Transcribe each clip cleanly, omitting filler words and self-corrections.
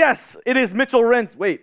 Yes, it is Mitchell Renz. Wait.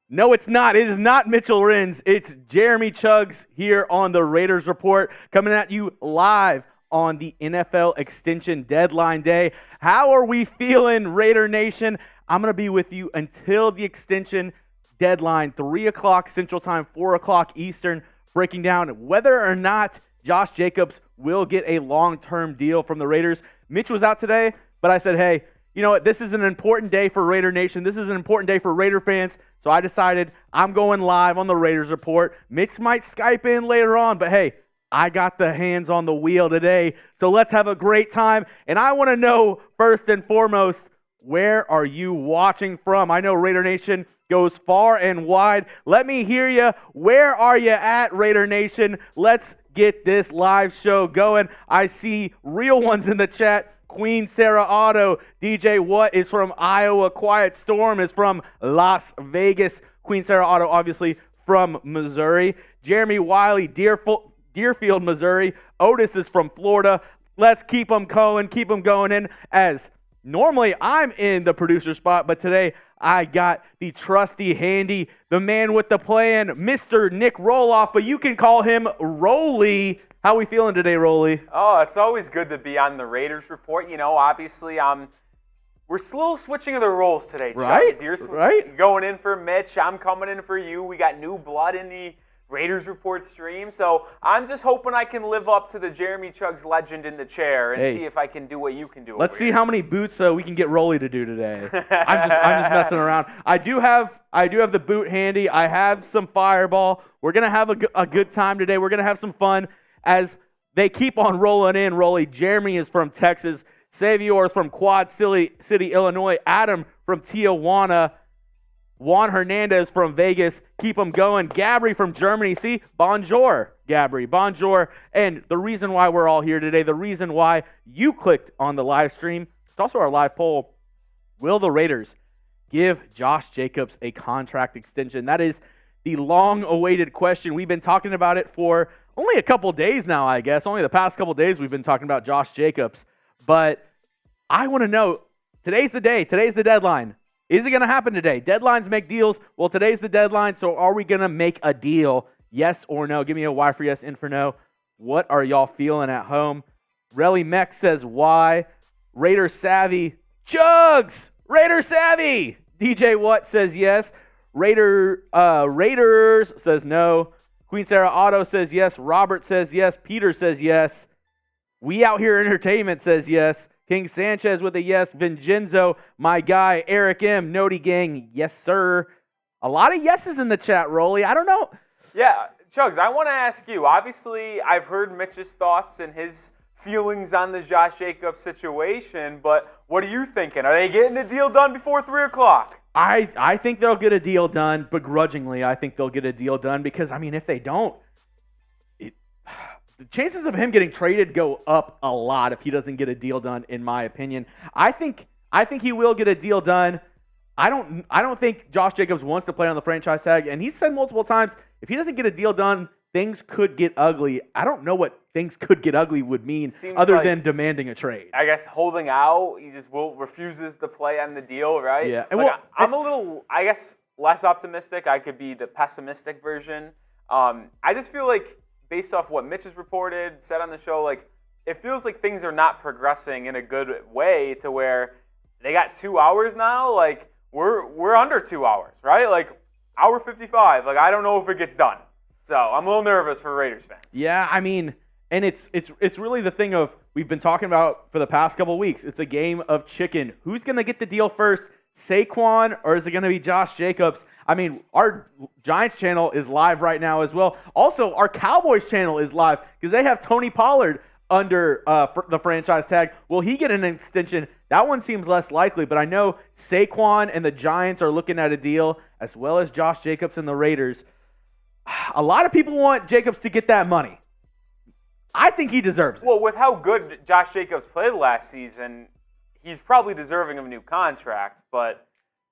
No, it's not. It is not Mitchell Renz. It's Jeremy Chuggs here on the Raiders Report, coming at you live on the NFL Extension Deadline Day. How are we feeling, Raider Nation? I'm going to be with you until the extension deadline, 3 o'clock Central Time, 4 o'clock Eastern, breaking down whether or not Josh Jacobs will get a long-term deal from the Raiders. Mitch was out today, but I said, hey, you know what? This is an important day for Raider Nation. This is an important day for Raider fans. So I decided I'm going live on the Raiders Report. Mitch might Skype in later on, but hey, I got the hands on the wheel today. So let's have a great time. And I want to know, first and foremost, where are you watching from? I know Raider Nation goes far and wide. Let me hear you. Where are you at, Raider Nation? Let's get this live show going. I see real ones in the chat. Queen Sarah Otto, DJ What is from Iowa, Quiet Storm is from Las Vegas, Queen Sarah Otto obviously from Missouri, Jeremy Wiley, Deerfield, Missouri, Otis is from Florida. Let's keep them going in, as normally I'm in the producer spot, but today I got the trusty handy, the man with the plan, Mr. Nick Roloff, but you can call him Rolly. How we feeling today, Rolly? Oh, it's always good to be on the Raiders Report. You know, obviously, we're slow switching of the roles today, Chuggs. You're going in for Mitch. I'm coming in for you. We got new blood in the Raiders Report stream. So I'm just hoping I can live up to the Jeremy Chuggs legend in the chair and see if I can do what you can do. Let's see how many boots we can get Rolly to do today. I'm just messing around. I do have the boot handy. I have some Fireball. We're gonna have a good time today. We're gonna have some fun. As they keep on rolling in, Rolly. Jeremy is from Texas. Savior is from Quad City, Illinois. Adam from Tijuana. Juan Hernandez from Vegas. Keep them going. Gabri from Germany. See? Bonjour, Gabri. Bonjour. And the reason why we're all here today, the reason why you clicked on the live stream, it's also our live poll. Will the Raiders give Josh Jacobs a contract extension? That is the long-awaited question. We've been talking about it for only a couple days now, I guess. Only the past couple days we've been talking about Josh Jacobs. But I want to know, today's the day. Today's the deadline. Is it going to happen today? Deadlines make deals. Well, today's the deadline, so are we going to make a deal? Yes or no? Give me a Y for yes, N for no. What are y'all feeling at home? Relly Mech says why. Raider Savvy. Chuggs! Raider Savvy! DJ What says yes. Raiders says no. Queen Sarah Otto says yes. Robert says yes. Peter says yes. We Out Here Entertainment says yes. King Sanchez with a yes. Vincenzo, my guy. Eric M. Noti Gang, yes, sir. A lot of yeses in the chat, Rolly. I don't know. Yeah, Chuggs, I want to ask you. Obviously, I've heard Mitch's thoughts and his feelings on the Josh Jacobs situation, but what are you thinking? Are they getting a deal done before 3 o'clock? I think they'll get a deal done, begrudgingly. I think they'll get a deal done because, I mean, if they don't, the chances of him getting traded go up a lot if he doesn't get a deal done, in my opinion. I think he will get a deal done. I don't think Josh Jacobs wants to play on the franchise tag, and he's said multiple times, if he doesn't get a deal done, things could get ugly. I don't know what things could get ugly would mean other than demanding a trade. I guess holding out, he just refuses to play on the deal, right? Yeah. I'm a little, I guess, less optimistic. I could be the pessimistic version. I just feel like, based off what Mitch has reported, said on the show, like, it feels like things are not progressing in a good way to where they got 2 hours now. Like, we're under 2 hours, right? Like, hour 55. Like, I don't know if it gets done. So I'm a little nervous for Raiders fans. Yeah, I mean, and it's really the thing of we've been talking about for the past couple of weeks. It's a game of chicken. Who's going to get the deal first, Saquon, or is it going to be Josh Jacobs? I mean, our Giants channel is live right now as well. Also, our Cowboys channel is live because they have Tony Pollard under the franchise tag. Will he get an extension? That one seems less likely, but I know Saquon and the Giants are looking at a deal, as well as Josh Jacobs and the Raiders. A lot of people want Jacobs to get that money. I think he deserves it. Well, with how good Josh Jacobs played last season, he's probably deserving of a new contract. But,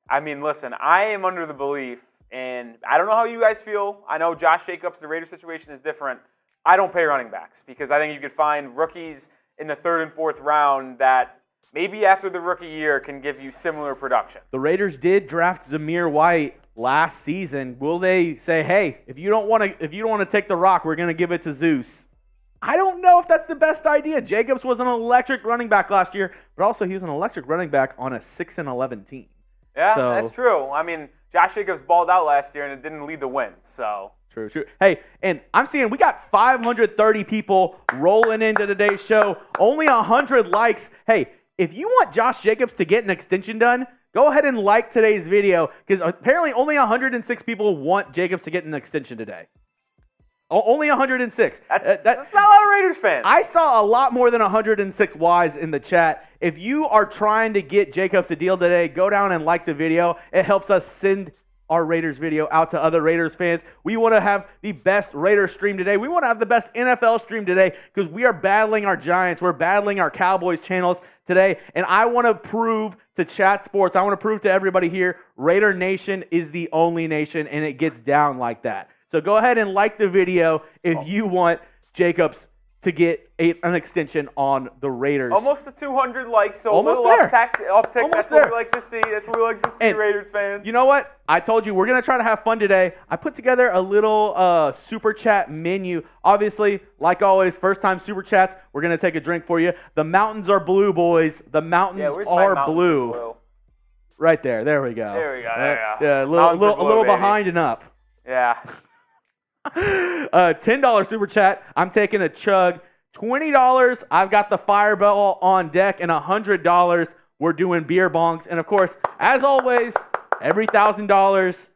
I mean, listen, I am under the belief, and I don't know how you guys feel. I know Josh Jacobs, the Raiders situation is different. I don't pay running backs because I think you could find rookies in the 3rd and 4th round that maybe after the rookie year can give you similar production. The Raiders did draft Zamir White last season. Will they say, hey, if you don't want to take the rock, we're going to give it to Zeus? I don't know if that's the best idea. Jacobs was an electric running back last year, but also he was an electric running back on a 6-11 team. Yeah, so, that's true. I mean, Josh Jacobs balled out last year and it didn't lead the win. So True. Hey, and I'm seeing we got 530 people rolling into today's show. Only 100 likes. Hey, if you want Josh Jacobs to get an extension done, go ahead and like today's video because apparently only 106 people want Jacobs to get an extension today. Only 106. That's not a lot of Raiders fans. I saw a lot more than 106 Ys in the chat. If you are trying to get Jacobs a deal today, go down and like the video. It helps us send our Raiders video out to other Raiders fans. We want to have the best Raiders stream today. We want to have the best NFL stream today because we are battling our Giants. We're battling our Cowboys channels today. And I want to prove to Chat Sports, I want to prove to everybody here, Raider Nation is the only nation, and it gets down like that. So go ahead and like the video if you want Jacobs to get an extension on the Raiders. Almost to 200 likes, so almost a little there. uptick. Almost That's there. what we like to see. That's what we like to see, and Raiders fans. You know what? I told you we're going to try to have fun today. I put together a little super chat menu. Obviously, like always, first time super chats, we're going to take a drink for you. The mountains are blue, boys. The mountains are blue. Right there. There we go. There we go. There we go. Yeah, a little behind and up. Yeah. $10 super chat. I'm taking a chug. $20. I've got the fireball on deck, and $100. We're doing beer bongs. And of course, as always, every $1,000,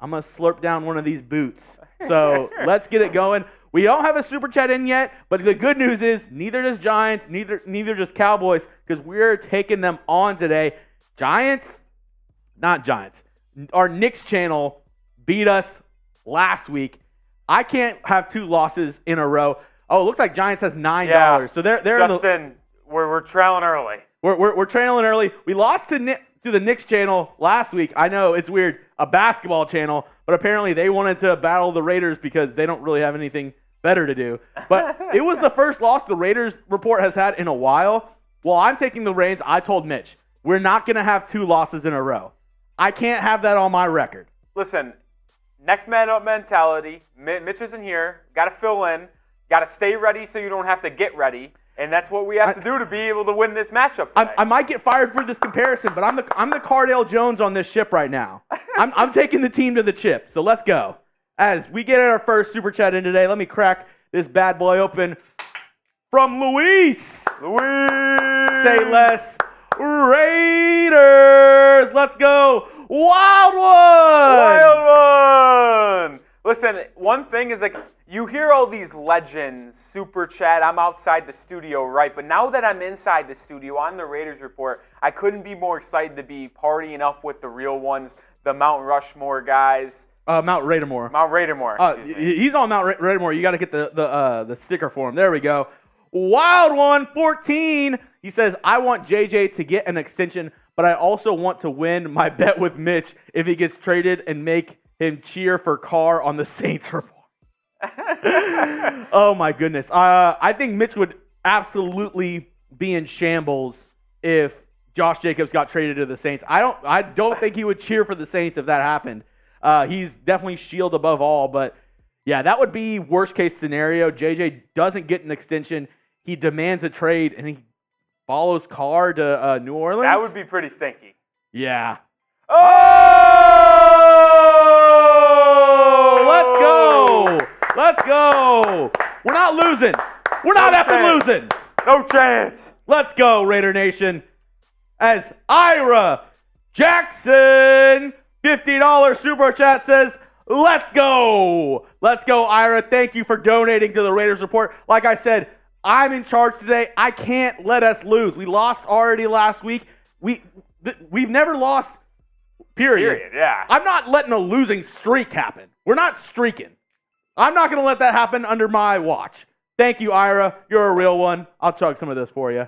I'm gonna slurp down one of these boots. So let's get it going. We don't have a super chat in yet, but the good news is neither does Giants, neither does Cowboys, because we're taking them on today. Not Giants. Our Knicks channel beat us last week. I can't have two losses in a row. Oh, it looks like Giants has $9. Yeah. So they're Justin, we're trailing early. We're trailing early. We lost to the Knicks channel last week. I know it's weird, a basketball channel, but apparently they wanted to battle the Raiders because they don't really have anything better to do. But it was the first loss the Raiders report has had in a while. Well, I'm taking the reins. I told Mitch, we're not going to have two losses in a row. I can't have that on my record. Listen, next man up mentality. Mitch isn't here. Got to fill in. Got to stay ready so you don't have to get ready. And that's what we have to do to be able to win this matchup today. I might get fired for this comparison, but I'm the Cardale Jones on this ship right now. I'm taking the team to the chip, so let's go. As we get our first super chat in today, let me crack this bad boy open from Luis. Say less. Raiders. Let's go. Wild one. Listen, one thing is like, you hear all these legends, super chat, I'm outside the studio, right? But now that I'm inside the studio on the Raiders Report, I couldn't be more excited to be partying up with the real ones, the Mount Rushmore guys. Mount Raidermore. Mount Raidermore. He's on Mount Raidermore. You got to get the sticker for him. There we go. Wild one, 14. He says, I want JJ to get an extension, but I also want to win my bet with Mitch if he gets traded and make him cheer for Carr on the Saints report. Oh my goodness. I think Mitch would absolutely be in shambles if Josh Jacobs got traded to the Saints. I don't think he would cheer for the Saints if that happened. He's definitely shield above all, but yeah, that would be worst case scenario. JJ doesn't get an extension. He demands a trade and he follows Carr to New Orleans. That would be pretty stinky. Yeah. Oh! Let's go. Let's go. We're not losing. We're not effing losing. No chance. Let's go, Raider Nation. As Ira Jackson, $50 super chat says, let's go. Let's go, Ira. Thank you for donating to the Raiders Report. Like I said, I'm in charge today. I can't let us lose. We lost already last week. We've never lost, period. Yeah. I'm not letting a losing streak happen. We're not streaking. I'm not going to let that happen under my watch. Thank you, Ira. You're a real one. I'll chug some of this for you.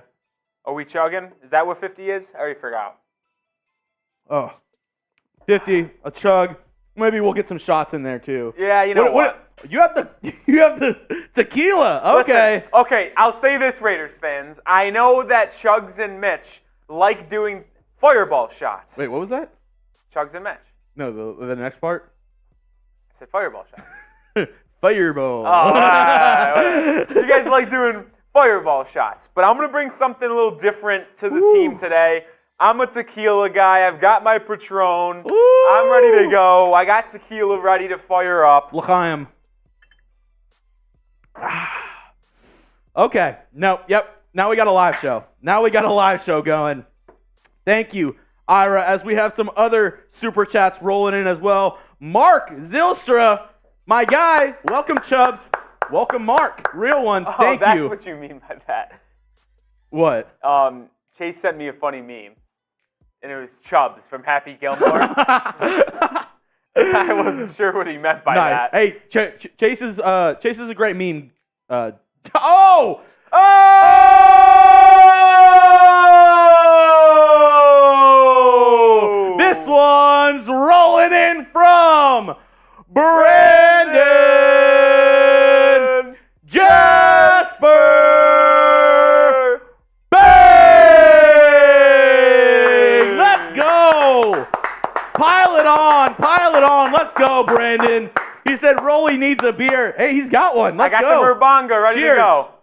Are we chugging? Is that what 50 is? I already forgot. Oh, 50, a chug. Maybe we'll get some shots in there too. Yeah, you know what? You have the tequila. Okay. Listen, okay, I'll say this, Raiders fans. I know that Chuggs and Mitch like doing fireball shots. Wait, what was that? Chuggs and Mitch. No, the next part. I said fireball shots. Fireball. Oh, you guys like doing fireball shots. But I'm going to bring something a little different to the team today. I'm a tequila guy. I've got my Patron. I'm ready to go. I got tequila ready to fire up. L'chaim. Okay. No. Yep. Now we got a live show. Going. Thank you, Ira, as we have some other super chats rolling in as well. Mark Zylstra, my guy. Welcome, Chubbs. Welcome, Mark. Real one. Thank you. That's what you mean by that. What? Chase sent me a funny meme, and it was Chubbs from Happy Gilmore. I wasn't sure what he meant by that. Hey, Chase is a great meme. Oh! This one's rolling in from Brandon Jasper. Bang! Let's go. Pile it on. Let's go, Brandon. He said Rolly needs a beer. Hey, he's got one. Let's go. I got the Murbanga ready to go.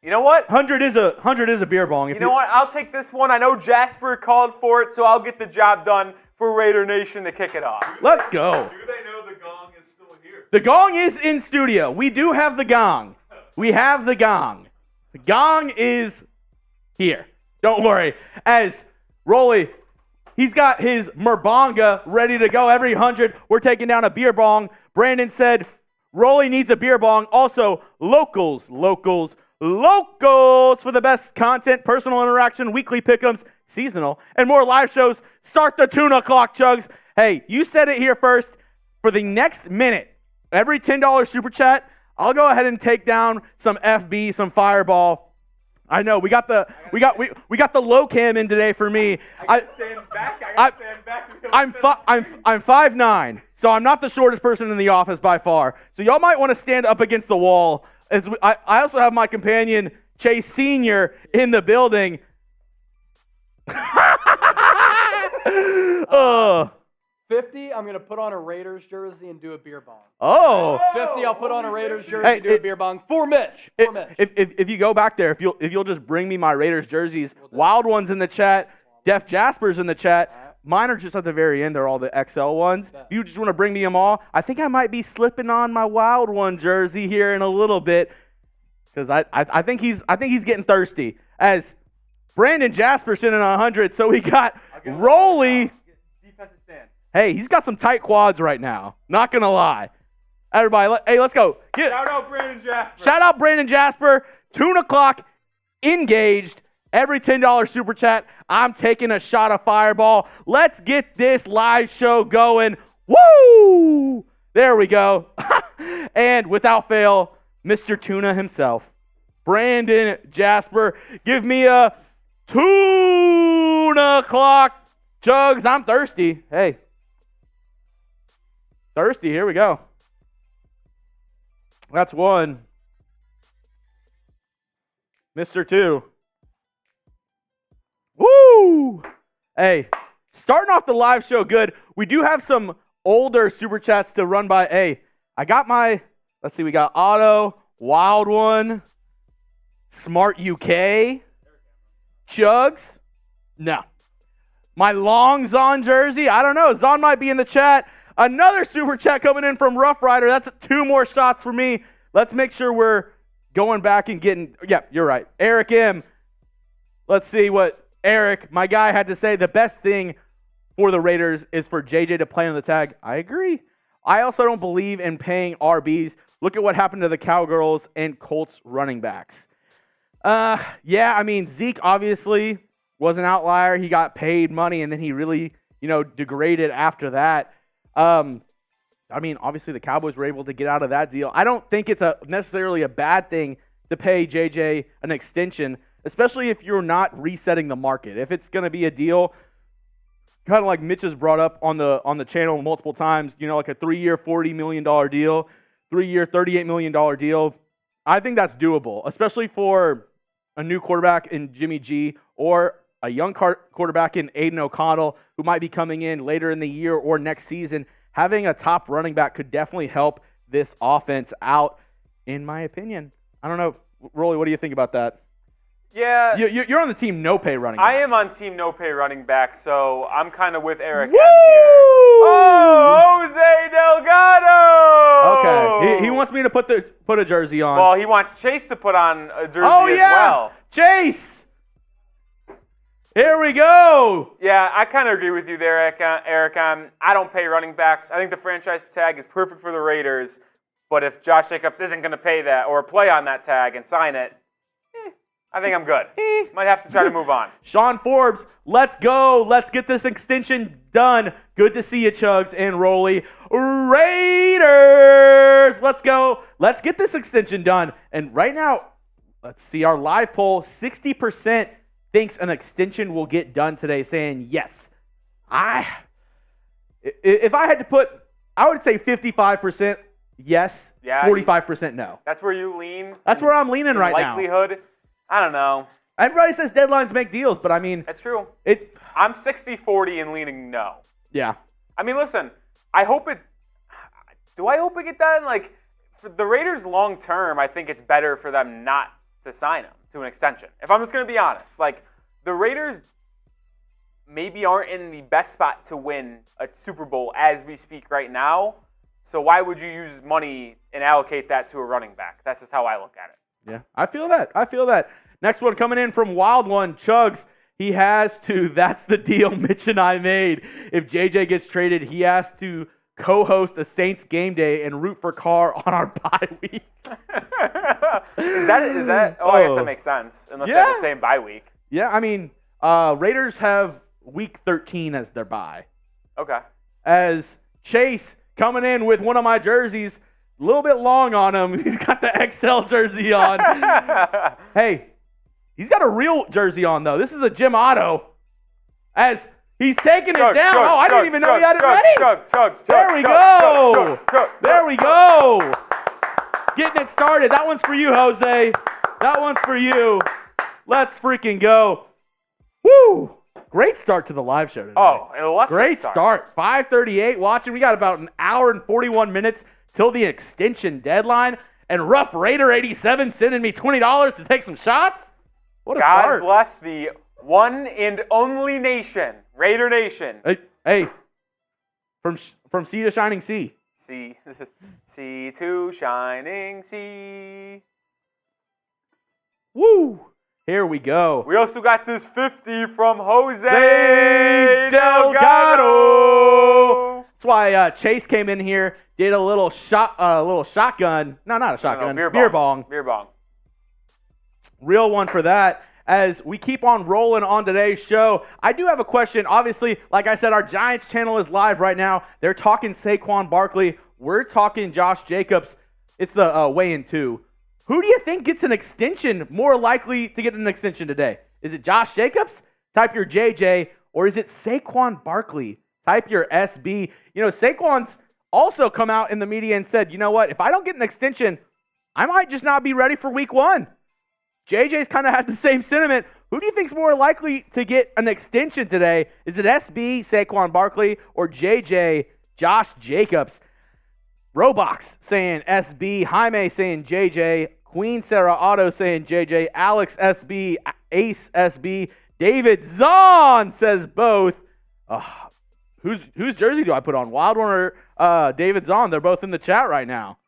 You know what? 100 is a beer bong. You know what? I'll take this one. I know Jasper called for it, so I'll get the job done for Raider Nation to kick it off. Let's go. Do they know the gong is still here? The gong is in studio. We do have the gong. We have the gong. The gong is here. Don't worry. As Rolly, he's got his Murbanga ready to go. Every 100, we're taking down a beer bong. Brandon said Rolly needs a beer bong. Also, locals for the best content, personal interaction, weekly pick'ems, seasonal, and more live shows. Start the tuna clock, Chugs. Hey, you said it here first. For the next minute, every $10 super chat, I'll go ahead and take down some FB, some fireball. I know we got the low cam in today for me. I gotta stand back. I'm 5'9", so I'm not the shortest person in the office by far. So y'all might want to stand up against the wall. I also have my companion Chase Sr. in the building. 50, I'm going to put on a Raiders jersey and do a beer bong. Oh. 50, I'll put on a Raiders jersey and do a beer bong for Mitch. If you go back there, if you'll just bring me my Raiders jerseys, Wild One's in the chat, Def Jasper's in the chat. Mine are just at the very end. They're all the XL ones. If you just want to bring me them all, I think I might be slipping on my Wild One jersey here in a little bit because I think he's getting thirsty. As Brandon Jasper's sitting on 100, so we got Rolly. Defensive stand. Hey, he's got some tight quads right now. Not gonna lie. Everybody, hey, let's go. Shout out Brandon Jasper. Shout out Brandon Jasper. Tuna clock engaged. Every $10 super chat, I'm taking a shot of Fireball. Let's get this live show going. Woo! There we go. And without fail, Mr. Tuna himself, Brandon Jasper. Give me a tuna clock. Chugs, I'm thirsty. Hey. Thirsty, here we go. That's one. Mr. Two. Woo! Hey, starting off the live show good. We do have some older super chats to run by. Hey, I got my, let's see, we got Otto, Wild One, Smart UK, Chugs. No. My long Zon jersey. I don't know. Zon might be in the chat. Another super chat coming in from Rough Rider. That's 2 more shots for me. Let's make sure we're going back and getting, yeah, you're right. Eric M. Let's see what Eric, my guy, had to say. The best thing for the Raiders is for JJ to play on the tag. I agree. I also don't believe in paying RBs. Look at what happened to the Cowgirls and Colts running backs. Yeah, I mean, Zeke obviously was an outlier. He got paid money, and then he really, degraded after that. I mean, obviously the Cowboys were able to get out of that deal. I don't think it's necessarily a bad thing to pay JJ an extension, especially if you're not resetting the market. If it's going to be a deal, kind of like Mitch has brought up on the channel multiple times, like a 3-year, $40 million deal, 3-year, $38 million deal, I think that's doable, especially for a new quarterback in Jimmy G or a young quarterback in Aiden O'Connell who might be coming in later in the year or next season, having a top running back could definitely help this offense out, in my opinion. I don't know. Rolly, what do you think about that? Yeah. You're on the team no-pay running backs. I am on team no-pay running back, so I'm kind of with Eric. Woo! Oh, Jose Delgado! Okay. He wants me to put a jersey on. Well, he wants Chase to put on a jersey as yeah! well. Chase! Here we go! Yeah, I kind of agree with you there, Eric. I don't pay running backs. I think the franchise tag is perfect for the Raiders, but if Josh Jacobs isn't going to pay that or play on that tag and sign it, I think I'm good. Might have to try to move on. Sean Forbes, let's go. Let's get this extension done. Good to see you, Chuggs and Rolly. Raiders, let's go. Let's get this extension done. And right now, let's see our live poll. 60% thinks an extension will get done today, saying yes. If I had to put, I would say 55% yes, 45% no. That's where you lean? That's where I'm leaning right now. Likelihood? I don't know. Everybody says deadlines make deals, but I mean... That's true. I'm 60-40 and leaning no. Yeah. I mean, listen, I hope it... Do I hope it get done? Like, for the Raiders long term, I think it's better for them not to sign him to an extension. If I'm just going to be honest. Like, the Raiders maybe aren't in the best spot to win a Super Bowl as we speak right now. So why would you use money and allocate that to a running back? That's just how I look at it. Yeah, I feel that. Next one coming in from Wild One, Chuggs. He has to, that's the deal Mitch and I made. If JJ gets traded, he has to co-host a Saints game day and root for Carr on our bye week. Is that? Oh, I guess that makes sense. Unless they have the same bye week. Yeah, I mean, Raiders have week 13 as their bye. Okay. As Chase coming in with one of my jerseys, a little bit long on him. He's got the XL jersey on. Hey, he's got a real jersey on, though. This is a Jim Otto. As he's taking it down. I didn't even know he had it ready. There we go. There we go. Getting it started. That one's for you, Jose. That one's for you. Let's freaking go. Woo. Great start to the live show today. Oh, an electric Great start. 5:38 watching. We got about an hour and 41 minutes till the extension deadline. And Rough Raider 87 sending me $20 to take some shots. What a start. God bless the one and only nation, Raider Nation. Hey, from sea to shining sea. Sea to shining sea. Woo. Here we go. We also got this 50 from Jose Delgado. That's why Chase came in here, did a little shotgun. No, not a shotgun. No, beer bong. Beer bong. Real one for that. As we keep on rolling on today's show, I do have a question. Obviously, like I said, our Giants channel is live right now. They're talking Saquon Barkley. We're talking Josh Jacobs. It's the weigh-in too. Who do you think gets an extension, more likely to get an extension today? Is it Josh Jacobs? Type your JJ. Or is it Saquon Barkley? Type your SB. You know, Saquon's also come out in the media and said, you know what? If I don't get an extension, I might just not be ready for week one. JJ's kind of had the same sentiment. Who do you think's more likely to get an extension today? Is it SB, Saquon Barkley, or JJ, Josh Jacobs? Robox saying SB, Jaime saying JJ, Queen Sarah Otto saying JJ, Alex SB, Ace SB, David Zahn says both. Whose jersey do I put on? Wild One or David Zahn? They're both in the chat right now.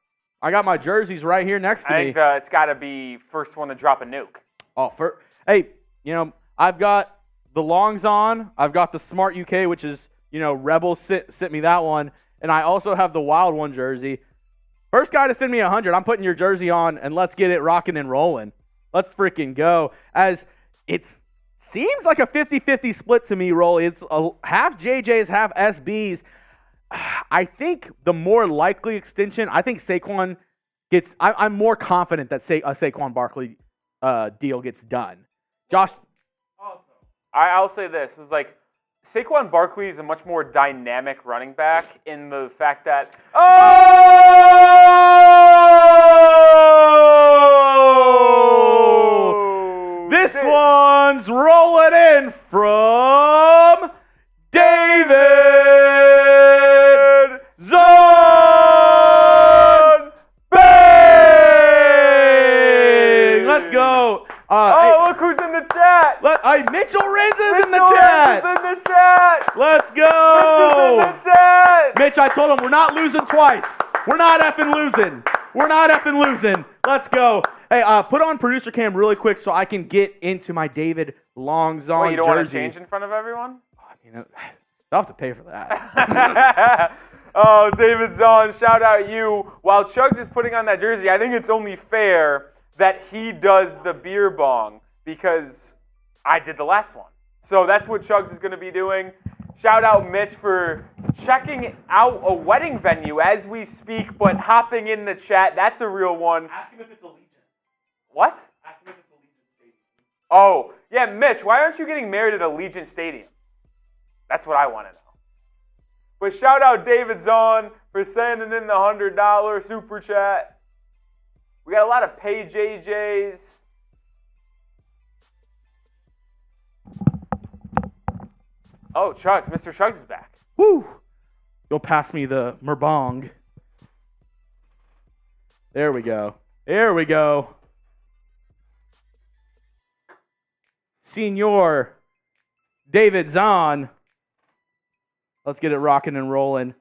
I got my jerseys right here next to me. I think it's got to be first one to drop a nuke. Hey, you know, I've got the longs on. I've got the Smart UK, which is, you know, Rebels sent me that one. And I also have the Wild One jersey. First guy to send me 100, I'm putting your jersey on, and let's get it rocking and rolling. Let's freaking go. As it seems like a 50-50 split to me, Rolly. It's half JJs, half SBs. I think the more likely extension, I think Saquon gets – I'm more confident that a Saquon Barkley deal gets done. Josh? Also, I'll say this. It's like Saquon Barkley is a much more dynamic running back in the fact that – This one's rolling in from David Zahn. Bang! Let's go. Look who's in the chat. Mitchell Renz is in the chat. Renz is in the chat. Let's go. Mitch is in the chat. Mitch, I told him we're not losing twice. We're not effing losing. Let's go. Hey, put on producer cam really quick so I can get into my David Long Zahn Wait, you don't jersey. want to change in front of everyone? I'll have to pay for that. Oh, David Zahn, shout out you. While Chuggs is putting on that jersey, I think it's only fair that he does the beer bong because I did the last one. So that's what Chuggs is going to be doing. Shout out Mitch for checking out a wedding venue as we speak, but hopping in the chat. That's a real one. Ask him if it's Allegiant. What? Ask him if it's Allegiant Stadium. Oh, yeah, Mitch, why aren't you getting married at Allegiant Stadium? That's what I want to know. But shout out David Zahn for sending in the $100 super chat. We got a lot of pay JJs. Oh, Chuggs. Mr. Chuggs is back. Woo! You'll pass me the merbong. There we go. Senor David Zahn. Let's get it rocking and rolling.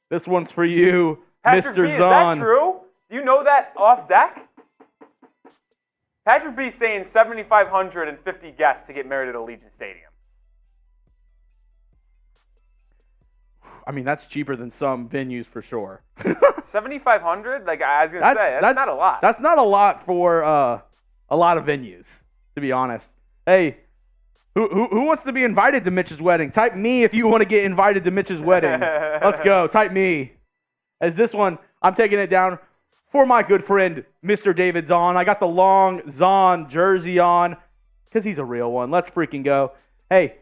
This one's for you, Patrick B, Mr. is Zahn. that true? Do you know that off deck? Patrick B saying 7,550 guests to get married at Allegiant Stadium. I mean, that's cheaper than some venues for sure. 7,500? Like I was gonna say, that's not a lot. That's not a lot for a lot of venues, to be honest. Hey, who wants to be invited to Mitch's wedding? Type me if you want to get invited to Mitch's wedding. Let's go. Type me. As this one, I'm taking it down for my good friend, Mr. David Zahn. I got the long Zahn jersey on because he's a real one. Let's freaking go. Hey,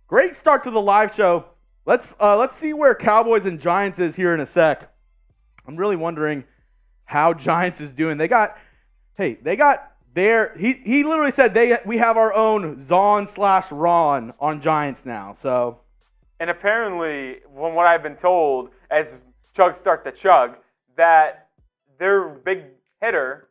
great start to the live show. Let's see where Cowboys and Giants is here in a sec. I'm really wondering how Giants is doing. They got their he literally said we have our own Zahn/Ron on Giants now. So, and apparently, from what I've been told, as Chuggs start to chug, that their big hitter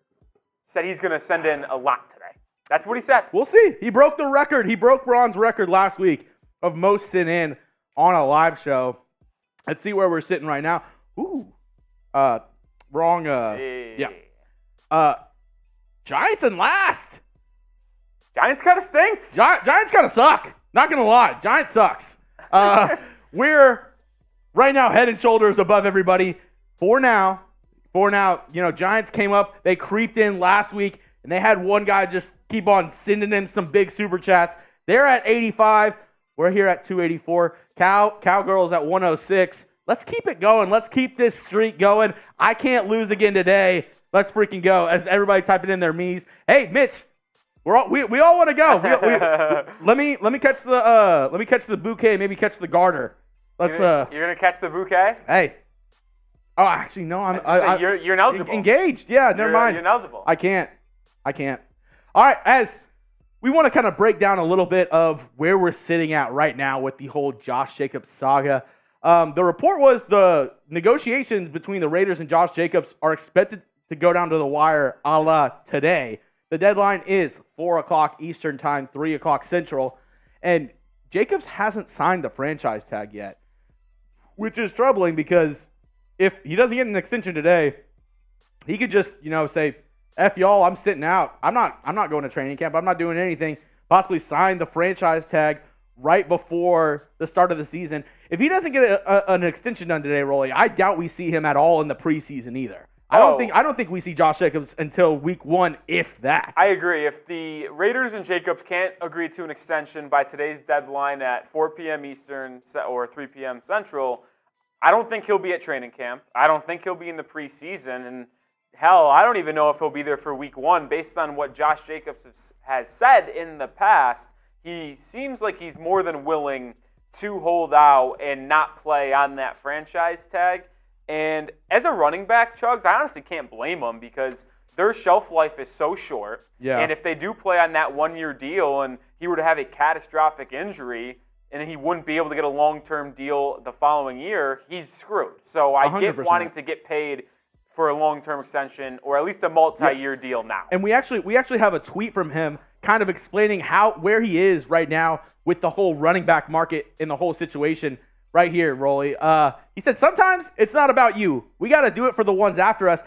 said he's going to send in a lot today. That's what he said. We'll see. He broke the record. He broke Ron's record last week of most sent in on a live show. Let's see where we're sitting right now. Ooh. Wrong. Yeah. Giants in last. Giants kind of stinks. Giants kind of suck. Not going to lie. Giants sucks. We're right now head and shoulders above everybody. For now, Giants came up. They creeped in last week, and they had one guy just keep on sending in some big super chats. They're at 85. We're here at 284. Cowgirls at 106. Let's keep it going. Let's keep this streak going. I can't lose again today. Let's freaking go. As everybody typing in their me's. Hey, Mitch, we all want to go. Let me catch the bouquet. Maybe catch the garter. Let's. You're gonna catch the bouquet. Hey. Oh, actually, no. You're ineligible. Engaged. Yeah, never mind. You're ineligible. I can't. All right, as we want to kind of break down a little bit of where we're sitting at right now with the whole Josh Jacobs saga. The report was the negotiations between the Raiders and Josh Jacobs are expected to go down to the wire a la today. The deadline is 4 o'clock Eastern time, 3 o'clock Central, and Jacobs hasn't signed the franchise tag yet, which is troubling because if he doesn't get an extension today, he could just, say, F y'all, I'm sitting out. I'm not going to training camp. I'm not doing anything. Possibly sign the franchise tag right before the start of the season. If he doesn't get an extension done today, Rolly, I doubt we see him at all in the preseason either. I don't think we see Josh Jacobs until week 1, if that. I agree. If the Raiders and Jacobs can't agree to an extension by today's deadline at 4 p.m. Eastern or 3 p.m. Central, I don't think he'll be at training camp. I don't think he'll be in the preseason. And hell, I don't even know if he'll be there for week 1 based on what Josh Jacobs has said in the past. He seems like he's more than willing to hold out and not play on that franchise tag. And as a running back, Chuggs, I honestly can't blame him because their shelf life is so short. Yeah. And if they do play on that 1-year deal and he were to have a catastrophic injury and he wouldn't be able to get a long-term deal the following year, he's screwed. So I get 100%. wanting to get paid for a long-term extension or at least a multi-year deal now. And we actually have a tweet from him kind of explaining where he is right now with the whole running back market and the whole situation right here, Rolly. He said, sometimes it's not about you. We got to do it for the ones after us.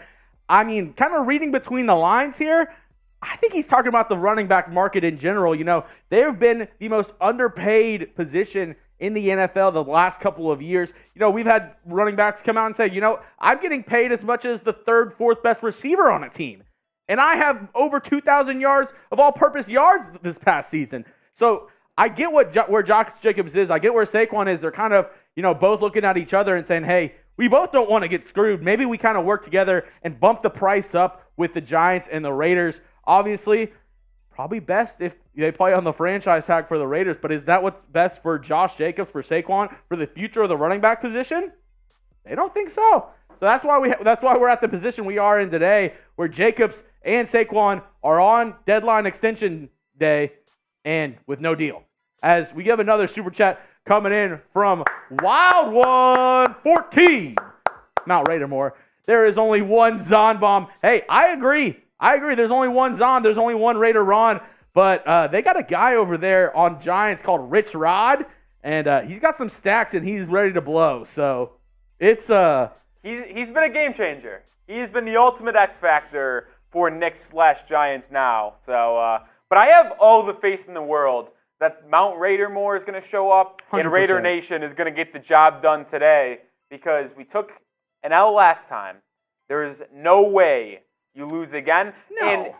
I mean, kind of reading between the lines here, I think he's talking about the running back market in general. You know, they've been the most underpaid position in the NFL the last couple of years. You know, we've had running backs come out and say, you know, I'm getting paid as much as the third, fourth best receiver on a team. And I have over 2,000 yards of all-purpose yards this past season. So I get where Josh Jacobs is. I get where Saquon is. They're kind of, you know, both looking at each other and saying, hey, we both don't want to get screwed. Maybe we kind of work together and bump the price up with the Giants and the Raiders. Obviously, probably best if they play on the franchise tag for the Raiders. But is that what's best for Josh Jacobs, for Saquon, for the future of the running back position? They don't think so. So that's why we're at the position we are in today, where Jacobs and Saquon are on deadline extension day and with no deal. As we have another super chat coming in from Wild One 14, Mount Raidermore. There is only one Zon bomb. Hey, I agree. There's only one Zon. There's only one Raider Ron. But they got a guy over there on Giants called Rich Rod, and he's got some stacks and he's ready to blow. So it's He's been a game changer. He's been the ultimate X factor for Knicks/Giants now. So, but I have all the faith in the world that Mount Raidermore is going to show up 100%. and Raider Nation is going to get the job done today, because we took an L last time. There is no way you lose again. No. And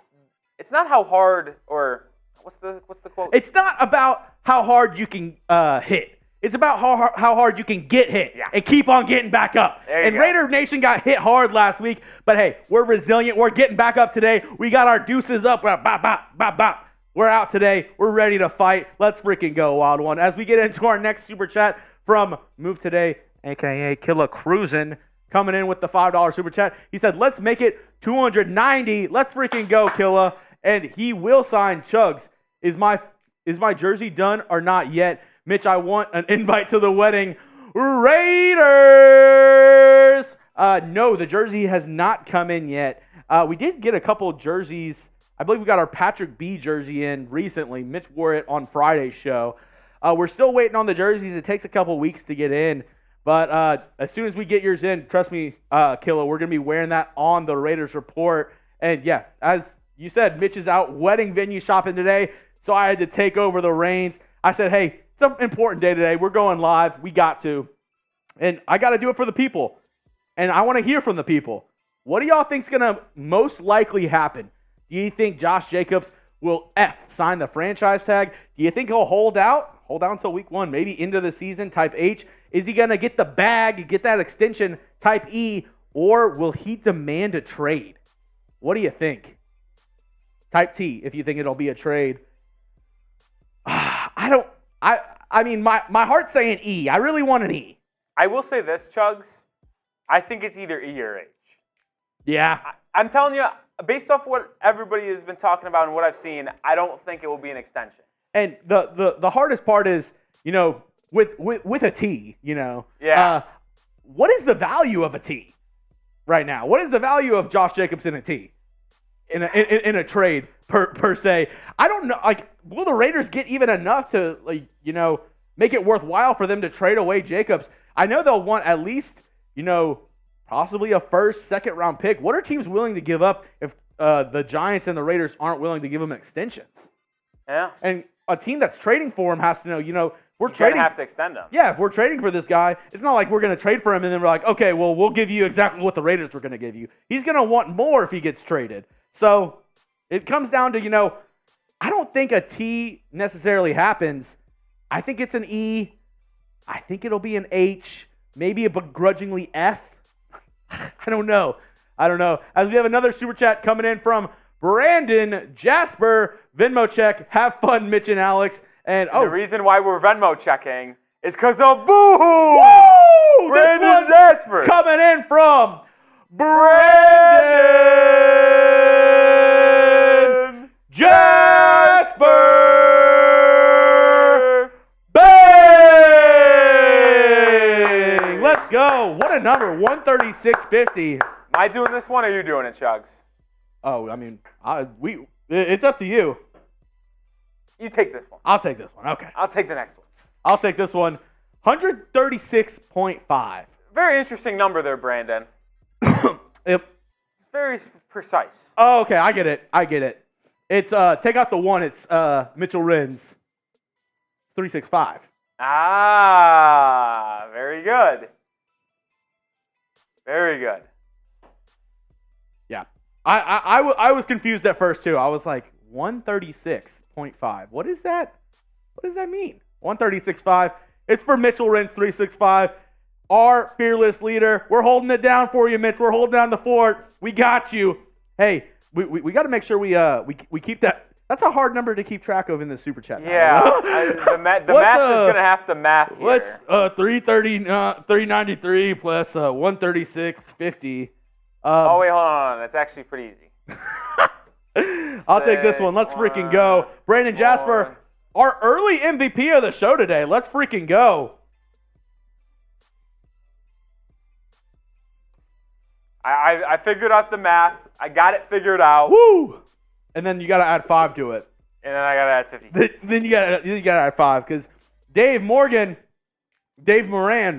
it's not how hard, or what's the quote? It's not about how hard you can hit. It's about how hard you can get hit and keep on getting back up. And go. Raider Nation got hit hard last week, but hey, we're resilient. We're getting back up today. We got our deuces up. Bop, bop, bop, bop. We're out today. We're ready to fight. Let's freaking go, Wild One. As we get into our next super chat from Move Today, a.k.a. Killa Cruisin', coming in with the $5 super chat. He said, let's make it 290. Let's freaking go, Killa. And he will sign Chuggs. Is my jersey done or not yet? Mitch, I want an invite to the wedding. Raiders! No, the jersey has not come in yet. We did get a couple jerseys. I believe we got our Patrick B jersey in recently. Mitch wore it on Friday's show. We're still waiting on the jerseys. It takes a couple weeks to get in. But as soon as we get yours in, trust me, Killa, we're going to be wearing that on the Raiders Report. And yeah, as you said, Mitch is out wedding venue shopping today, so I had to take over the reins. I said, hey, it's an important day today. We're going live. We got to. And I got to do it for the people. And I want to hear from the people. What do y'all think is going to most likely happen? Do you think Josh Jacobs will sign the franchise tag? Do you think he'll hold out until week 1, maybe into the season, type H? Is he going to get the bag, get that extension, type E, or will he demand a trade? What do you think? Type T, if you think it'll be a trade. I mean, my heart's saying E. I really want an E. I will say this, Chuggs. I think it's either E or H. Yeah. I'm telling you, based off what everybody has been talking about and what I've seen, I don't think it will be an extension. And the hardest part is, you know, with a T, you know. Yeah. What is the value of a T right now? What is the value of Josh Jacobs in a T? In a trade per se? I don't know. Like, will the Raiders get even enough to, like, you know, make it worthwhile for them to trade away Jacobs? I know they'll want at least, you know, possibly a first, second round pick. What are teams willing to give up if the Giants and the Raiders aren't willing to give them extensions? Yeah. And a team that's trading for him has to know, you know, we're You're trading. gonna have to extend him. Yeah, if we're trading for this guy, it's not like we're going to trade for him and then we're like, okay, well, we'll give you exactly what the Raiders were going to give you. He's going to want more if he gets traded. So it comes down to, you know, I don't think a T necessarily happens. I think it's an E. I think it'll be an H, maybe a begrudgingly F. I don't know. As we have another super chat coming in from Brandon Jasper, Venmo check. Have fun, Mitch and Alex. And The reason why we're Venmo checking is because of Boo-hoo! woo! Brandon This one's Jasper. coming in from Brandon a number, 136.50. Am I doing this one or are you doing it, Chuggs? Oh, I mean, it's up to you. You take this one. I'll take this one. Okay. I'll take the next one. I'll take this one. 136.5. Very interesting number there, Brandon. Yep. It's very precise. Oh, okay. I get it. It's take out the one. It's Mitchell Renz. 365. Ah, very good. Very good. Yeah. I was confused at first too. I was like 136.5. What is that? What does that mean? 136.5. It's for Mitchell Renz 365. Our fearless leader. We're holding it down for you, Mitch. We're holding down the fort. We got you. Hey, we got to make sure we keep that. That's a hard number to keep track of in the super chat. Yeah, the math is gonna have to math here. What's 393 plus 136.50? Oh wait, hold on. That's actually pretty easy. I'll take this one. Let's freaking go, Brandon Jasper, our early MVP of the show today. Let's freaking go. I figured out the math. I got it figured out. Woo! And then you got to add 5 to it. And then I got to add 56. Then you got to add 5 because Dave Moran,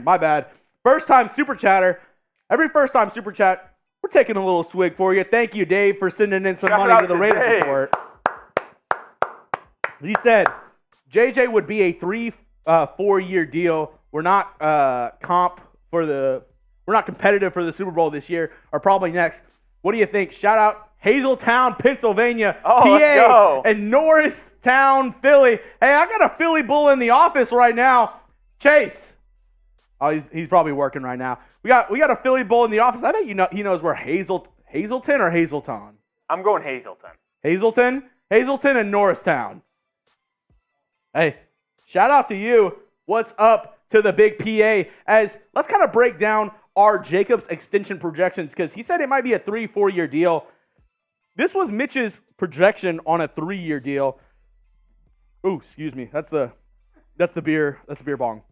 my bad. First time super chatter. Every first time super chat, we're taking a little swig for you. Thank you, Dave, for sending in some money to the Raiders Dave. report. He said JJ would be a 3-4-year deal. We're not we're not competitive for the Super Bowl this year or probably next. What do you think? Shout out Hazeltown, Pennsylvania, let's PA, go. and Norristown, Philly. Hey, I got a Philly bull in the office right now. Chase. Oh, he's probably working right now. We got a Philly bull in the office. I bet he knows where Hazelton or Hazelton. I'm going Hazelton. Hazelton and Norristown. Hey, shout out to you. What's up to the big PA? As let's kind of break down our Jacobs extension projections because he said it might be a 3-4 year deal. This was Mitch's projection on a 3-year deal. Ooh, excuse me. That's the beer bong.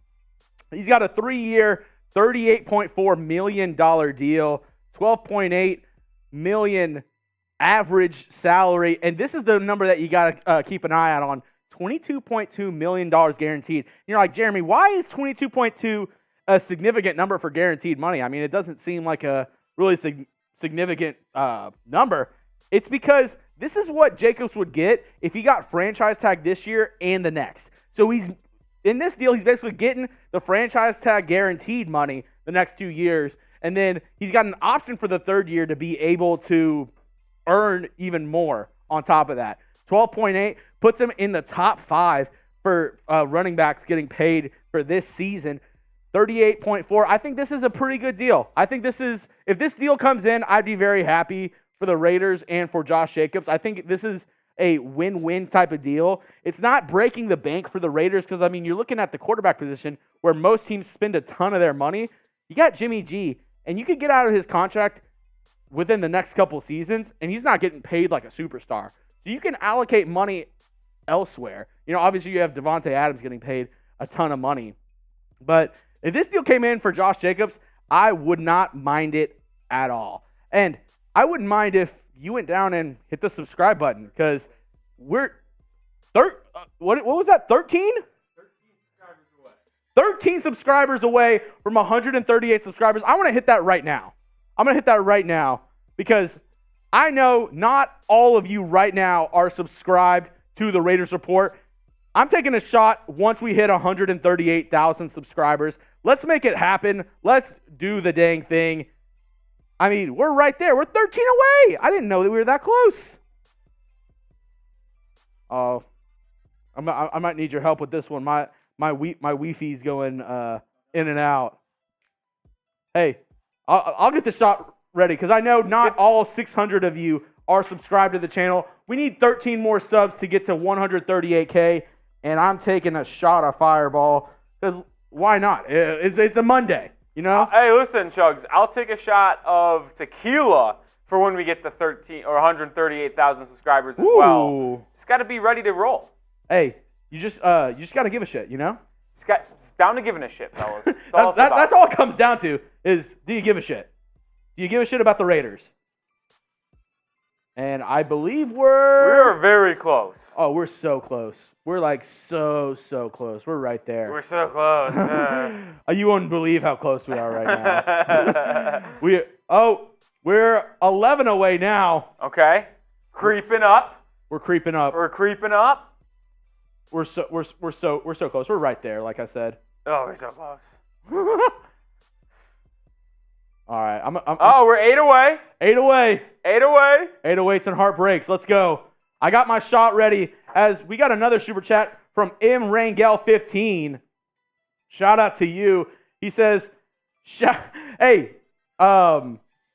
He's got a 3-year, $38.4 million deal, $12.8 million average salary, and this is the number that you got to keep an eye out on. $22.2 million guaranteed. And you're like, Jeremy, why is 22.2 a significant number for guaranteed money? I mean, it doesn't seem like a really significant number. It's because this is what Jacobs would get if he got franchise tag this year and the next. So he's in this deal, he's basically getting the franchise tag guaranteed money the next 2 years, and then he's got an option for the third year to be able to earn even more on top of that. 12.8 puts him in the top 5 for running backs getting paid for this season. 38.4. I think this is a pretty good deal. I think if this deal comes in, I'd be very happy for the Raiders and for Josh Jacobs. I think this is a win-win type of deal. It's not breaking the bank for the Raiders because, I mean, you're looking at the quarterback position where most teams spend a ton of their money. You got Jimmy G, and you could get out of his contract within the next couple seasons, and he's not getting paid like a superstar. So you can allocate money elsewhere. You know, obviously you have Devontae Adams getting paid a ton of money. But if this deal came in for Josh Jacobs, I would not mind it at all. And I wouldn't mind if you went down and hit the subscribe button because we're what was that, 13? 13 subscribers away from 138 subscribers. I want to hit that right now. I'm going to hit that right now because I know not all of you right now are subscribed to the Raiders Report. I'm taking a shot once we hit 138,000 subscribers. Let's make it happen. Let's do the dang thing. I mean, we're right there. We're 13 away. I didn't know that we were that close. Oh, I might need your help with this one. My Wi-Fi's going in and out. Hey, I'll get the shot ready because I know not all 600 of you are subscribed to the channel. We need 13 more subs to get to 138K, and I'm taking a shot of Fireball because why not? It's a Monday, you know? Hey, listen, Chuggs, I'll take a shot of tequila for when we get to 13 or 138,000 subscribers as well. It's got to be ready to roll. Hey, you just got to give a shit, you know? It's down to giving a shit, fellas. That's all it's about. That's all it comes down to is, do you give a shit? Do you give a shit about the Raiders? And I believe We're very close. Oh, we're so close. We're like so close. We're right there. We're so close. You wouldn't believe how close we are right now. We're 11 away now. Okay. Creeping up. We're creeping up. We're creeping up. We're so close. We're right there, like I said. Oh, we're so close. All right. We're 8 away. 8 away. 8 away. 808s and heartbreaks. Let's go. I got my shot ready as we got another super chat from M. Rangel 15. Shout out to you. He says, hey,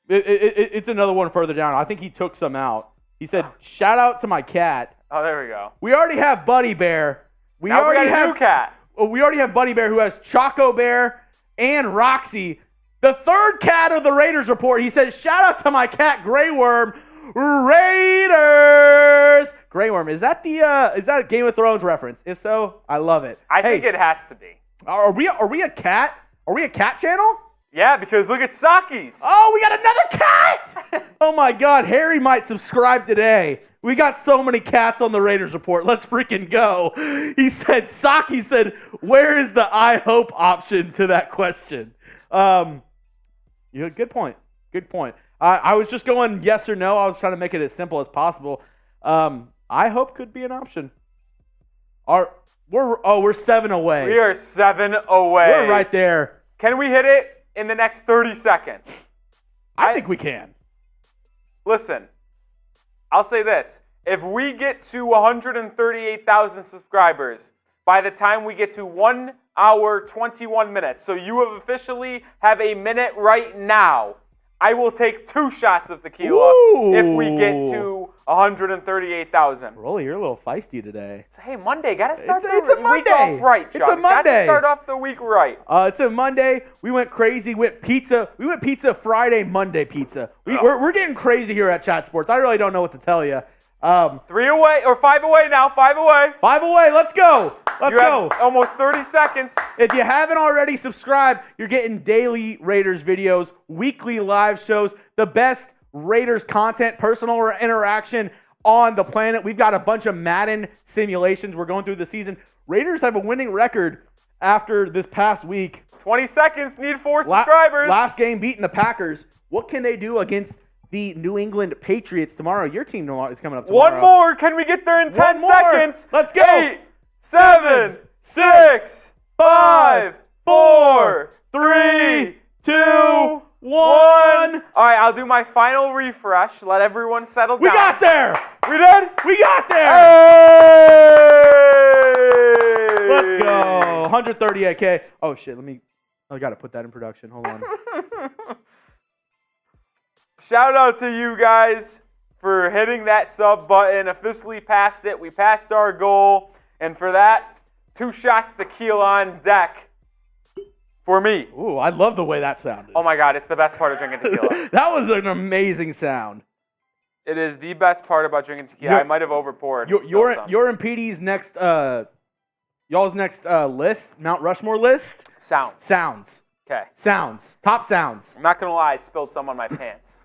it's another one further down. I think he took some out. He said, shout out to my cat. Oh, there we go. We already have Buddy Bear. We got a new cat. We already have Buddy Bear who has Choco Bear and Roxy. The third cat of the Raiders report. He says, shout out to my cat Grey Worm. Raiders. Grey Worm. Is that a Game of Thrones reference? If so, I love it. I think it has to be. Are we a cat? Are we a cat channel? Yeah, because look at Saki's. Oh, we got another cat! Oh my God, Harry might subscribe today. We got so many cats on the Raiders report. Let's freaking go. He said, Saki said, where is the I hope option to that question? Good point. Good point. I was just going yes or no. I was trying to make it as simple as possible. I hope could be an option. We're 7 away. We are 7 away. We're right there. Can we hit it in the next 30 seconds? I think we can. Listen, I'll say this. If we get to 138,000 subscribers by the time we get to 1 hour, 21 minutes, so you have officially have a minute right now, I will take 2 shots of tequila if we get to 138,000. Rolly, you're a little feisty today. Hey, Monday, gotta start it's a the Monday. week off right, Chuggs. It's a Monday. Gotta start off the week right. It's a Monday. We went crazy. Went pizza. We went pizza Friday, Monday pizza. We're getting crazy here at Chat Sports. I really don't know what to tell you. 3 away or 5 away now. 5 away. 5 away. Let's go. Let's go. Almost 30 seconds. If you haven't already subscribed, you're getting daily Raiders videos, weekly live shows, the best Raiders content, personal interaction on the planet. We've got a bunch of Madden simulations. We're going through the season. Raiders have a winning record after this past week. 20 seconds. Need 4 subscribers. Last game beating the Packers. What can they do against the New England Patriots tomorrow? Your team is coming up tomorrow. One more. Can we get there in 10 seconds? Let's go. 8, 7, 6, 5, 4, 3, 2, 1. All right, I'll do my final refresh. Let everyone settle down. We got there. We did? We got there. Hey! Let's go. 138K. Oh, shit. I got to put that in production. Hold on. Shout out to you guys for hitting that sub button. Officially passed it. We passed our goal. And for that, 2 shots tequila on deck for me. Ooh, I love the way that sounded. Oh my God, it's the best part of drinking tequila. That was an amazing sound. It is the best part about drinking tequila. I might have overpoured. Your and PD's next, y'all's next list, Mount Rushmore list. Sounds. Okay. Sounds. Top sounds. I'm not gonna lie, I spilled some on my pants.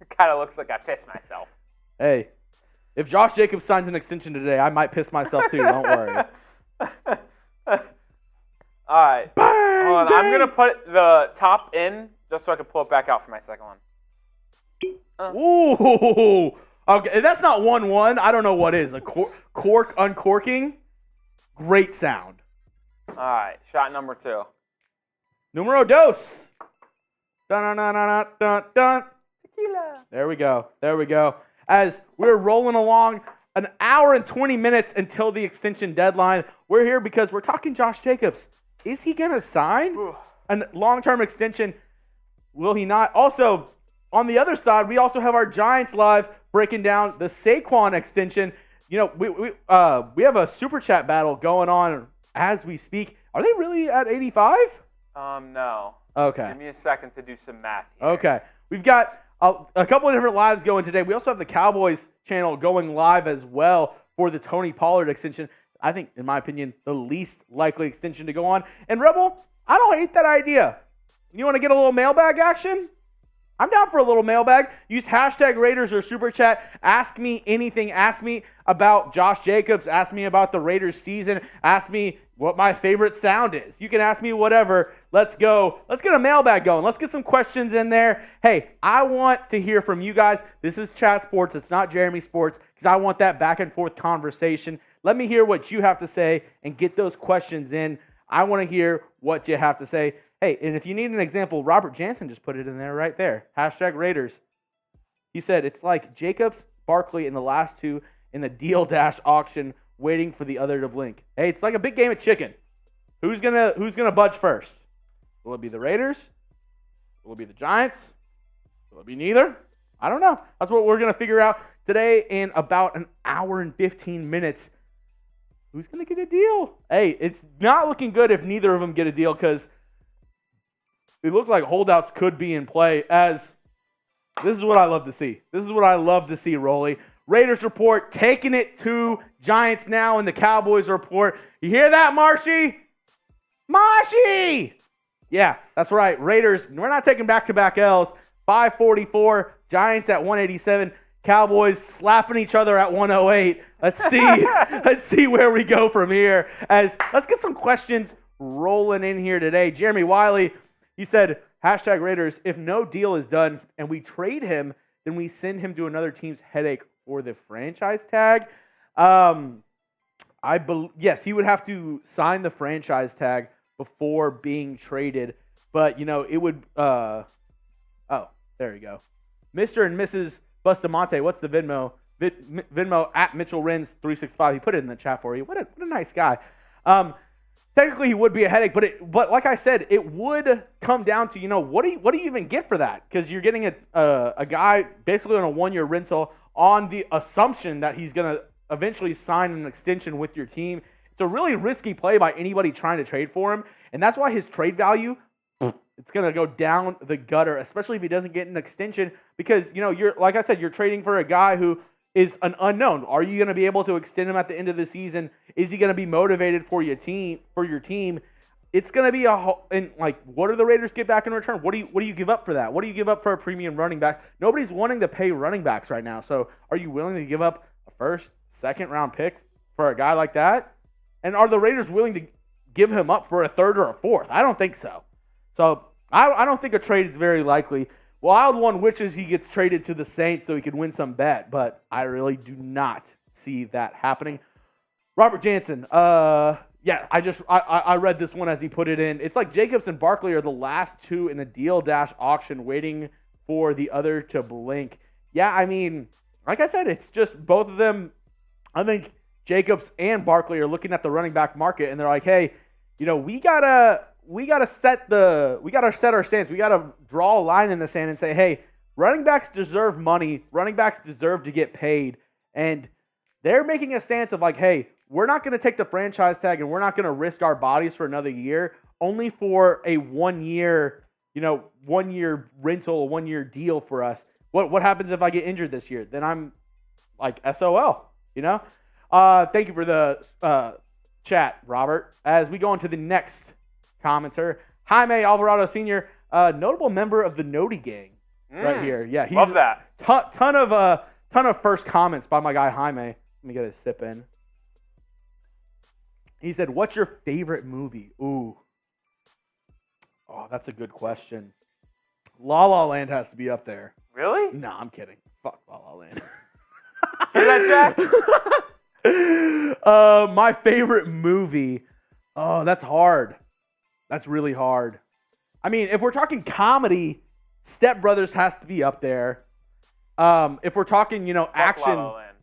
It kind of looks like I pissed myself. Hey, if Josh Jacobs signs an extension today, I might piss myself too. Don't worry. All right. Bang, Hold on. bang. I'm gonna put the top in just so I can pull it back out for my second one. Ooh. Okay, that's not 1-1. I don't know what is. A cork uncorking. Great sound. All right. Shot number 2. Numero dos. Dun, dun, dun, dun, dun, dun. Tequila. There we go. There we go. As we're rolling along, an hour and 20 minutes until the extension deadline. We're here because we're talking Josh Jacobs. Is he going to sign a long-term extension? Will he not? Also, on the other side, we also have our Giants live breaking down the Saquon extension. You know, we have a super chat battle going on as we speak. Are they really at 85? No. Okay. Give me a second to do some math here. Okay. We've got a couple of different lives going today. We also have the Cowboys channel going live as well for the Tony Pollard extension. I think, in my opinion, the least likely extension to go on. And Rebel, I don't hate that idea. You want to get a little mailbag action? I'm down for a little mailbag. Use hashtag Raiders or Super Chat. Ask me anything. Ask me about Josh Jacobs. Ask me about the Raiders season. Ask me what my favorite sound is. You can ask me whatever. Let's go. Let's get a mailbag going. Let's get some questions in there. Hey, I want to hear from you guys. This is Chat Sports. It's not Jeremy Sports because I want that back and forth conversation. Let me hear what you have to say and get those questions in. I want to hear what you have to say. Hey, and if you need an example, Robert Jansen just put it in there right there. Hashtag Raiders. He said, it's like Jacobs, Barkley, and the last two in the deal dash auction waiting for the other to blink. Hey, it's like a big game of chicken. Who's gonna budge first? Will it be the Raiders? Will it be the Giants? Will it be neither? I don't know. That's what we're going to figure out today in about an hour and 15 minutes. Who's going to get a deal? Hey, it's not looking good if neither of them get a deal because it looks like holdouts could be in play as this is what I love to see. This is what I love to see, Rolly. Raiders report taking it to Giants now in the Cowboys report. You hear that, Marshy? Marshy! Yeah, that's right. Raiders, we're not taking back-to-back L's. 544, Giants at 187, Cowboys slapping each other at 108. Let's see. Let's see where we go from here. Let's get some questions rolling in here today. Jeremy Wiley, he said, hashtag Raiders, if no deal is done and we trade him, then we send him to another team's headache for the franchise tag. Yes, he would have to sign the franchise tag before being traded, but it would oh, there you go. Mr. and Mrs. Bustamante, what's the Venmo? Venmo at Mitchell Renz 365. He put it in the chat for you. What a nice guy. Technically he would be a headache, but like I said, it would come down to, what do you even get for that? Because you're getting a guy basically on a 1-year rental on the assumption that he's going to eventually sign an extension with your team. It's a really risky play by anybody trying to trade for him, and that's why his trade value, it's going to go down the gutter, especially if he doesn't get an extension because, you're like I said, you're trading for a guy who is an unknown. Are you going to be able to extend him at the end of the season? Is he going to be motivated for your team? It's going to be what do the Raiders get back in return? What do you give up for that? What do you give up for a premium running back? Nobody's wanting to pay running backs right now. So are you willing to give up a first, second round pick for a guy like that? And are the Raiders willing to give him up for a third or a fourth? I don't think so. So I don't think a trade is very likely. Wild One wishes he gets traded to the Saints so he could win some bet, but I really do not see that happening. Robert Jansen, yeah, I read this one as he put it in. It's like Jacobs and Barkley are the last two in a deal dash auction waiting for the other to blink. Yeah, I mean, like I said, it's just both of them. I think Jacobs and Barkley are looking at the running back market and they're like, hey, we gotta set our stance. We gotta draw a line in the sand and say, hey, running backs deserve money. Running backs deserve to get paid. And they're making a stance of like, hey, we're not going to take the franchise tag and we're not going to risk our bodies for another year, only for a 1 year, 1 year rental, a 1 year deal for us. What happens if I get injured this year? Then I'm like SOL, Thank you for the chat, Robert. As we go on to the next commenter, Jaime Alvarado Sr., notable member of the Noti gang right here. Yeah, he's love that. Ton of first comments by my guy Jaime. Let me get a sip in. He said, what's your favorite movie? Ooh. Oh, that's a good question. La La Land has to be up there. Really? No, I'm kidding. Fuck La La Land. Hear that, Jack? My favorite movie. Oh, that's hard. That's really hard. I mean, if we're talking comedy, Step Brothers has to be up there. If we're talking, action. La La Land.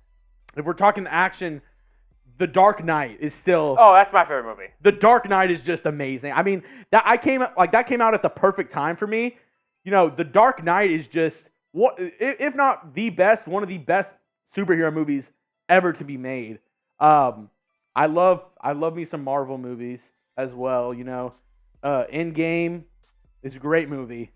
If we're talking action, The Dark Knight is still. Oh, that's my favorite movie. The Dark Knight is just amazing. I mean, that came out at the perfect time for me. The Dark Knight is just what, if not the best, one of the best superhero movies ever to be made. I love me some Marvel movies as well. Endgame is a great movie.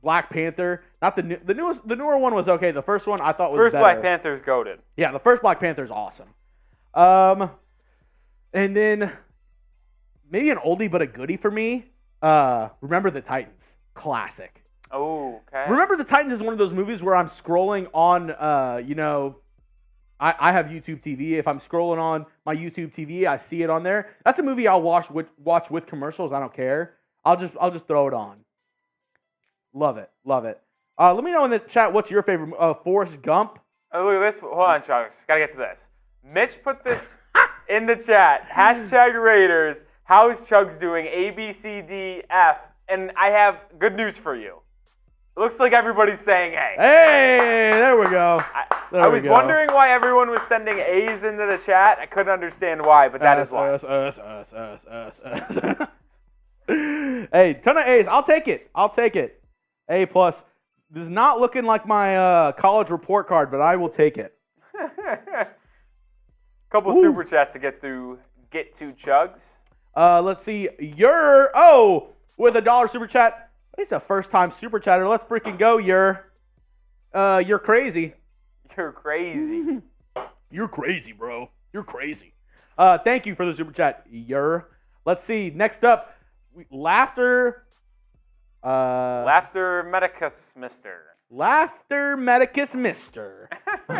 Black Panther, not the newer one was okay. The first one I thought was first better. Black Panther's goated. Yeah, the first Black Panther is awesome. And then maybe an oldie but a goodie for me. Remember the Titans. Classic. Oh, okay. Remember the Titans is one of those movies where I'm scrolling on, I have YouTube TV. If I'm scrolling on my YouTube TV, I see it on there. That's a movie I'll watch with commercials. I don't care. I'll just throw it on. Love it. Let me know in the chat what's your favorite. Forrest Gump. Oh, look at this. Hold on, Chuggs. Gotta get to this. Mitch put this in the chat. #Raiders. How's Chuggs doing? A, B, C, D, F. And I have good news for you. It looks like everybody's saying A. Hey, there we go. I was wondering why everyone was sending A's into the chat. I couldn't understand why, but that is why. Hey, ton of A's. I'll take it. A+. This is not looking like my college report card, but I will take it. Couple super chats to get to, Chuggs. Let's see. With a $1 super chat. He's a first-time super chatter. Let's freaking go, You're crazy. You're crazy. You're crazy, bro. You're crazy. Thank you for the super chat, Let's see. Next up, Laughter. Laughter Medicus Mister. Laughter Medicus Mister.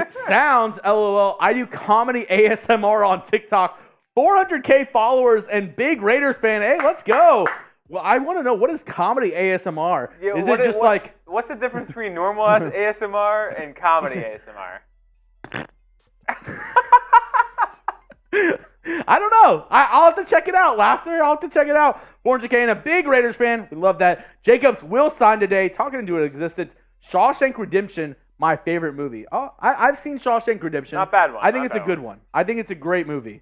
Sounds LOL. I do comedy ASMR on TikTok. 400K followers and big Raiders fan. Hey, let's go. Well, I want to know, what is comedy ASMR? Yeah, is it just like... What's the difference between normal ASMR and comedy ASMR? I don't know. I'll have to check it out, Laughter. I'll have to check it out. 400K and a big Raiders fan. We love that. Jacobs will sign today. Talking into existence. Shawshank Redemption, my favorite movie. Oh, I've seen Shawshank Redemption. Not a bad one. I think it's a good one. I think it's a great movie.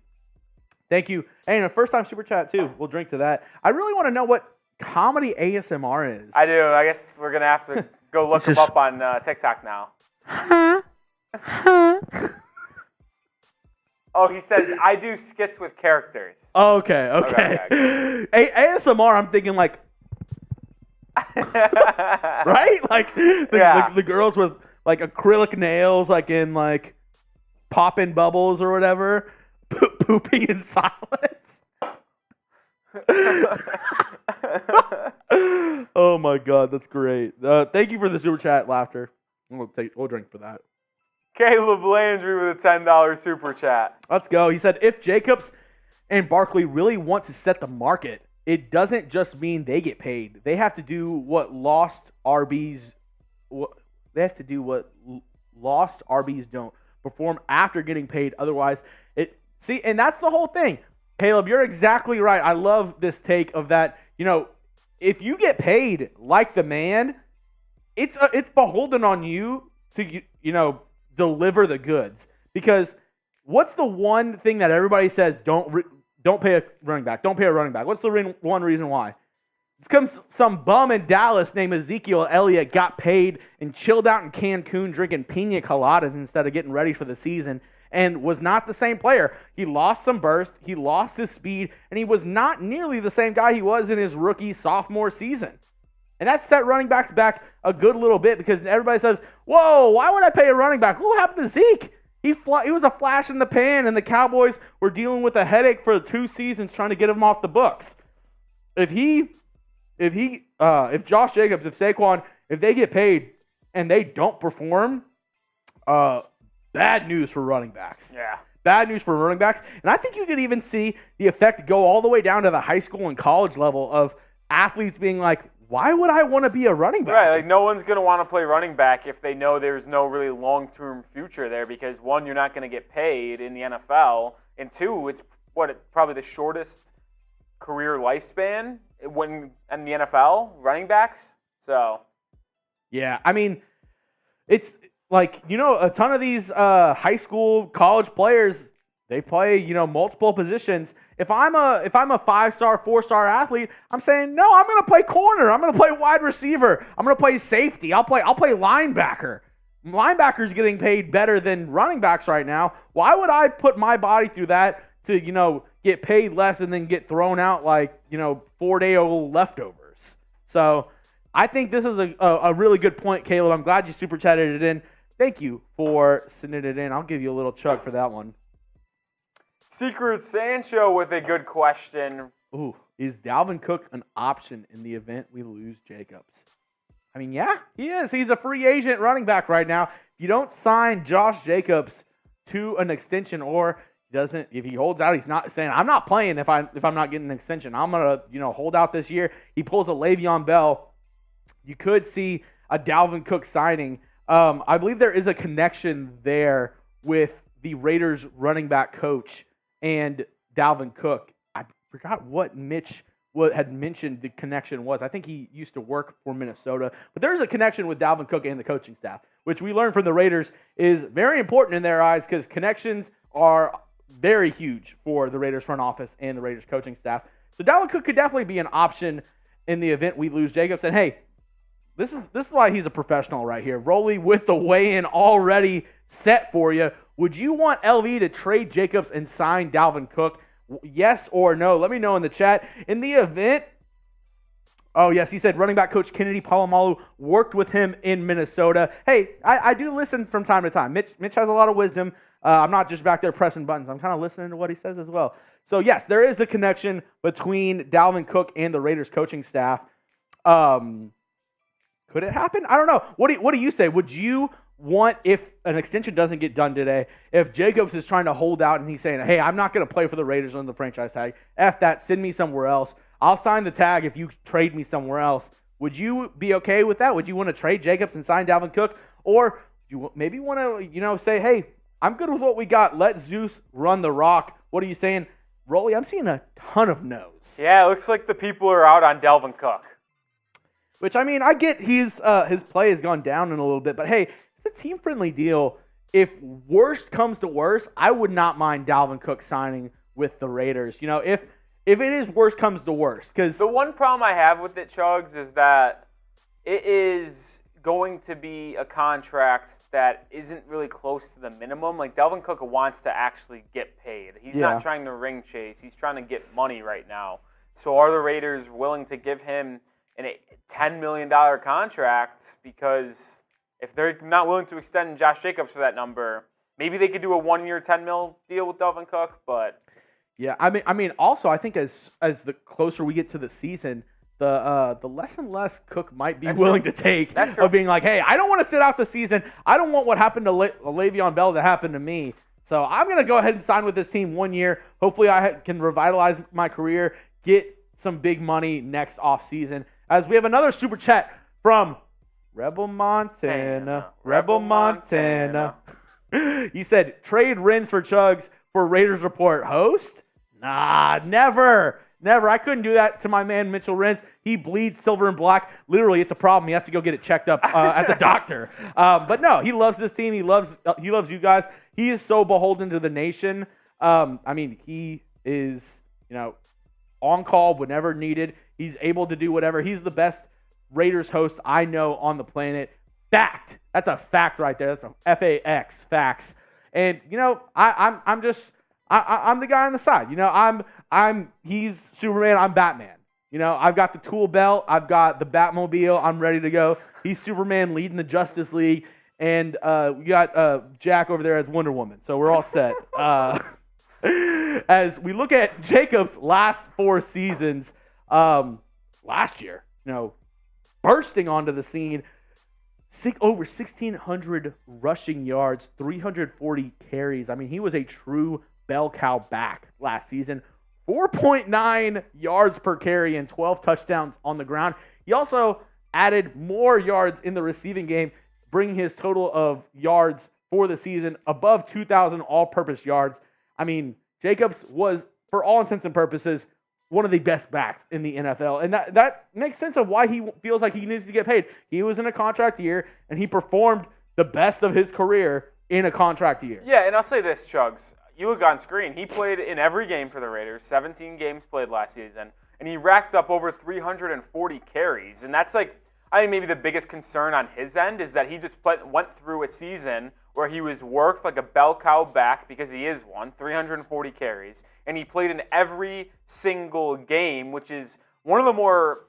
Thank you. Hey, and a first-time super chat, too. We'll drink to that. I really want to know what comedy ASMR is. I do. I guess we're going to have to go look them up on TikTok now. Oh, he says, I do skits with characters. Okay. ASMR, I'm thinking like... right? Like the girls with like acrylic nails, like in like popping bubbles or whatever. Pooping in silence. Oh my God, that's great. Thank you for the super chat, Laughter. We'll drink for that. Caleb Landry with a $10 super chat. Let's go. He said, if Jacobs and Barkley really want to set the market, it doesn't just mean they get paid. They have to do what lost RBs don't. Perform after getting paid. Otherwise, and that's the whole thing. Caleb, you're exactly right. I love this take of that. If you get paid like the man, it's beholden on you to deliver the goods. Because what's the one thing that everybody says? Don't pay a running back. Don't pay a running back. What's the one reason why? It's because some bum in Dallas named Ezekiel Elliott got paid and chilled out in Cancun drinking pina coladas instead of getting ready for the season and was not the same player. He lost some burst, he lost his speed, and he was not nearly the same guy he was in his rookie sophomore season. And that set running backs back a good little bit because everybody says, whoa, why would I pay a running back? What happened to Zeke? He was a flash in the pan, and the Cowboys were dealing with a headache for 2 seasons trying to get him off the books. If Josh Jacobs, if Saquon, if they get paid and they don't perform, bad news for running backs. Yeah. Bad news for running backs. And I think you could even see the effect go all the way down to the high school and college level of athletes being like, why would I want to be a running back? Right, like no one's going to want to play running back if they know there's no really long-term future there because, one, you're not going to get paid in the NFL, and two, it's probably the shortest career lifespan in the NFL, running backs. So, yeah, I mean, it's like, a ton of these high school, college players, they play, multiple positions. If I'm a 5-star, 4-star athlete, I'm saying, no, I'm going to play corner. I'm going to play wide receiver. I'm going to play safety. I'll play linebacker. Linebackers getting paid better than running backs right now. Why would I put my body through that to, get paid less and then get thrown out like, 4-day-old leftovers? So I think this is a really good point, Caleb. I'm glad you super chatted it in. Thank you for sending it in. I'll give you a little chug for that one. Secret Sancho with a good question. Ooh, is Dalvin Cook an option in the event we lose Jacobs? I mean, yeah, he is. He's a free agent running back right now. If you don't sign Josh Jacobs to an extension, or if he holds out, he's not saying, I'm not playing if I'm not getting an extension. I'm gonna, hold out this year. He pulls a Le'Veon Bell. You could see a Dalvin Cook signing. I believe there is a connection there with the Raiders running back coach and Dalvin Cook. I forgot what Mitch had mentioned the connection was. I think he used to work for Minnesota. But there's a connection with Dalvin Cook and the coaching staff, which we learned from the Raiders is very important in their eyes because connections are very huge for the Raiders front office and the Raiders coaching staff. So Dalvin Cook could definitely be an option in the event we lose Jacobs. And hey, this is why he's a professional right here. Rolly with the weigh-in already set for you. Would you want LV to trade Jacobs and sign Dalvin Cook? Yes or no? Let me know in the chat. In the event, oh yes, he said running back coach Kennedy Palomalu worked with him in Minnesota. Hey, I do listen from time to time. Mitch has a lot of wisdom. I'm not just back there pressing buttons. I'm kind of listening to what he says as well. So yes, there is the connection between Dalvin Cook and the Raiders coaching staff. Could it happen? I don't know. What do you say? Would you want, if an extension doesn't get done today, if Jacobs is trying to hold out and he's saying, hey, I'm not going to play for the Raiders on the franchise tag, F that, send me somewhere else. I'll sign the tag if you trade me somewhere else. Would you be okay with that? Would you want to trade Jacobs and sign Dalvin Cook? Or do you maybe want to, say, hey, I'm good with what we got. Let Zeus run the rock. What are you saying? Rolly, I'm seeing a ton of no's. Yeah, it looks like the people are out on Dalvin Cook. Which, I mean, I get his play has gone down in a little bit, but hey, it's a team-friendly deal. If worst comes to worst, I would not mind Dalvin Cook signing with the Raiders. If it is worst comes to worst. Because the one problem I have with it, Chuggs, is that it is going to be a contract that isn't really close to the minimum. Like, Dalvin Cook wants to actually get paid. He's not trying to ring chase. He's trying to get money right now. So are the Raiders willing to give him a $10 million contract? Because if they're not willing to extend Josh Jacobs for that number, maybe they could do a 1-year, $10 million deal with Dalvin Cook. But yeah, I mean, also I think as the closer we get to the season, the less and less Cook might be willing to take of being like, hey, I don't want to sit out the season. I don't want what happened to Le'Veon Bell to happen to me. So I'm going to go ahead and sign with this team 1 year. Hopefully I can revitalize my career, get some big money next offseason. As we have another super chat from Rebel Montana. He said, trade Renz for Chuggs for Raiders Report host? Nah, never. I couldn't do that to my man Mitchell Renz. He bleeds silver and black. Literally, it's a problem. He has to go get it checked up at the doctor. But no, he loves this team. He loves you guys. He is so beholden to the nation. I mean, he is, on call whenever needed. He's able to do whatever. He's the best Raiders host I know on the planet. Fact. That's a fact right there. That's a F-A-X, facts. And I'm the guy on the side. He's Superman. I'm Batman. I've got the tool belt. I've got the Batmobile. I'm ready to go. He's Superman leading the Justice League, and we got Jack over there as Wonder Woman. So we're all set. As we look at Jacobs' last 4 seasons, last year, bursting onto the scene, over 1,600 rushing yards, 340 carries. I mean, he was a true bell cow back last season. 4.9 yards per carry and 12 touchdowns on the ground. He also added more yards in the receiving game, bringing his total of yards for the season above 2,000 all-purpose yards. I mean, Jacobs was, for all intents and purposes, one of the best backs in the NFL. And that makes sense of why he feels like he needs to get paid. He was in a contract year, and he performed the best of his career in a contract year. Yeah, and I'll say this, Chuggs. You look on screen, he played in every game for the Raiders, 17 games played last season, and he racked up over 340 carries. And that's I think maybe the biggest concern on his end is that he just went through a season where he was worked like a bell cow back, because he is one, 340 carries, and he played in every single game, which is one of the more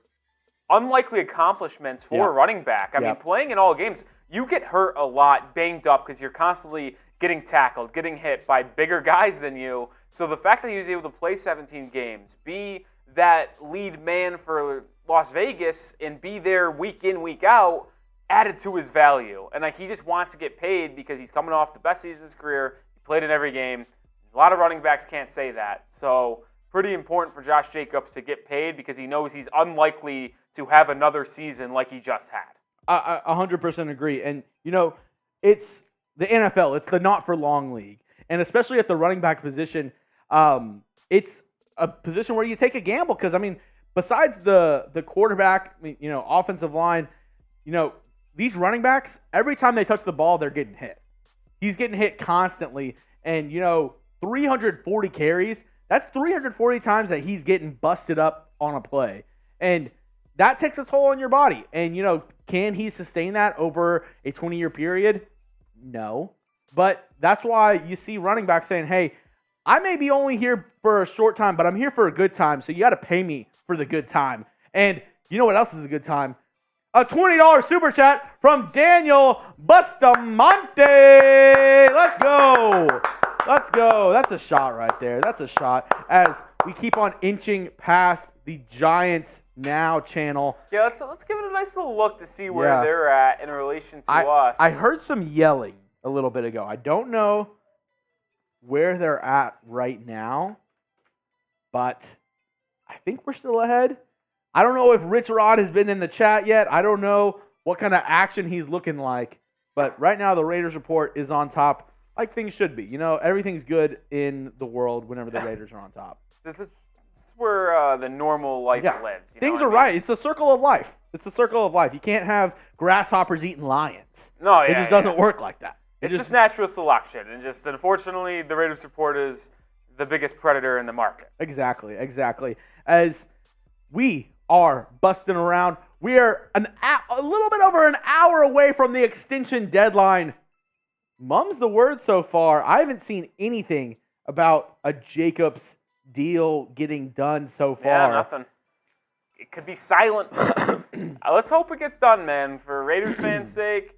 unlikely accomplishments for a running back. I mean, playing in all games, you get hurt a lot, banged up, because you're constantly getting tackled, getting hit by bigger guys than you. So the fact that he was able to play 17 games, be that lead man for Las Vegas, and be there week in, week out, added to his value. And he just wants to get paid because he's coming off the best season of his career. He played in every game. A lot of running backs can't say that. So pretty important for Josh Jacobs to get paid because he knows he's unlikely to have another season like he just had. I 100% agree. And, it's the NFL. It's the not-for-long league. And especially at the running back position, it's a position where you take a gamble because, besides the quarterback, offensive line, these running backs, every time they touch the ball, they're getting hit. He's getting hit constantly. And, 340 carries, that's 340 times that he's getting busted up on a play. And that takes a toll on your body. And, can he sustain that over a 20-year period? No. But that's why you see running backs saying, hey, I may be only here for a short time, but I'm here for a good time, so you got to pay me for the good time. And you know what else is a good time? A $20 super chat from Daniel Bustamante. Let's go. Let's go. That's a shot right there. That's a shot as we keep on inching past the Giants Now channel. Yeah, let's give it a nice little look to see where they're at in relation to us. I heard some yelling a little bit ago. I don't know where they're at right now, but I think we're still ahead. I don't know if Rich Rod has been in the chat yet. I don't know what kind of action he's looking like, but right now the Raiders report is on top like things should be. Everything's good in the world whenever the Raiders are on top. This is where the normal life lives. Things are right. It's a circle of life. It's a circle of life. You can't have grasshoppers eating lions. No, it just doesn't work like that. It's just natural selection, and just unfortunately, the Raiders report is the biggest predator in the market. Exactly. As we are busting around, we are a little bit over an hour away from the extension deadline. Mum's the word so far. I haven't seen anything about a Jacobs deal getting done so far. Yeah, nothing. It could be silent. Let's hope it gets done, man, for Raiders fans' sake.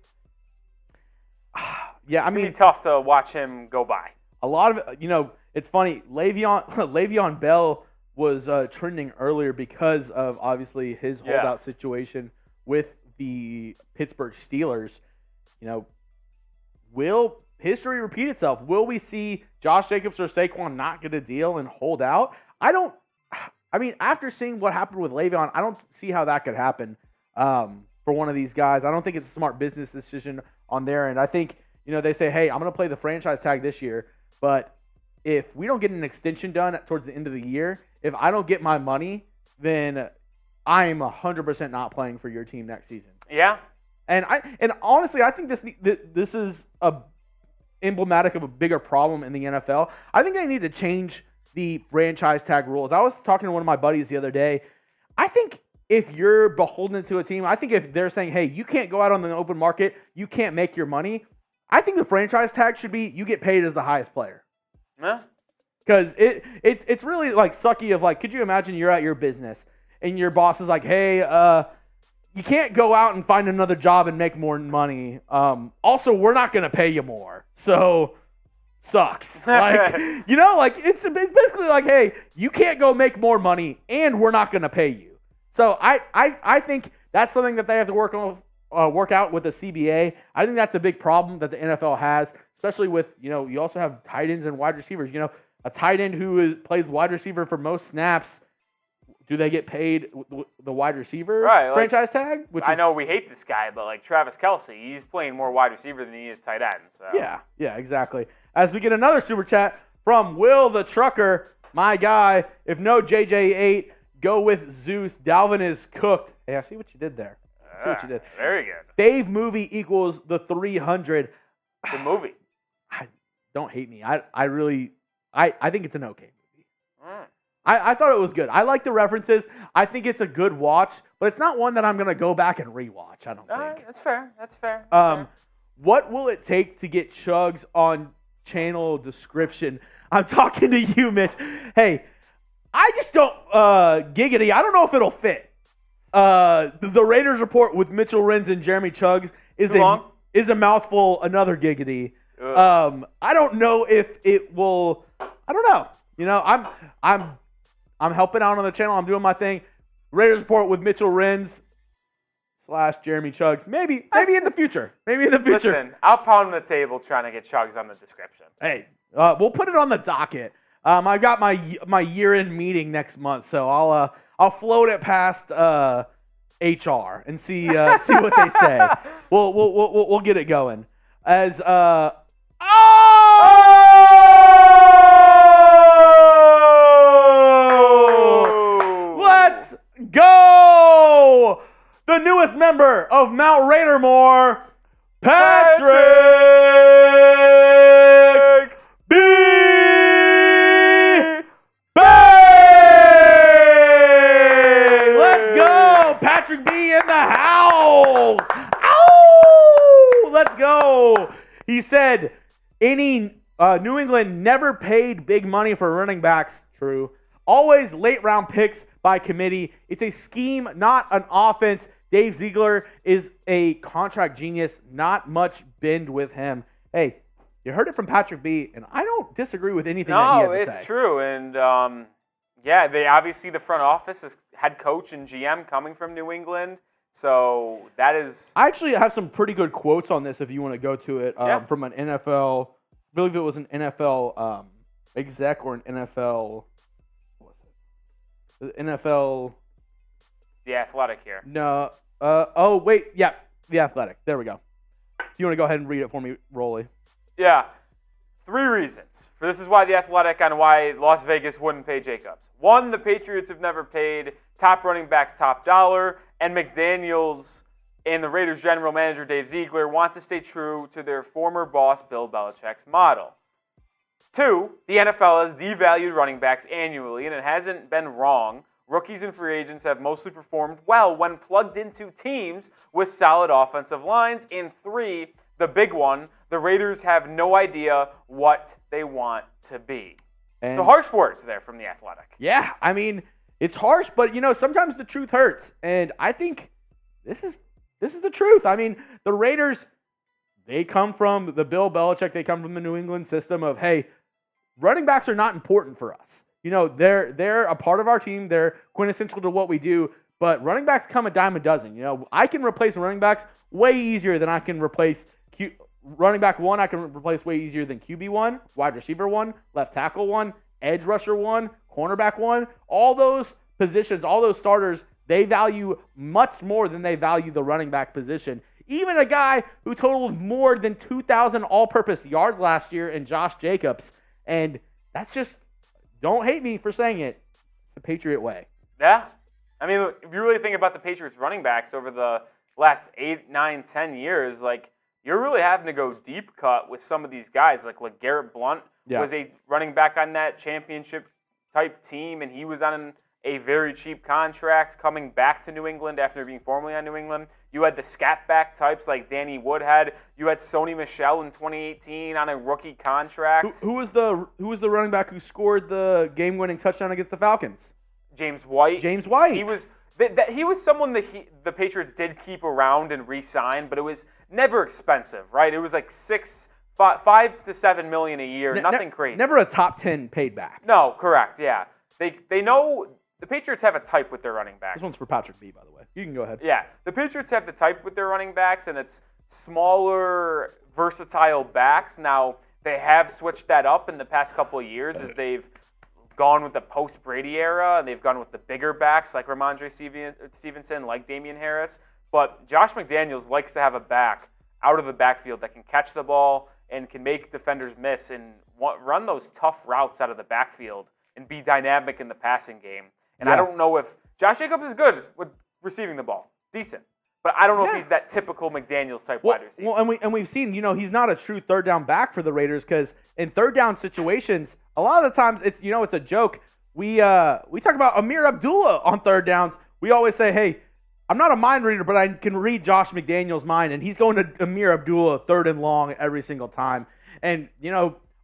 Yeah, it's be tough to watch him go by. A lot of it, it's funny. Le'Veon Bell was trending earlier because of obviously his holdout situation with the Pittsburgh Steelers. Will history repeat itself? Will we see Josh Jacobs or Saquon not get a deal and hold out? After seeing what happened with Le'Veon, I don't see how that could happen for one of these guys. I don't think it's a smart business decision on their end. I think, they say, hey, I'm going to play the franchise tag this year, but if we don't get an extension done towards the end of the year, if I don't get my money, then I'm 100% not playing for your team next season. Yeah. And honestly, I think this is emblematic of a bigger problem in the NFL. I think they need to change the franchise tag rules. I was talking to one of my buddies the other day. I think if you're beholden to a team, I think if they're saying, hey, you can't go out on the open market, you can't make your money, I think the franchise tag should be you get paid as the highest player. Yeah. Because it's really like sucky of like, could you imagine you're at your business and your boss is like, hey, you can't go out and find another job and make more money. Also, we're not going to pay you more. So, sucks. It's basically like, hey, you can't go make more money and we're not going to pay you. So, I think that's something that they have to work out with the CBA. I think that's a big problem that the NFL has, especially with, you also have tight ends and wide receivers. A tight end who plays wide receiver for most snaps, do they get paid the wide receiver franchise tag? I know we hate this guy, but like Travis Kelce, he's playing more wide receiver than he is tight end. So. Yeah, exactly. As we get another super chat from Will the Trucker, my guy. If no JJ8, go with Zeus. Dalvin is cooked. Hey, I see what you did there. I see what you did. Very good. Dave movie equals the 300. Good movie. Don't hate me. I think it's an okay movie. I thought it was good. I like the references. I think it's a good watch, but it's not one that I'm going to go back and rewatch, I don't think. That's fair. That's fair. What will it take to get Chuggs on channel description? I'm talking to you, Mitch. Hey, I just don't, giggity, I don't know if it'll fit. The Raiders report with Mitchell Renz and Jeremy Chuggs is a mouthful, another giggity. I don't know if it will, I don't know. I'm helping out on the channel. I'm doing my thing. Raiders Report with Mitchell Renz / Jeremy Chuggs. Maybe in the future. Listen, I'll pound the table trying to get Chuggs on the description. Hey, we'll put it on the docket. I got my year-end meeting next month, so I'll float it past HR and see what they say. We'll get it going. As let's go! The newest member of Mount Raidermore, Patrick B. Bay! Let's go! Patrick B. in the house! Ow! Let's go! He said, New England never paid big money for running backs. True. Always late round picks by committee. It's a scheme, not an offense. Dave Ziegler is a contract genius. Not much bend with him. Hey, you heard it from Patrick B., and I don't disagree with anything that he had to say. No, it's true. And, they obviously the front office is head coach and GM coming from New England. So that is... I actually have some pretty good quotes on this if you want to go to it from an NFL... I believe it was an NFL exec or an NFL... What was it? The NFL... The Athletic here. No. The Athletic. There we go. If you want to go ahead and read it for me, Rolly. Yeah. 3 reasons. This is why the Athletic and why Las Vegas wouldn't pay Jacobs. 1, the Patriots have never paid top running backs top dollar, and McDaniels and the Raiders general manager Dave Ziegler want to stay true to their former boss Bill Belichick's model. 2, the NFL has devalued running backs annually, and it hasn't been wrong. Rookies and free agents have mostly performed well when plugged into teams with solid offensive lines. And 3, the big one, the Raiders have no idea what they want to be. And so harsh words there from the Athletic. Yeah, I mean, it's harsh, but sometimes the truth hurts. And I think this is the truth. I mean, the Raiders, they come from the Bill Belichick, they come from the New England system of, hey, running backs are not important for us. They're a part of our team. They're quintessential to what we do. But running backs come a dime a dozen. I can replace running backs way easier than I can replace running back 1. I can replace way easier than QB 1, wide receiver 1, left tackle 1, edge rusher 1, cornerback 1. All those positions, all those starters, they value much more than they value the running back position. Even a guy who totaled more than 2,000 all-purpose yards last year in Josh Jacobs. And that's just... Don't hate me for saying it. It's the Patriot way. Yeah. I mean, if you really think about the Patriots running backs over the last 8, 9, 10 years, you're really having to go deep cut with some of these guys. Like Garrett Blount was a running back on that championship-type team, and he was on a very cheap contract coming back to New England after being formerly on New England. You had the scat back types like Danny Woodhead. You had Sony Michel in 2018 on a rookie contract. Who was the running back who scored the game-winning touchdown against the Falcons? James White. He was someone that the Patriots did keep around and re-sign, but it was never expensive, right? It was like $5 to $7 million a year, nothing crazy. Never a top 10 paid back. No, correct. Yeah, they know. The Patriots have a type with their running backs. This one's for Patrick B., by the way. You can go ahead. Yeah. The Patriots have the type with their running backs, and it's smaller, versatile backs. Now, they have switched that up in the past couple of years as they've gone with the post-Brady era, and they've gone with the bigger backs like Ramondre Stevenson, like Damian Harris. But Josh McDaniels likes to have a back out of the backfield that can catch the ball and can make defenders miss and run those tough routes out of the backfield and be dynamic in the passing game. And I don't know if Josh Jacobs is good with receiving the ball, decent, but I don't know if he's that typical McDaniels type wide receiver. Well, and we've seen, he's not a true third down back for the Raiders because in third down situations, a lot of the times it's it's a joke. We talk about Amir Abdullah on third downs. We always say, hey, I'm not a mind reader, but I can read Josh McDaniels' mind, and he's going to Amir Abdullah third and long every single time. And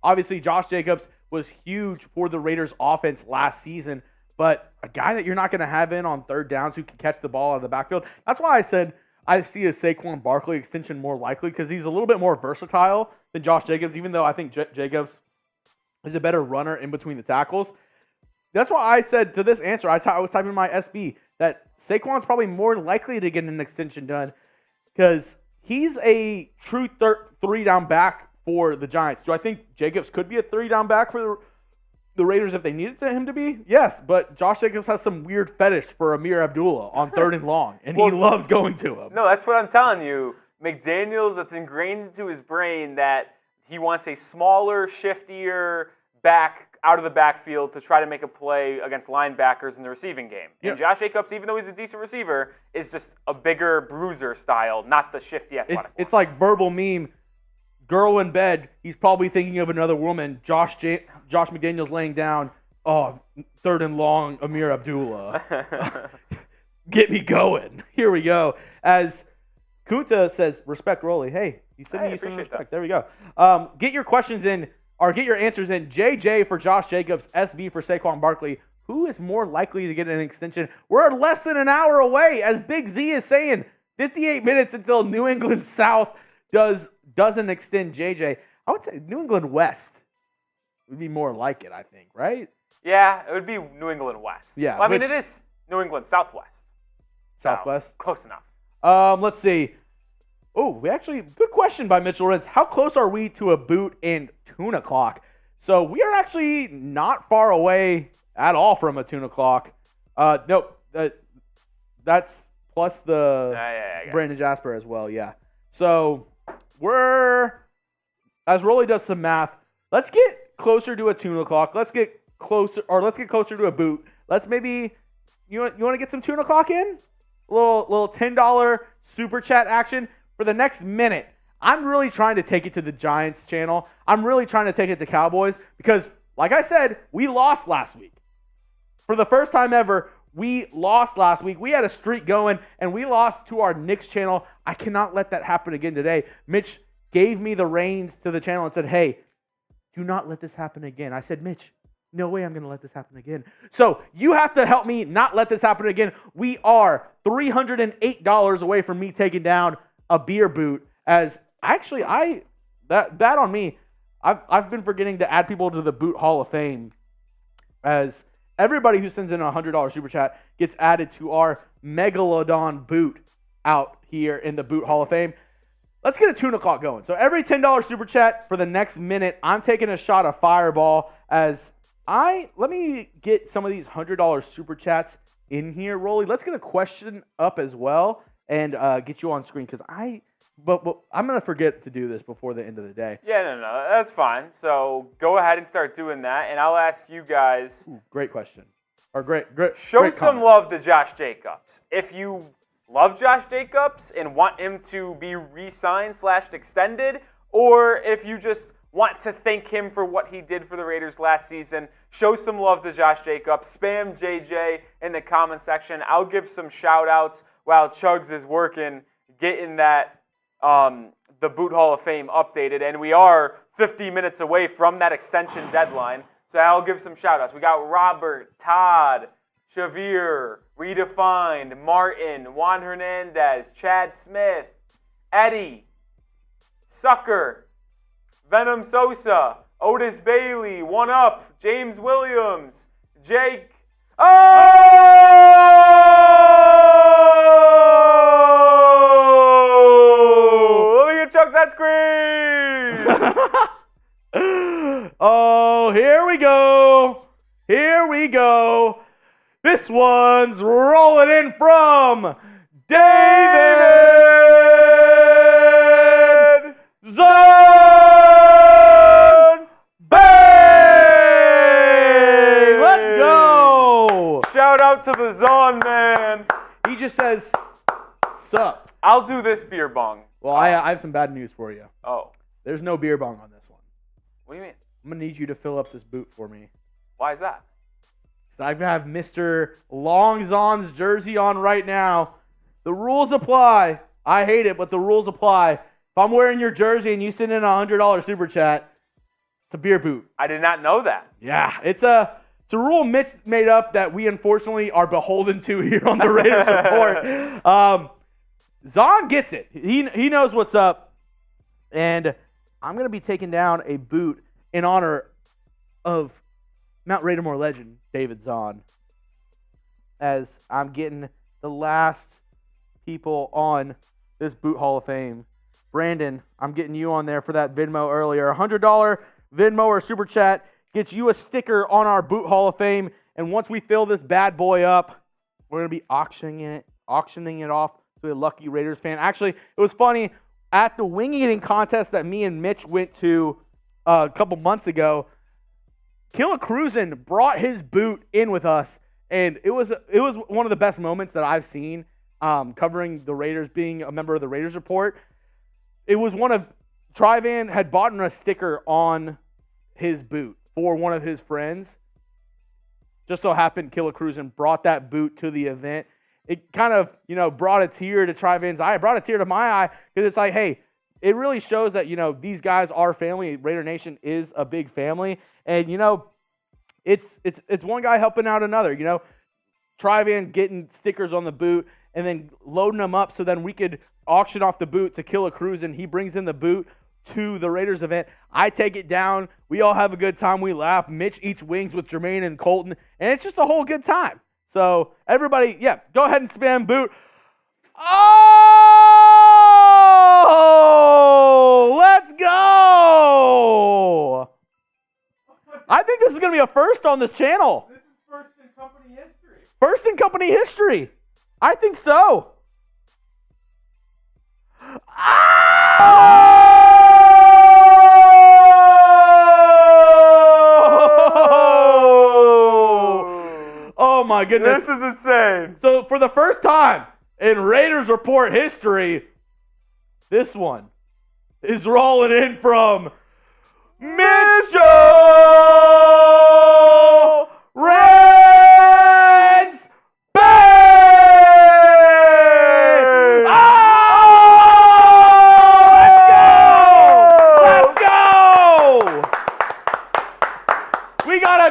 obviously Josh Jacobs was huge for the Raiders offense last season. But a guy that you're not going to have in on third downs who can catch the ball out of the backfield, that's why I said I see a Saquon Barkley extension more likely because he's a little bit more versatile than Josh Jacobs, even though I think Jacobs is a better runner in between the tackles. That's why I said to this answer, I was typing my SB, that Saquon's probably more likely to get an extension done because he's a true 3-down back for the Giants. Do I think Jacobs could be a 3-down back for the Raiders if they needed him to be? Yes, but Josh Jacobs has some weird fetish for Amir Abdullah on 3rd and long, and he loves going to him. No, that's what I'm telling you. McDaniels, it's ingrained into his brain that he wants a smaller, shiftier back out of the backfield to try to make a play against linebackers in the receiving game. And Josh Jacobs, even though he's a decent receiver, is just a bigger bruiser style, not the shifty athletic one. It's like verbal meme. Girl in bed, he's probably thinking of another woman. Josh McDaniels laying down. Oh, 3rd and long, Amir Abdullah. Get me going. Here we go. As Kunta says, respect Rolly. Hey, he's sending you some respect. There we go. Get your questions in, or get your answers in. JJ for Josh Jacobs, SB for Saquon Barkley. Who is more likely to get an extension? We're less than an hour away, as Big Z is saying. 58 minutes until New England South doesn't extend JJ. I would say New England West would be more like it, I think, right? Yeah, it would be New England West. Yeah. Well, I mean, it is New England Southwest. Southwest? So, close enough. Let's see. Oh, good question by Mitchell Renz. How close are we to a boot and tune o'clock? So we are actually not far away at all from a tune o'clock. Nope. That's plus the Brandon Jasper as well, yeah. So as Rolly does some math, let's get closer to a tune o'clock. Let's get closer to a boot. Let's maybe, you want to get some tune o'clock in? A little $10 super chat action for the next minute. I'm really trying to take it to the Giants channel. I'm really trying to take it to Cowboys because, like I said, we lost last week. For the first time ever, we lost last week. We had a streak going, and we lost to our Knicks channel. I cannot let that happen again today. Mitch gave me the reins to the channel and said, hey, do not let this happen again. I said, Mitch, no way I'm going to let this happen again. So you have to help me not let this happen again. We are $308 away from me taking down a beer boot. As actually, that on me. I've been forgetting to add people to the Boot Hall of Fame. As everybody who sends in a $100 super chat gets added to our Megalodon boot out here in the Boot Hall of Fame. Let's get a tune o'clock going. So every $10 super chat for the next minute, I'm taking a shot of Fireball. Let me get some of these $100 super chats in here, Rolly. Let's get a question up as well and get you on screen because but I'm going to forget to do this before the end of the day. Yeah, no, that's fine. So go ahead and start doing that, and I'll ask you guys. Ooh, great question. Or great Show some love to Josh Jacobs. If you love Josh Jacobs and want him to be re-signed / extended, or if you just want to thank him for what he did for the Raiders last season, show some love to Josh Jacobs. Spam JJ in the comment section. I'll give some shout-outs while Chuggs is working, getting that the Boot Hall of Fame updated, and we are 50 minutes away from that extension deadline, so I'll give some shout-outs. We got Robert, Todd, Shavir, Redefined, Martin, Juan Hernandez, Chad Smith, Eddie, Sucker, Venom Sosa, Otis Bailey, One Up, James Williams, Jake. Chuggs that screen! Oh, here we go. Here we go. This one's rolling in from David Zone. Bang! Let's go. Shout out to the Zon, man. He just says, sup. I'll do this beer bong. Well, I have some bad news for you. Oh. There's no beer bong on this one. What do you mean? I'm going to need you to fill up this boot for me. Why is that? So I have Mr. Longzon's jersey on right now. The rules apply. I hate it, but the rules apply. If I'm wearing your jersey and you send in a $100 super chat, it's a beer boot. I did not know that. Yeah, it's a rule Mitch made up that we unfortunately are beholden to here on the Raiders Report. Zon gets it. He knows what's up. And I'm going to be taking down a boot in honor of Mount Raidamore legend, David Zahn, as I'm getting the last people on this Boot Hall of Fame. Brandon, I'm getting you on there for that Venmo earlier. $100 Venmo or Super Chat gets you a sticker on our Boot Hall of Fame. And once we fill this bad boy up, we're going to be auctioning it off to a lucky Raiders fan. Actually, it was funny. At the wing eating contest that me and Mitch went to a couple months ago, Killa Cruisin brought his boot in with us. And it was one of the best moments that I've seen covering the Raiders, being a member of the Raiders Report. It was one of Tryvan had bought a sticker on his boot for one of his friends. Just so happened Killa Cruisin brought that boot to the event. It kind of, brought a tear to Tryvan's eye. It brought a tear to my eye because it's like, hey, it really shows that, these guys are family. Raider Nation is a big family. And, it's one guy helping out another. Tryvan getting stickers on the boot and then loading them up so then we could auction off the boot to Killa Cruisin. He brings in the boot to the Raiders event. I take it down. We all have a good time. We laugh. Mitch eats wings with Jermaine and Colton. And it's just a whole good time. So everybody, go ahead and spam boot. Oh, let's go. I think this is going to be a first on this channel. This is first in company history. First in company history. I think so. Oh my goodness. This is insane. So for the first time in Raiders Report history, this one is rolling in from Mitchell Renz.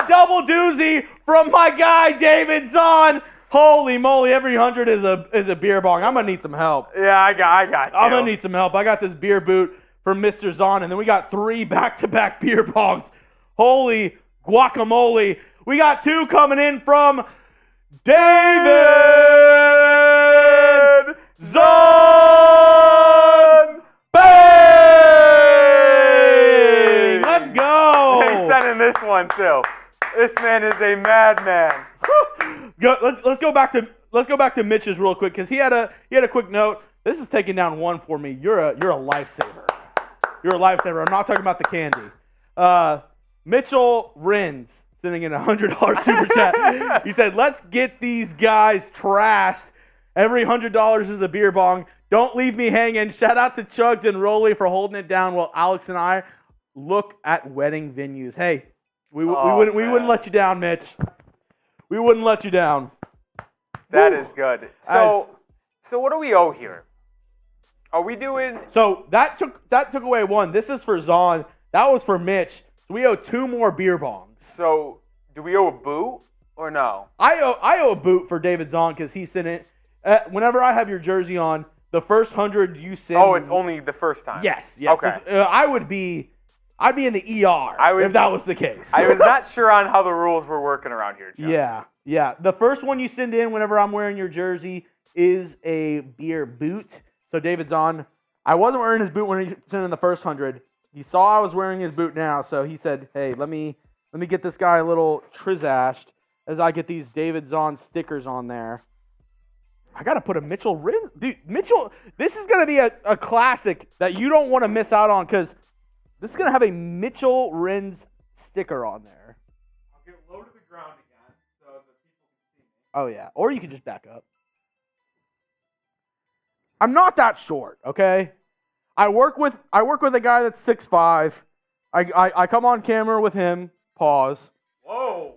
Double doozy from my guy David Zahn. Holy moly, every 100 is a beer bong. I'm gonna need some help. Yeah, I got you. I'm gonna need some help. I got this beer boot from Mr. Zahn, and then we got 3 back-to-back beer bongs. Holy guacamole. We got 2 coming in from David Zahn. Bang! Let's go. He's sending this one too. This man is a madman. Let's go back to Mitch's real quick because he had a quick note. This is taking down 1 for me. You're a lifesaver. You're a lifesaver. I'm not talking about the candy. Mitchell Renz sending in a $100 super chat. He said, "Let's get these guys trashed. Every $100 is a beer bong. Don't leave me hanging. Shout out to Chuggs and Rolly for holding it down while Alex and I look at wedding venues." Hey. We wouldn't let you down, Mitch. We wouldn't let you down. That is good. So what do we owe here? Are we doing? So that took away 1. This is for Zahn. That was for Mitch. So we owe 2 more beer bongs. So do we owe a boot or no? I owe a boot for David Zahn because he sent it. Whenever I have your jersey on, the first 100 you send. Oh, it's only the first time. Yes. Okay. I'd be in the ER if that was the case. I was not sure on how the rules were working around here, Chuggs. Yeah. The first one you send in whenever I'm wearing your jersey is a beer boot. So David Zahn, I wasn't wearing his boot when he sent in the first 100. He saw I was wearing his boot now, so he said, "Hey, let me get this guy a little trizashed as I get these David Zahn stickers on there." I got to put a Mitchell Renz. Dude, Mitchell, this is going to be a classic that you don't want to miss out on because this is going to have a Mitchell Renz sticker on there. I'll get low to the ground again so that people can see me. Oh, yeah. Or you can just back up. I'm not that short, okay? I work with a guy that's 6'5". I come on camera with him. Pause. Whoa.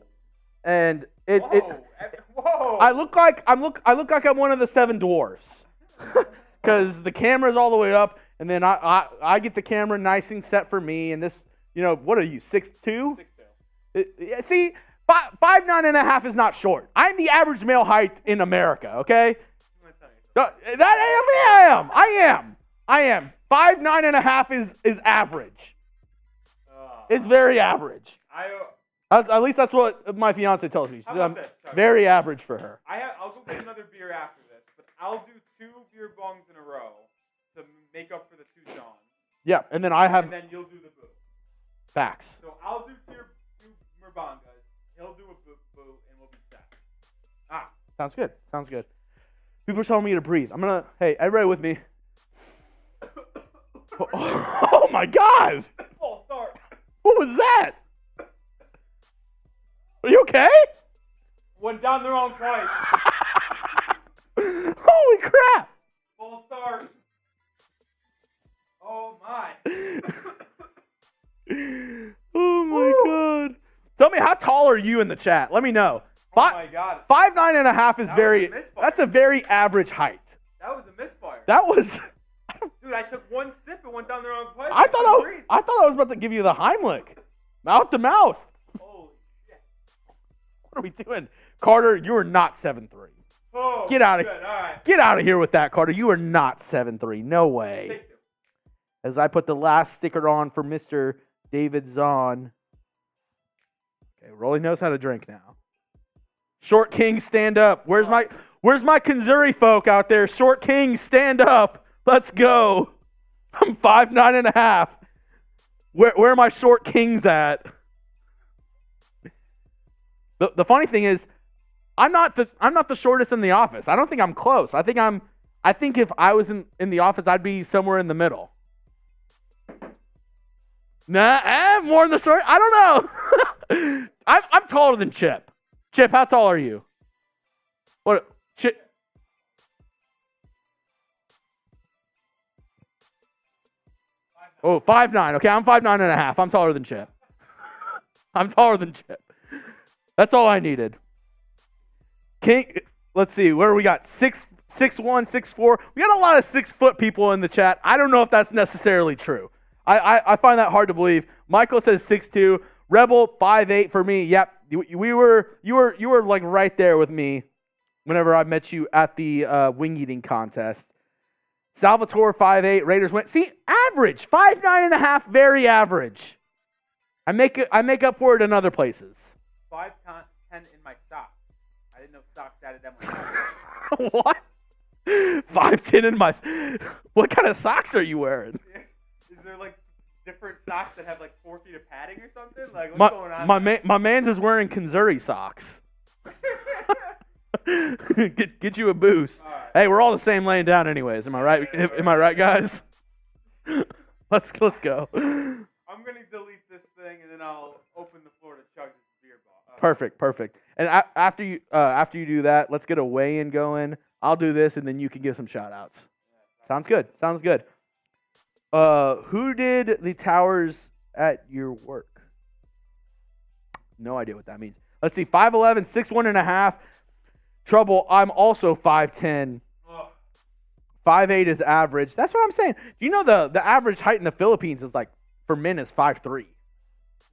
And Whoa. I look like I'm one of the 7 dwarfs. Because the camera's all the way up. And then I get the camera nice and set for me, and this, what are you, 6'2"? 6'2". See, 5'9.5" is not short. I'm the average male height in America, okay? I am. 5'9.5" is average. It's very average. At least that's what my fiance tells me. She How says about I'm this? Sorry. very average for her. I'll go get another beer after this, but I'll do 2 beer bongs in a row to make up for the 2 Johns. Yeah, and then I have And then you'll do the boo. facts. So I'll do 2 Merbangas. He'll do a boo, and we'll be set. Sounds good. Sounds good. People are telling me to breathe. Hey, everybody with me. Oh my God! False start. What was that? Are you okay? Went down the wrong twice. Holy crap! False start. Oh my. Oh my God! Tell me, how tall are you in the chat? Let me know. Oh my God. 5'9.5" is That very. was a misfire. That's a very average height. That was a misfire. That was. Dude, I took 1 sip and went down the wrong twice. I couldn't thought breathe. I was about to give you the Heimlich, mouth to mouth. Holy shit. What are we doing, Carter? You are not 7'3". Oh, Get out of shit. All right. Get out of here with that, Carter. You are not 7'3". No way. Take 2. As I put the last sticker on for Mr. David Zahn. Okay, Rolly knows how to drink now. Short King, stand up. Where's my Kanzuri folk out there? Short King, stand up. Let's go. I'm 5'9.5". Where are my Short Kings at? The funny thing is, I'm not the shortest in the office. I don't think I'm close. I think if I was in the office, I'd be somewhere in the middle. Nah, more in the short. I don't know. I'm taller than Chip. Chip, how tall are you? What? Chip. Oh, 5'9". Okay, I'm 5'9.5". I'm taller than Chip. I'm taller than Chip. That's all I needed. King, let's see, where we got 6'1", 6'4". We got a lot of 6-foot people in the chat. I don't know if that's necessarily true. I find that hard to believe. Michael says 6'2". Rebel 5'8" for me. Yep, you were like right there with me whenever I met you at the wing eating contest. Salvatore 5'8". Raiders went. See, average 5'9.5". Very average. I make up for it in other places. 5'10" in my socks. I didn't know socks added that much. What? 5'10" in my. What kind of socks are you wearing? Is there like different socks that have like 4 feet of padding or something? Like what's going on? My man's is wearing Kanzuri socks. Get you a boost. All right. Hey, we're all the same laying down anyways. Am I right? Am I right, guys? Let's go. I'm gonna delete this thing and then I'll open the floor to Chuggs' beer ball. Perfect. And after you do that, let's get a weigh-in going. I'll do this, and then you can give some shout-outs. Sounds good. Who did the towers at your work? No idea what that means. Let's see, 5'11", 6'1.5". Trouble, I'm also 5'10". 5'8" is average. That's what I'm saying. Do you know the average height in the Philippines is like, for men, is 5'3"?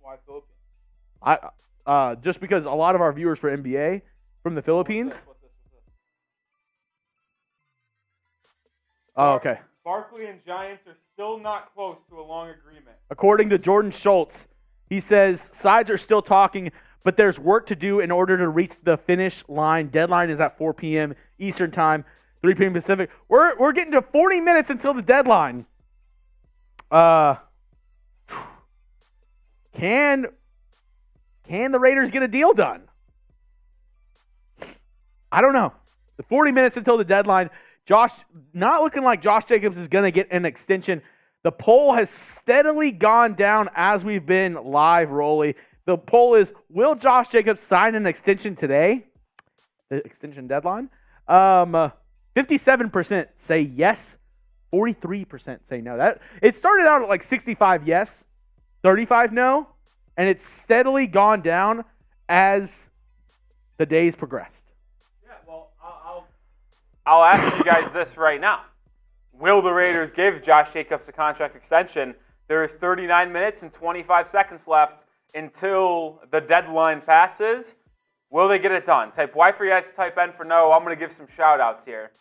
Why Philippines? Just because a lot of our viewers for NBA from the Philippines. What's this? Oh, okay. Barkley and Giants are still not close to a long agreement. According to Jordan Schultz, he says sides are still talking, but there's work to do in order to reach the finish line. Deadline is at 4 p.m. Eastern Time, 3 p.m. Pacific. We're getting to 40 minutes until the deadline. Can the Raiders get a deal done? I don't know. The 40 minutes until the deadline. Josh, not looking like Josh Jacobs is going to get an extension. The poll has steadily gone down as we've been live, Rolly. The poll is, will Josh Jacobs sign an extension today? The extension deadline? 57% say yes. 43% say no. It started out at like 65 yes, 35 no, and it's steadily gone down as the days progressed. Yeah, well, I'll ask you guys this right now. Will the Raiders give Josh Jacobs a contract extension? There is 39 minutes and 25 seconds left until the deadline passes. Will they get it done? Type Y for yes, type N for no. I'm going to give some shout-outs here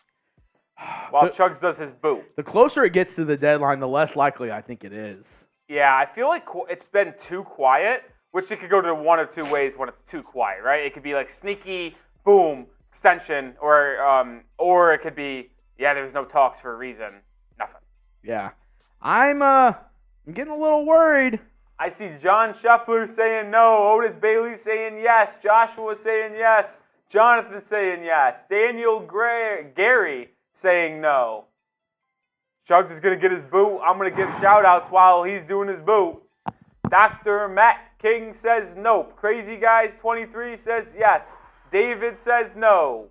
while Chuggs does his boo. The closer it gets to the deadline, the less likely I think it is. Yeah, I feel like it's been too quiet, which it could go to one or two ways when it's too quiet, right? It could be like sneaky, boom, extension, or it could be, yeah, there's no talks for a reason, nothing. Yeah. I'm getting a little worried. I see John Scheffler saying no, Otis Bailey saying yes, Joshua saying yes, Jonathan saying yes, Daniel Gary saying no. Chuggs is going to get his boot. I'm going to give shout-outs while he's doing his boot. Dr. Matt King says nope. Crazy Guys 23 says yes. David says no.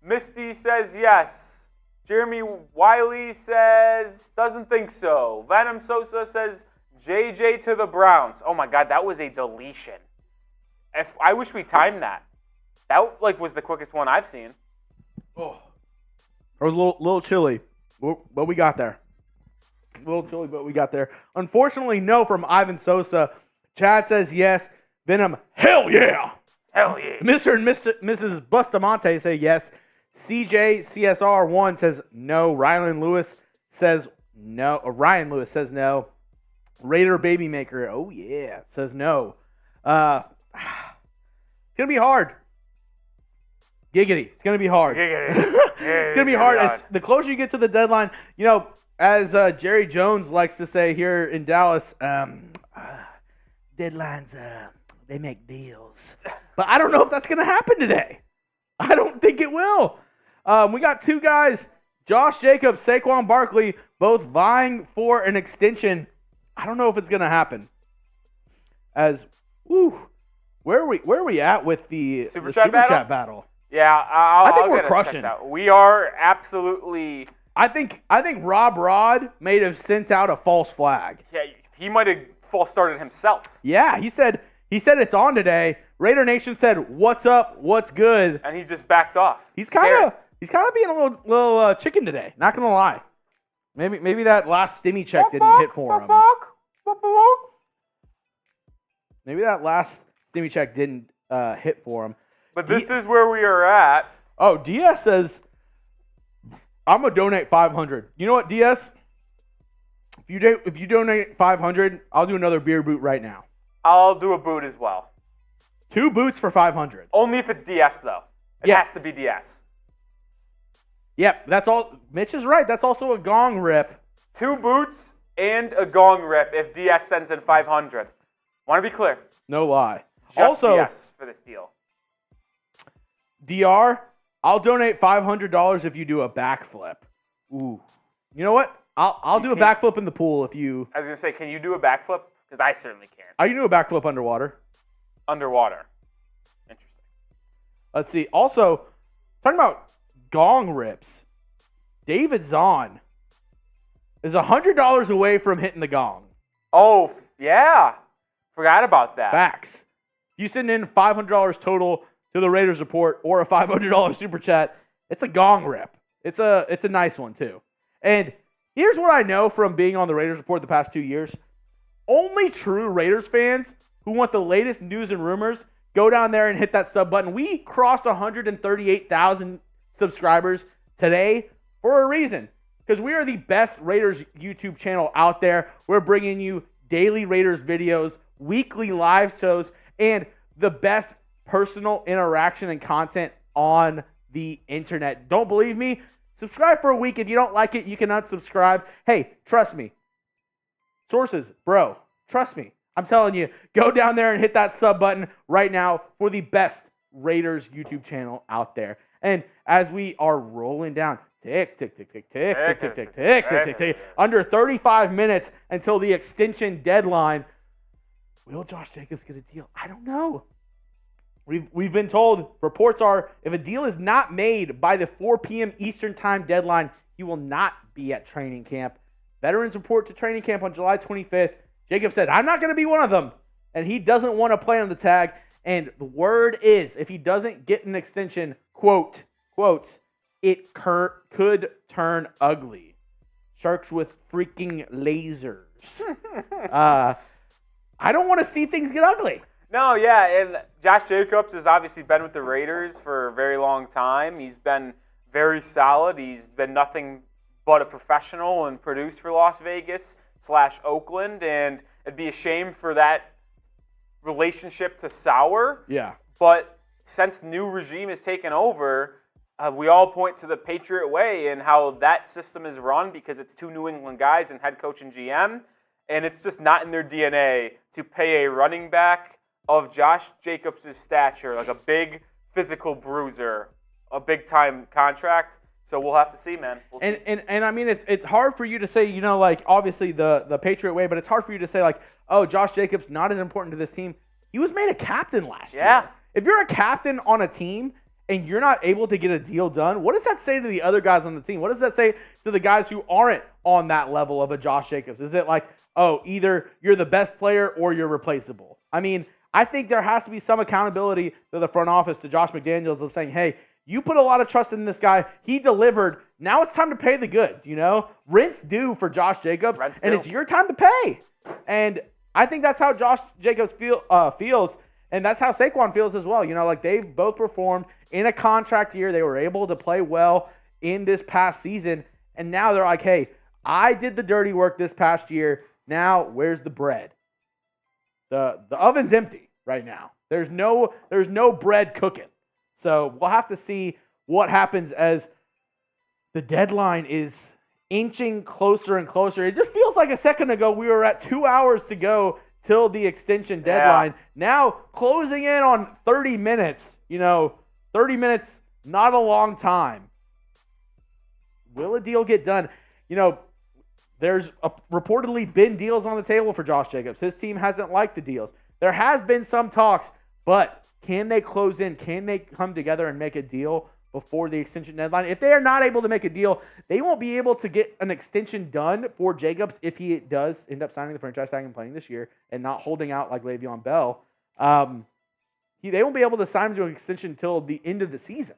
Misty says yes. Jeremy Wiley says doesn't think so. Venom Sosa says JJ to the Browns. Oh my God, that was a deletion. I wish we timed that. That was the quickest one I've seen. Oh, it was a little chilly, but we got there. A little chilly, but we got there. Unfortunately, no from Ivan Sosa. Chad says yes. Venom, hell yeah. Hell yeah. Mr. and Mrs. Bustamante say yes. CJ CSR1 says no. Ryan Lewis says no. Ryan Lewis says no. Raider Baby Maker, oh yeah, says no. It's gonna be hard. Giggity. It's gonna be hard. It's gonna be hard. As the closer you get to the deadline, as Jerry Jones likes to say here in Dallas, deadlines, they make deals. But I don't know if that's going to happen today. I don't think it will. We got two guys, Josh Jacobs, Saquon Barkley, both vying for an extension. I don't know if it's going to happen. Where are we at with the Super Chat battle? battle? Yeah, I think I'll we're get us crushing. checked out. We are absolutely. I think Rob Rod may have sent out a false flag. Yeah, he might have false started himself. Yeah, he said it's on today. Raider Nation said, "What's up? What's good?" And he just backed off. He's kind of being a little chicken today. Not gonna lie. Maybe that last stimmy check didn't hit for him. Maybe that last stimmy check didn't hit for him. But this is where we are at. Oh, DS says, I'm gonna donate $500. You know what, DS? If you donate $500, I'll do another beer boot right now. I'll do a boot as well. 2 boots for $500. Only if it's DS though. It has to be DS. Yep, that's all. Mitch is right. That's also a gong rip. 2 boots and a gong rip if DS sends in 500. Want to be clear? No lie. Just Also, DS for this deal. DR, I'll donate $500 if you do a backflip. Ooh. You know what? I'll do a backflip in the pool if you. I was gonna say, can you do a backflip? Because I certainly can. I can do a backflip underwater. Underwater. Interesting. Let's see. Also, talking about gong rips, David Zahn is $100 away from hitting the gong. Oh, yeah. Forgot about that. Facts. You send in $500 total to the Raiders Report or a $500 super chat, it's a gong rip. It's a nice one too. And here's what I know from being on the Raiders Report the past 2 years. Only true Raiders fans who want the latest news and rumors go down there and hit that sub button. We crossed 138,000 subscribers today for a reason. Because we are the best Raiders YouTube channel out there. We're bringing you daily Raiders videos, weekly live shows, and the best personal interaction and content on the internet. Don't believe me? Subscribe for a week. If you don't like it, you can unsubscribe. Hey, trust me. Sources, bro, trust me. I'm telling you, go down there and hit that sub button right now for the best Raiders YouTube channel out there. And as we are rolling down, tick, tick, tick, tick, tick, tick, tick, tick, tick, tick, tick, tick, under 35 minutes until the extension deadline, will Josh Jacobs get a deal? I don't know. We've been told, reports are, if a deal is not made by the 4 p.m. Eastern time deadline, he will not be at training camp. Veterans report to training camp on July 25th. Jacob said, I'm not going to be one of them. And he doesn't want to play on the tag. And the word is, if he doesn't get an extension, quotes, it could turn ugly. Sharks with freaking lasers. I don't want to see things get ugly. No, yeah, and Josh Jacobs has obviously been with the Raiders for a very long time. He's been very solid. He's been nothing but a professional and produced for Las Vegas / Oakland, and it'd be a shame for that relationship to sour. Yeah. But since new regime has taken over, we all point to the Patriot way and how that system is run because it's two New England guys and head coach and GM, and it's just not in their DNA to pay a running back of Josh Jacobs' stature, like a big physical bruiser, a big-time contract. So we'll have to see, man. We'll see. And I mean, it's hard for you to say, like, obviously the Patriot way, but it's hard for you to say, like, oh, Josh Jacobs, not as important to this team. He was made a captain last year. If you're a captain on a team and you're not able to get a deal done, what does that say to the other guys on the team? What does that say to the guys who aren't on that level of a Josh Jacobs? Is it like, oh, either you're the best player or you're replaceable? I mean, I think there has to be some accountability to the front office, to Josh McDaniels, of saying, hey, you put a lot of trust in this guy. He delivered. Now it's time to pay the goods, Rent's due for Josh Jacobs, and it's your time to pay. And I think that's how Josh Jacobs feels, and that's how Saquon feels as well. Like, they've both performed in a contract year. They were able to play well in this past season, and now they're like, hey, I did the dirty work this past year. Now where's the bread? The oven's empty right now. There's no bread cooking. So we'll have to see what happens as the deadline is inching closer and closer. It just feels like a second ago we were at 2 hours to go till the extension deadline. Yeah. Now closing in on 30 minutes. 30 minutes, not a long time. Will a deal get done? There's reportedly been deals on the table for Josh Jacobs. His team hasn't liked the deals. There has been some talks, but can they close in? Can they come together and make a deal before the extension deadline? If they are not able to make a deal, they won't be able to get an extension done for Jacobs if he does end up signing the franchise tag and playing this year and not holding out like Le'Veon Bell. They won't be able to sign him to an extension until the end of the season.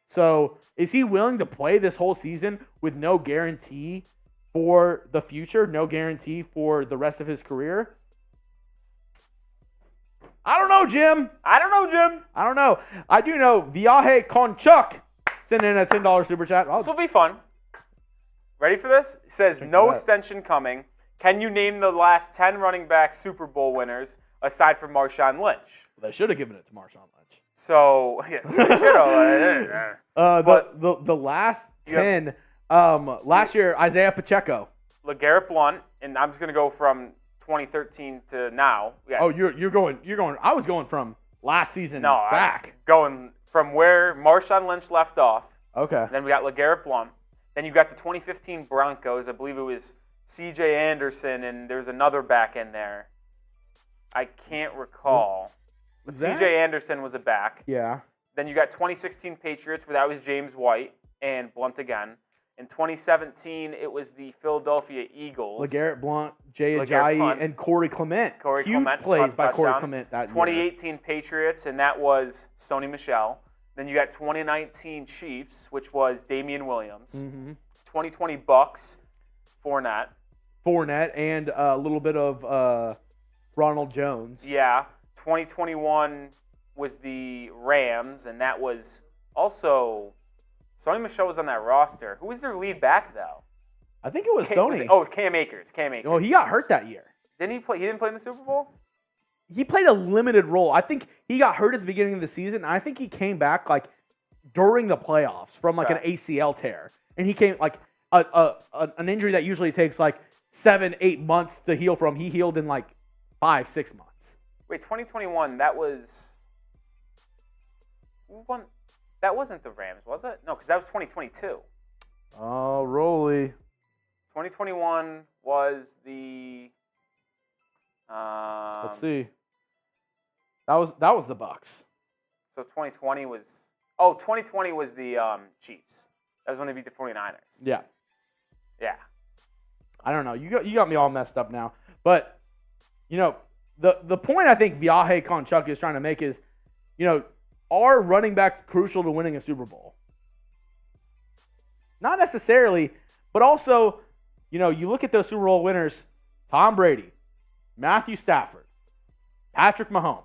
So is he willing to play this whole season with no guarantee for the future, no guarantee for the rest of his career? I don't know, Jim. I don't know. I do know Viaje Conchuk sent in a $10 super chat. This will be fun. Ready for this? It says, no extension coming. Can you name the last 10 running back Super Bowl winners aside from Marshawn Lynch? Well, they should have given it to Marshawn Lynch. So, yeah, they should have. The last 10, last year, Isaiah Pacheco. LeGarrette Blount, and I'm just going to go from 2013 to now. Yeah. Oh, you're going. I was going from last season back. I'm going from where Marshawn Lynch left off. Okay. Then we got LeGarrette Blount. Then you got the 2015 Broncos. I believe it was C.J. Anderson, and there's another back in there. I can't recall. But C.J. Anderson was a back. Yeah. Then you got 2016 Patriots, where that was James White and Blount again. In 2017, it was the Philadelphia Eagles. LeGarrette Blount, Jay Ajayi, and Corey Clement. Huge plays by Corey Clement that 2018 year. Patriots, and that was Sony Michel. Then you got 2019 Chiefs, which was Damian Williams. Mm-hmm. 2020 Bucks, Fournette, and a little bit of Ronald Jones. Yeah. 2021 was the Rams, and that was also Sony Michel was on that roster. Who was their lead back, though? I think it was Sony. It was Cam Akers. Oh, he got hurt that year. Didn't he play? He didn't play in the Super Bowl? He played a limited role. I think he got hurt at the beginning of the season. I think he came back during the playoffs from an ACL tear. And he came an injury that usually takes 7-8 months to heal from. He healed in 5-6 months. Wait, 2021, that was who won? That wasn't the Rams, was it? No, because that was 2022. Oh, Rolly. 2021 was the. Let's see. That was the Bucks. So 2020 was. Oh, 2020 was the Chiefs. That was when they beat the 49ers. Yeah. Yeah. I don't know. You got me all messed up now. But the point I think Viaje Conchuk is trying to make is, are running backs crucial to winning a Super Bowl? Not necessarily, but also, you look at those Super Bowl winners, Tom Brady, Matthew Stafford, Patrick Mahomes.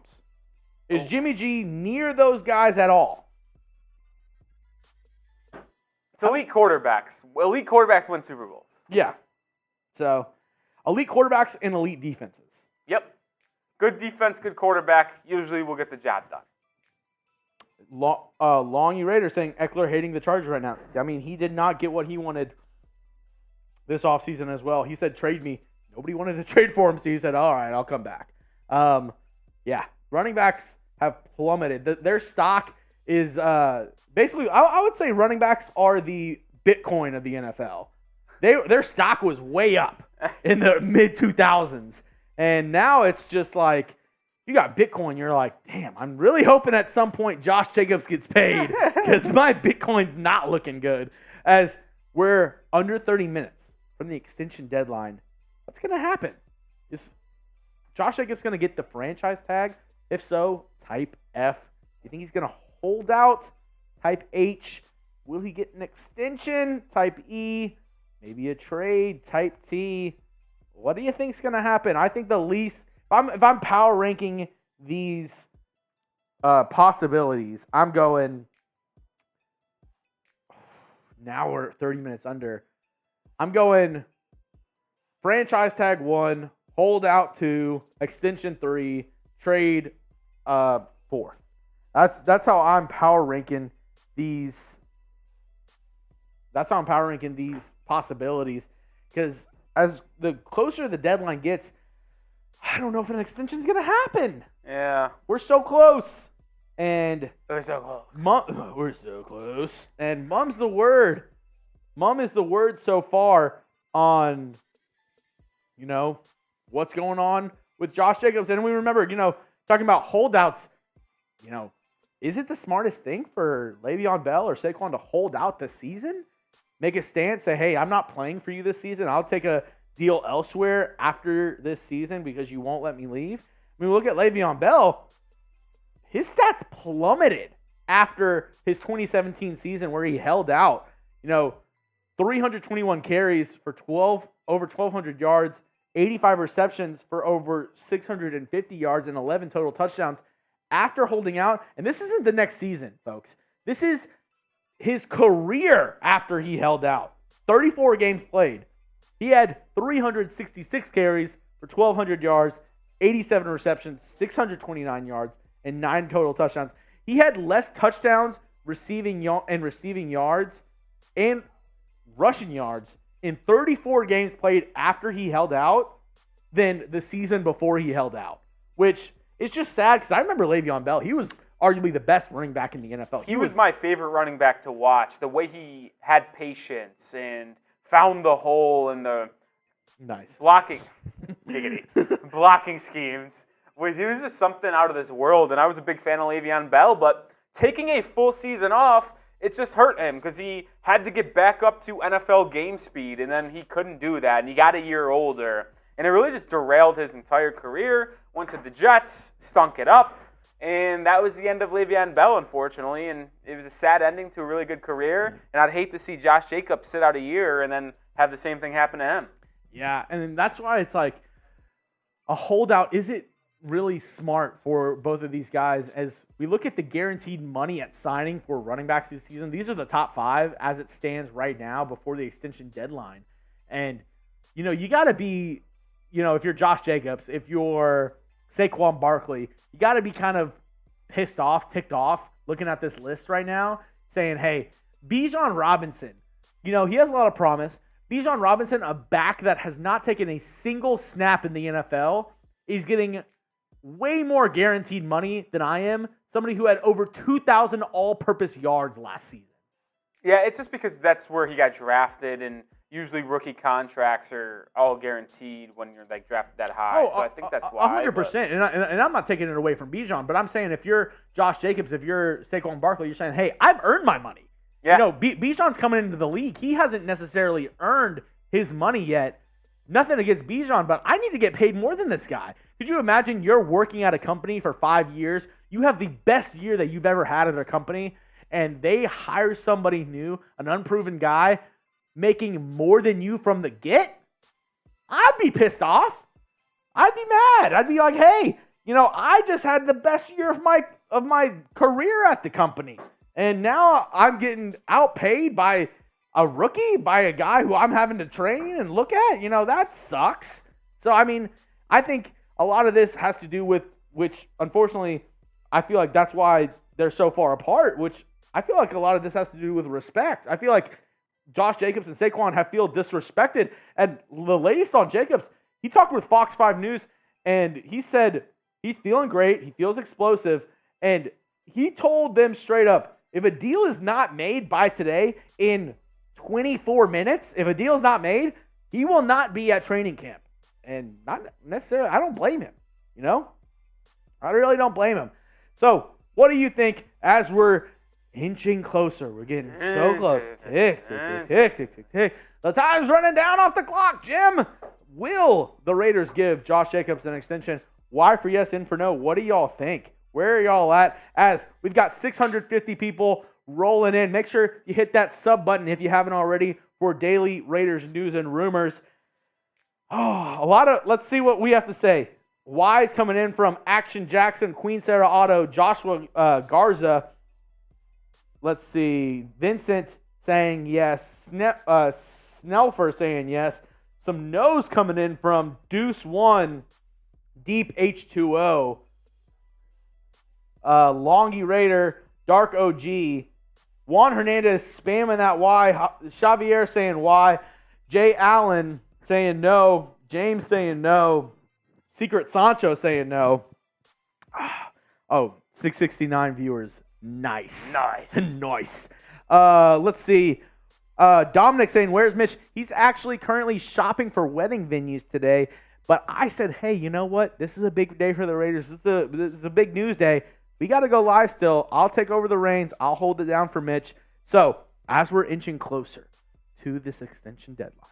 Is Jimmy G near those guys at all? It's elite quarterbacks. Elite quarterbacks win Super Bowls. Yeah. So, elite quarterbacks and elite defenses. Yep. good defense, good quarterback, usually will get the job done. Longy Raider saying Eckler hating the Chargers right now. I mean, he did not get what he wanted this offseason as well. He said, trade me. Nobody wanted to trade for him, so he said, all right, I'll come back. Yeah, running backs have plummeted. Their stock is basically, I would say running backs are the Bitcoin of the NFL. Their stock was way up in the mid-2000s, and now it's just like, you got Bitcoin, you're like, damn, I'm really hoping at some point Josh Jacobs gets paid because my Bitcoin's not looking good. As we're under 30 minutes from the extension deadline, what's going to happen? Is Josh Jacobs going to get the franchise tag? If so, type F. You think he's going to hold out? Type H. Will he get an extension? Type E. Maybe a trade? Type T. What do you think is going to happen? I think the least... If I'm power ranking these possibilities, I'm going. Now we're 30 minutes under. I'm going franchise tag 1, hold out 2, extension 3, trade 4. That's how I'm power ranking these. That's how I'm power ranking these possibilities, because as the closer the deadline gets, I don't know if an extension is going to happen. Yeah. We're so close. And we're so close. We're so close. And mum's the word. Mum is the word so far on, what's going on with Josh Jacobs. And we remember, talking about holdouts, is it the smartest thing for Le'Veon Bell or Saquon to hold out this season? Make a stance, say, hey, I'm not playing for you this season. I'll take a deal elsewhere after this season because you won't let me leave. I mean, look at Le'Veon Bell. His stats plummeted after his 2017 season where he held out. 321 carries for over 1,200 yards, 85 receptions for over 650 yards, and 11 total touchdowns after holding out. And this isn't the next season, folks. This is his career after he held out. 34 games played. He had 366 carries for 1,200 yards, 87 receptions, 629 yards, and 9 total touchdowns. He had less touchdowns receiving yards and rushing yards in 34 games played after he held out than the season before he held out, which is just sad because I remember Le'Veon Bell. He was arguably the best running back in the NFL. He was my favorite running back to watch. The way he had patience and found the hole in the blocking schemes. He was just something out of this world, and I was a big fan of Le'Veon Bell, but taking a full season off, it just hurt him because he had to get back up to NFL game speed, and then he couldn't do that, and he got a year older. And it really just derailed his entire career. Went to the Jets, stunk it up, and that was the end of Le'Veon Bell, unfortunately, and it was a sad ending to a really good career, and I'd hate to see Josh Jacobs sit out a year and then have the same thing happen to him. Yeah, and that's why it's like a holdout isn't really smart for both of these guys. As we look at the guaranteed money at signing for running backs this season, these are the top 5 as it stands right now before the extension deadline. And, you got to be, if you're Josh Jacobs, if you're Saquon Barkley, you got to be kind of ticked off, looking at this list right now, saying, hey, Bijan Robinson, he has a lot of promise. Bijan Robinson, a back that has not taken a single snap in the NFL, is getting way more guaranteed money than I am. Somebody who had over 2,000 all-purpose yards last season. Yeah, it's just because that's where he got drafted, and usually rookie contracts are all guaranteed when you're drafted that high. So I think that's why. 100%. And I'm not taking it away from Bijan, but I'm saying if you're Josh Jacobs, if you're Saquon Barkley, you're saying, hey, I've earned my money. Yeah. Bijan's coming into the league. He hasn't necessarily earned his money yet. Nothing against Bijan, but I need to get paid more than this guy. Could you imagine you're working at a company for 5 years, you have the best year that you've ever had at a company, and they hire somebody new, an unproven guy, making more than you from the get? I'd be pissed off. I'd be mad. I'd be like, hey, I just had the best year of my career at the company, and now I'm getting outpaid by a rookie, by a guy who I'm having to train and look at. That sucks. So, I think a lot of this has to do with, which unfortunately, I feel like that's why they're so far apart, which I feel like a lot of this has to do with respect. I feel like Josh Jacobs and Saquon have feel disrespected. And the latest on Jacobs, he talked with Fox 5 News, and he said he's feeling great. He feels explosive. And he told them straight up, if a deal is not made by today in 24 minutes, if a deal is not made, he will not be at training camp. And not necessarily, I don't blame him, you know? I really don't blame him. So, what do you think as we're inching closer? We're getting so close. Tick, tick, tick, tick, tick, tick, tick. The time's running down off the clock, Jim. Will the Raiders give Josh Jacobs an extension? Why for yes, in for no? What do y'all think? Where are y'all at? As we've got 650 people rolling in. Make sure you hit that sub button if you haven't already for daily Raiders news and rumors. Let's see what we have to say. Wise coming in from Action Jackson, Queen Sarah Auto, Joshua Garza. Let's see. Vincent saying yes. Snelfer saying yes. Some no's coming in from Deuce 1, Deep H2O. Longy Raider, Dark OG. Juan Hernandez spamming that Y. Xavier saying Y. Jay Allen saying no. James saying no. Secret Sancho saying no. 669 viewers. Nice. Nice. Let's see. Dominic saying, where's Mitch? He's actually currently shopping for wedding venues today. But I said, hey, you know what? This is a big day for the Raiders. This is a big news day. We got to go live still. I'll take over the reins. I'll hold it down for Mitch. So, as we're inching closer to this extension deadline,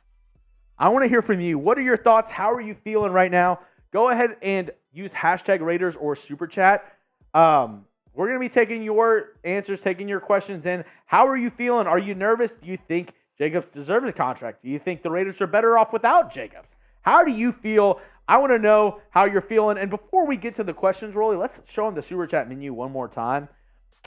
I want to hear from you. What are your thoughts? How are you feeling right now? Go ahead and use hashtag Raiders or Super Chat. We're going to be taking your answers, taking your questions in. How are you feeling? Are you nervous? Do you think Jacobs deserves a contract? Do you think the Raiders are better off without Jacobs? How do you feel? I want to know how you're feeling. And before we get to the questions, Rolly, let's show them the Super Chat menu one more time.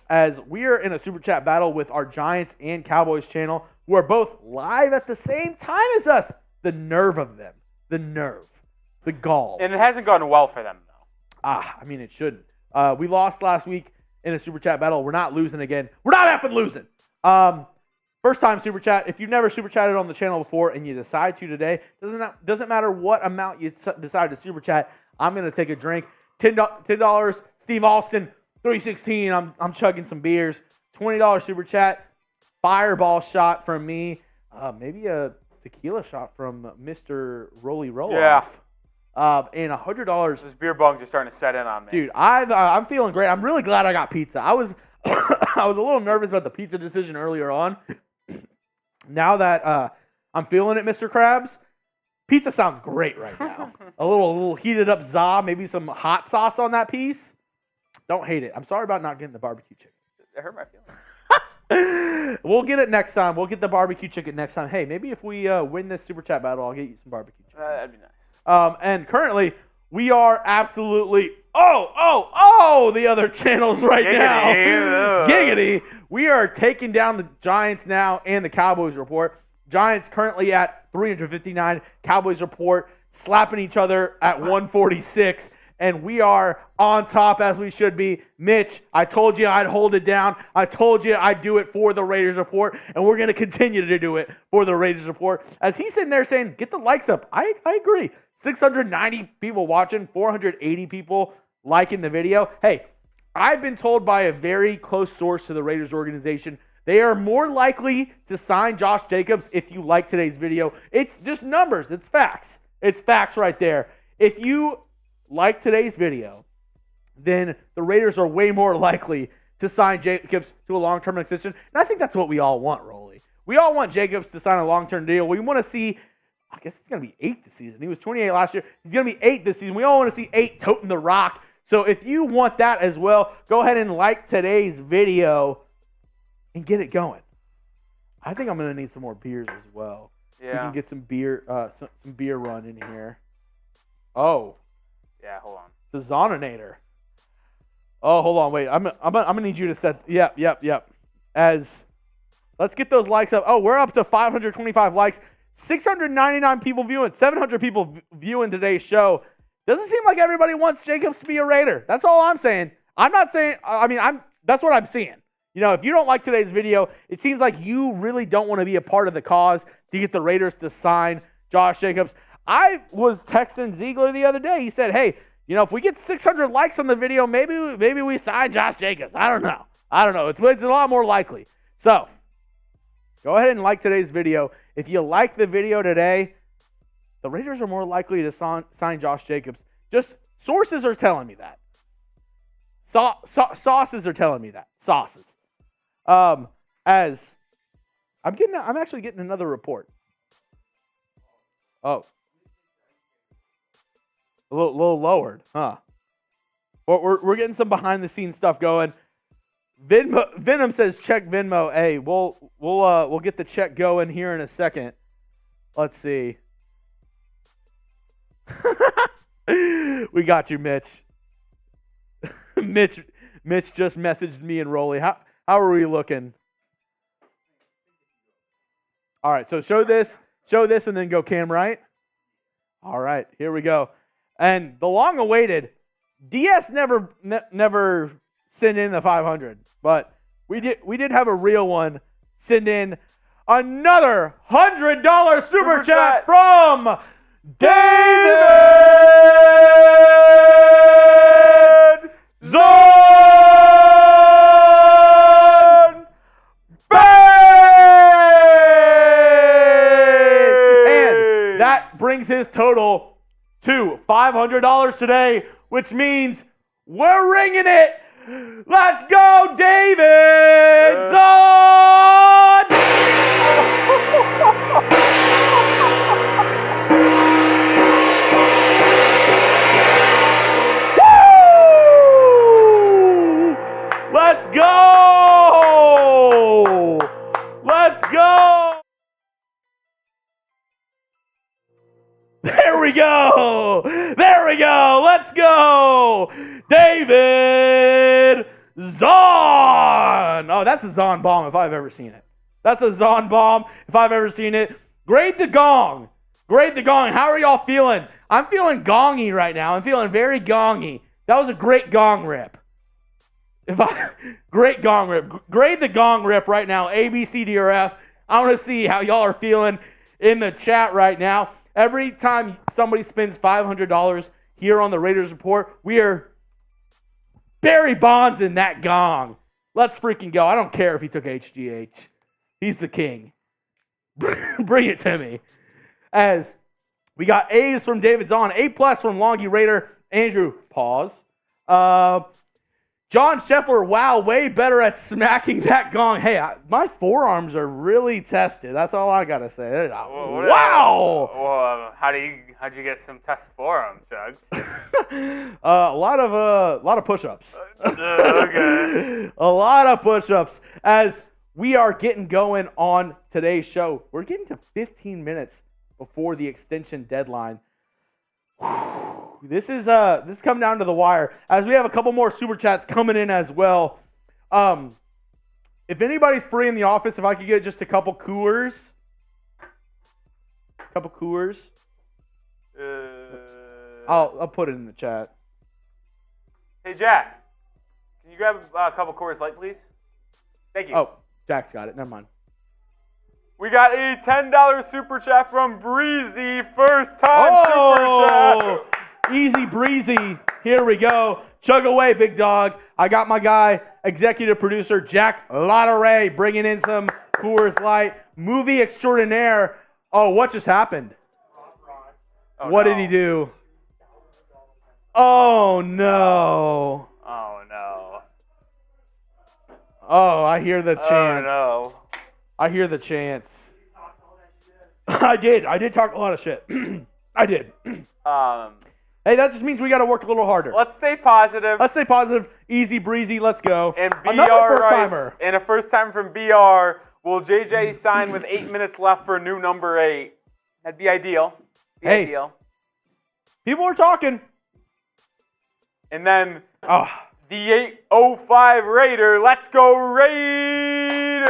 As we are in a Super Chat battle with our Giants and Cowboys channel, who are both live at the same time as us. The nerve of them. The nerve. The gall. And it hasn't gone well for them, though. I mean, it shouldn't. We lost last week in a Super Chat battle. We're not losing again. We're not effing losing. First time Super Chat. If you've never Super Chatted on the channel before and you decide to today, doesn't matter what amount you decide to Super Chat, I'm going to take a drink. $10, Steve Austin, 316. I'm chugging some beers. $20 Super Chat. Fireball shot from me. Maybe a tequila shot from Mr. Rolly Roloff. Yeah. And $100. Those beer bongs are starting to set in on me. Dude, I'm feeling great. I'm really glad I got pizza. I was I was a little nervous about the pizza decision earlier on. Now that I'm feeling it, Mr. Krabs, pizza sounds great right now. a little heated up za, maybe some hot sauce on that piece. Don't hate it. I'm sorry about not getting the barbecue chicken. It hurt my feelings. We'll get it next time. We'll get the barbecue chicken next time. Hey, maybe if we win this Super Chat battle, I'll get you some barbecue chicken. That'd be nice. And currently, we are absolutely the other channels right now. Giggity. We are taking down the Giants now and the Cowboys report. Giants currently at 359. Cowboys report slapping each other at 146. And we are on top as we should be. Mitch, I told you I'd hold it down. I told you I'd do it for the Raiders report. And we're going to continue to do it for the Raiders report. As he's sitting there saying, get the likes up. I agree. 690 people watching, 480 people liking the video. Hey, I've been told by a very close source to the Raiders organization, they are more likely to sign Josh Jacobs if you like today's video. It's just numbers. It's facts. It's facts right there. If you like today's video, then the Raiders are way more likely to sign Jacobs to a long-term extension. And I think that's what we all want, Rolly. We all want Jacobs to sign a long-term deal. We want to see, I guess he's going to be 8 this season. He was 28 last year. He's going to be 8 this season. We all want to see 8 toting the rock. So if you want that as well, go ahead and like today's video and get it going. I think I'm going to need some more beers as well. Yeah. We can get some beer run in here. Oh. Yeah, hold on. The Zoninator. Oh, hold on, wait. I'm gonna need you to set. Yep. As let's get those likes up. Oh, we're up to 525 likes. 699 people viewing. 700 people viewing today's show. Doesn't seem like everybody wants Jacobs to be a Raider. That's all I'm saying. I'm not saying, that's what I'm seeing. You know, if you don't like today's video, it seems like you really don't want to be a part of the cause to get the Raiders to sign Josh Jacobs. I was texting Ziegler the other day. He said, hey, you know, if we get 600 likes on the video, maybe we sign Josh Jacobs. I don't know. It's a lot more likely. So, go ahead and like today's video. If you like the video today, the Raiders are more likely to sign Josh Jacobs. Just sources are telling me that. Sauces are telling me that. Sauces. As I'm actually getting another report. Oh. A little lowered, huh? We're getting some behind the scenes stuff going. Venom says check Venmo. Hey, we'll get the check going here in a second. Let's see. We got you, Mitch. Mitch just messaged me and Rolly. How are we looking? All right, so show this, and then go cam right. All right, here we go. And the long-awaited DS never sent in the 500, but we did have a real one send in another $100 super chat from David Zon and that brings his total to $500 today, which means we're ringing it. Let's go, David Zon! Woo! Let's go! Let's go! There we go! Let's go! David Zon! Oh, that's a Zon bomb if I've ever seen it. That's a Zon bomb if I've ever seen it. Grade the gong. How are y'all feeling? I'm feeling gongy right now. I'm feeling very gongy. That was a great gong rip. Great gong rip. Grade the gong rip right now. A, B, C, D, or F. I want to see how y'all are feeling in the chat right now. Every time somebody spends $500 here on the Raiders Report, we are Barry Bonds in that gong. Let's freaking go. I don't care if he took HGH. He's the king. Bring it to me. As we got A's from David Zahn, A+ from Longy Raider, Andrew, pause. John Scheffler, wow, way better at smacking that gong. Hey, my forearms are really tested. That's all I got to say. Wow. Well, how'd you get some test forearms, Chuggs? A lot of push-ups. Okay. A lot of push-ups. As we are getting going on today's show, we're getting to 15 minutes before the extension deadline. This is coming down to the wire, as we have a couple more super chats coming in as well. If anybody's free in the office, if I could get just a couple Coors. I'll put it in the chat. Hey, Jack, can you grab a couple Coors Light, please? Thank you. Oh, Jack's got it. Never mind. We got a $10 super chat from Breezy. First time super chat. Easy breezy. Here we go. Chug away, big dog. I got my guy, executive producer Jack Lotteray, bringing in some Coors Light. Movie extraordinaire. Oh, what just happened? What did he do? Oh, no. Oh, no. Oh, I hear the chants. Oh, no. I hear the chants. I did talk a lot of shit. I did. Hey, that just means we got to work a little harder. Let's stay positive. Easy breezy. Let's go. And BR Another first-timer. And a first-time from BR. Will JJ sign with 8 minutes left for new number 8? That'd be ideal. Ideal. People are talking. And then the 805 Raider. Let's go Raiders!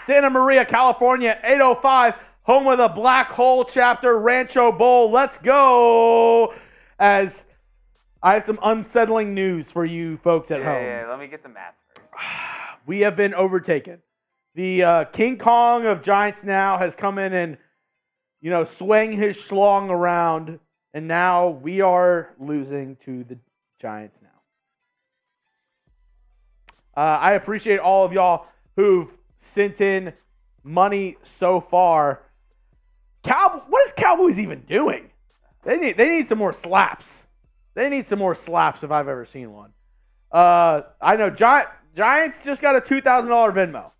Santa Maria, California, 805. home of the Black Hole Chapter Rancho Bowl. Let's go! As I have some unsettling news for you folks at home. Yeah, let me get the math first. We have been overtaken. The King Kong of Giants now has come in and, swaying his schlong around, and now we are losing to the Giants now. I appreciate all of y'all who've sent in money so far. What is Cowboys even doing? They need some more slaps. They need some more slaps if I've ever seen one. I know Giants just got a $2,000 Venmo.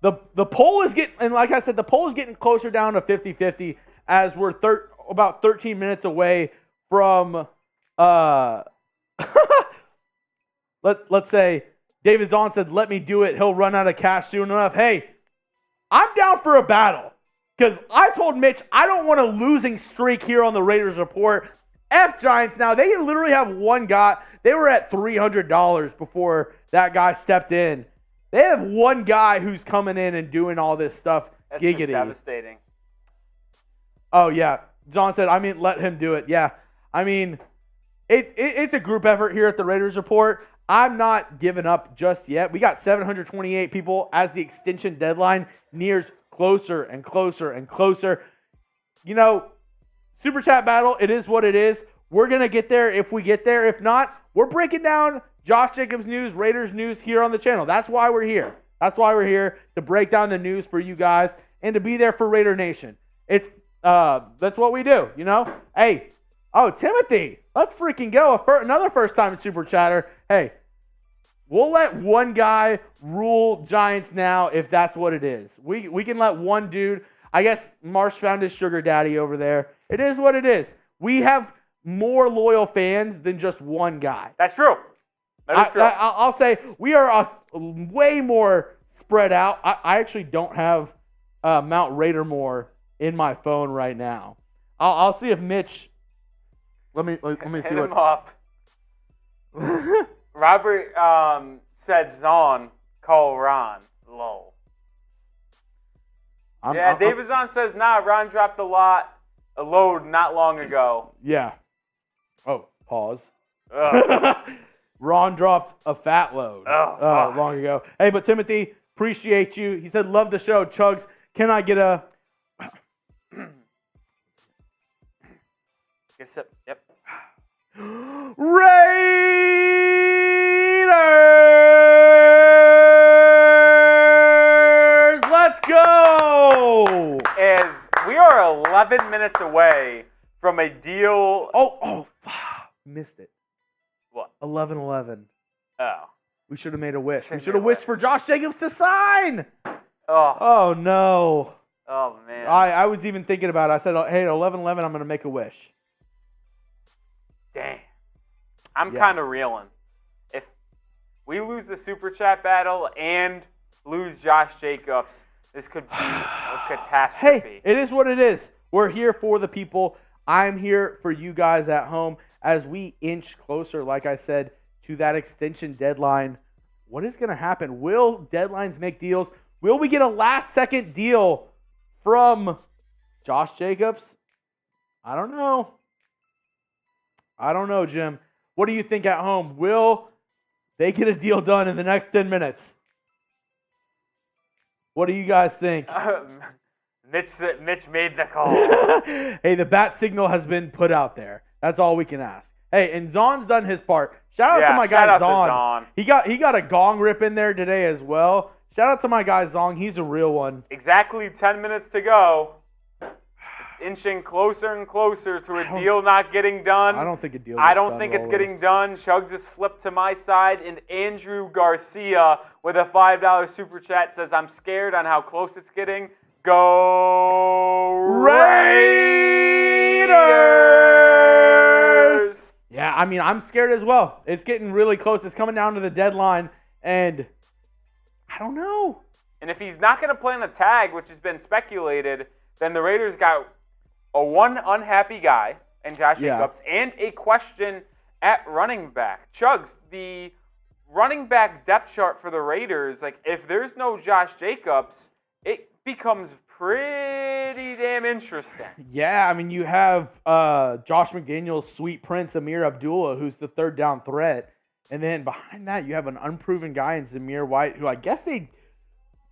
The poll is getting, and like I said, the poll is getting closer down to 50-50 as we're about 13 minutes away from let's say David Zahn said, "Let me do it. He'll run out of cash soon enough." Hey, I'm down for a battle because I told Mitch I don't want a losing streak here on the Raiders Report. F Giants now. They literally have one guy. They were at $300 before that guy stepped in. They have one guy who's coming in and doing all this stuff. That's giggity. just devastating. Oh, yeah. John said, let him do it. Yeah. It's a group effort here at the Raiders Report. I'm not giving up just yet. We got 728 people as the extension deadline nears closer and closer and closer. Super Chat battle, it is what it is. We're going to get there if we get there. If not, we're breaking down Josh Jacobs news, Raiders news here on the channel. That's why we're here. That's why we're here, to break down the news for you guys and to be there for Raider Nation. That's what we do, Hey, Timothy, let's freaking go. Another first-time Super Chatter. Hey, we'll let one guy rule Giants now if that's what it is. We can let one dude. I guess Marsh found his sugar daddy over there. It is what it is. We have more loyal fans than just one guy. That's true. That is true. I'll say we are way more spread out. I actually don't have Mount Raidermore in my phone right now. I'll see if Mitch. Let me see Hit what. him up. Robert said Zahn, call Ron. Lol. David Zahn says, nah, Ron dropped a load not long ago. Yeah. Oh, pause. Ugh. Ron dropped a fat load long ago. Hey, but Timothy, appreciate you. He said, love the show. Chuggs, can I get a... Get a sip. Yep. Raiders! Let's go! As we are 11 minutes away from a deal... Oh, missed it. What? 11-11. Oh. We should have made a wish. We should have wished for Josh Jacobs to sign. Oh. Oh, no. Oh, man. I was even thinking about it. I said, hey, 11-11, I'm going to make a wish. Dang. I'm kind of reeling. If we lose the Super Chat battle and lose Josh Jacobs, this could be a catastrophe. Hey, it is what it is. We're here for the people. I'm here for you guys at home as we inch closer, like I said, to that extension deadline. What is going to happen? Will deadlines make deals? Will we get a last-second deal from Josh Jacobs? I don't know. Jim. What do you think at home? Will they get a deal done in the next 10 minutes? What do you guys think? Mitch made the call. Hey, the bat signal has been put out there. That's all we can ask. Hey, and Zahn's done his part. Shout out to my guy Zahn. He got a gong rip in there today as well. Shout out to my guy Zahn. He's a real one. Exactly 10 minutes to go. It's inching closer and closer to a deal not getting done. I don't think a deal. I don't think it's getting done. Chuggs is flipped to my side, and Andrew Garcia with a $5 super chat says, "I'm scared on how close it's getting. Go Raiders!" Yeah, I'm scared as well. It's getting really close. It's coming down to the deadline, and I don't know. And if he's not going to play on the tag, which has been speculated, then the Raiders got one unhappy guy in Josh Jacobs and a question at running back. Chuggs, the running back depth chart for the Raiders, like if there's no Josh Jacobs, it becomes pretty damn interesting. Yeah, I mean, you have Josh McDaniels, Sweet Prince, Amir Abdullah, who's the third down threat. And then behind that, you have an unproven guy in Zamir White, who I guess they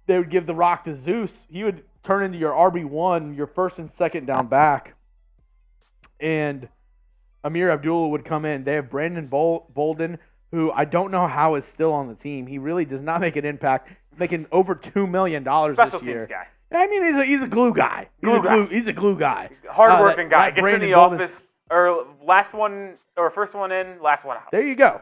would give the rock to Zeus. He would turn into your RB1, your first and second down back. And Amir Abdullah would come in. They have Brandon Bolden, who I don't know how is still on the team. He really does not make an impact, making over $2 million Special this year. teams guy. I mean, he's a glue guy. He's a glue guy. Hard-working guy. Gets Brandon in the Bolden. office, or last one, or first one in, last one out. There you go.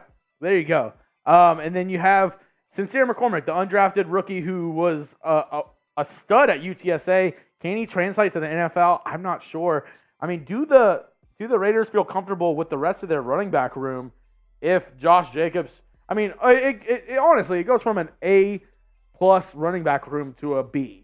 And then you have Sincere McCormick, the undrafted rookie who was a stud at UTSA. Can he translate to the NFL? I'm not sure. I mean, do the Raiders feel comfortable with the rest of their running back room if Josh Jacobs? I mean, it honestly, it goes from an A+ running back room to a B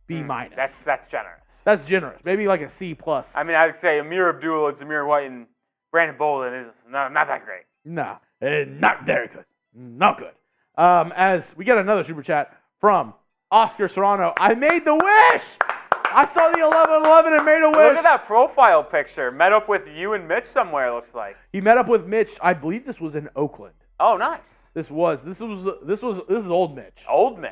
minus. That's generous. That's generous. Maybe like a C+. I mean, I'd say Amir Abdullah, Zamir White, and Brandon Bolden is not that great. No, not very good. Not good. As we get another super chat from Oscar Serrano. I made the wish. I saw the 11-11 and made a wish. Look at that profile picture. Met up with you and Mitch somewhere, it looks like. He met up with Mitch. I believe this was in Oakland. Oh, nice. This is old Mitch. Old Mitch.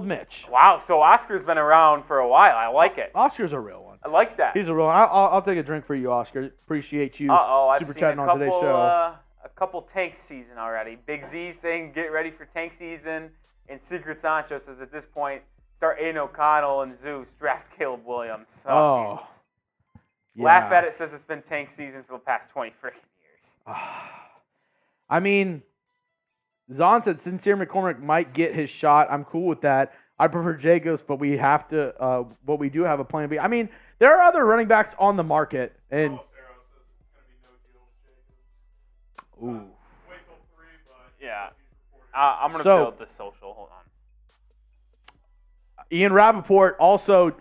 Mitch. Wow, so Oscar's been around for a while. I like it. Oscar's a real one. I like that. He's a real one. I'll take a drink for you, Oscar. Appreciate you I've super seen chatting on today's show. A couple tank season already. Big Z saying get ready for tank season. And Secret Sancho says at this point, start Aiden O'Connell and Zeus, draft Caleb Williams. Oh, Jesus. Yeah. Laugh at it says it's been tank season for the past 20 freaking years. I mean, Zahn said Sincere McCormick might get his shot. I'm cool with that. I prefer Jacobs, but we have to. But we do have a plan B. I mean, there are other running backs on the market, and. Ooh. Wait till 3, but Yeah. I'm going to build this social. Hold on. Ian Rappaport also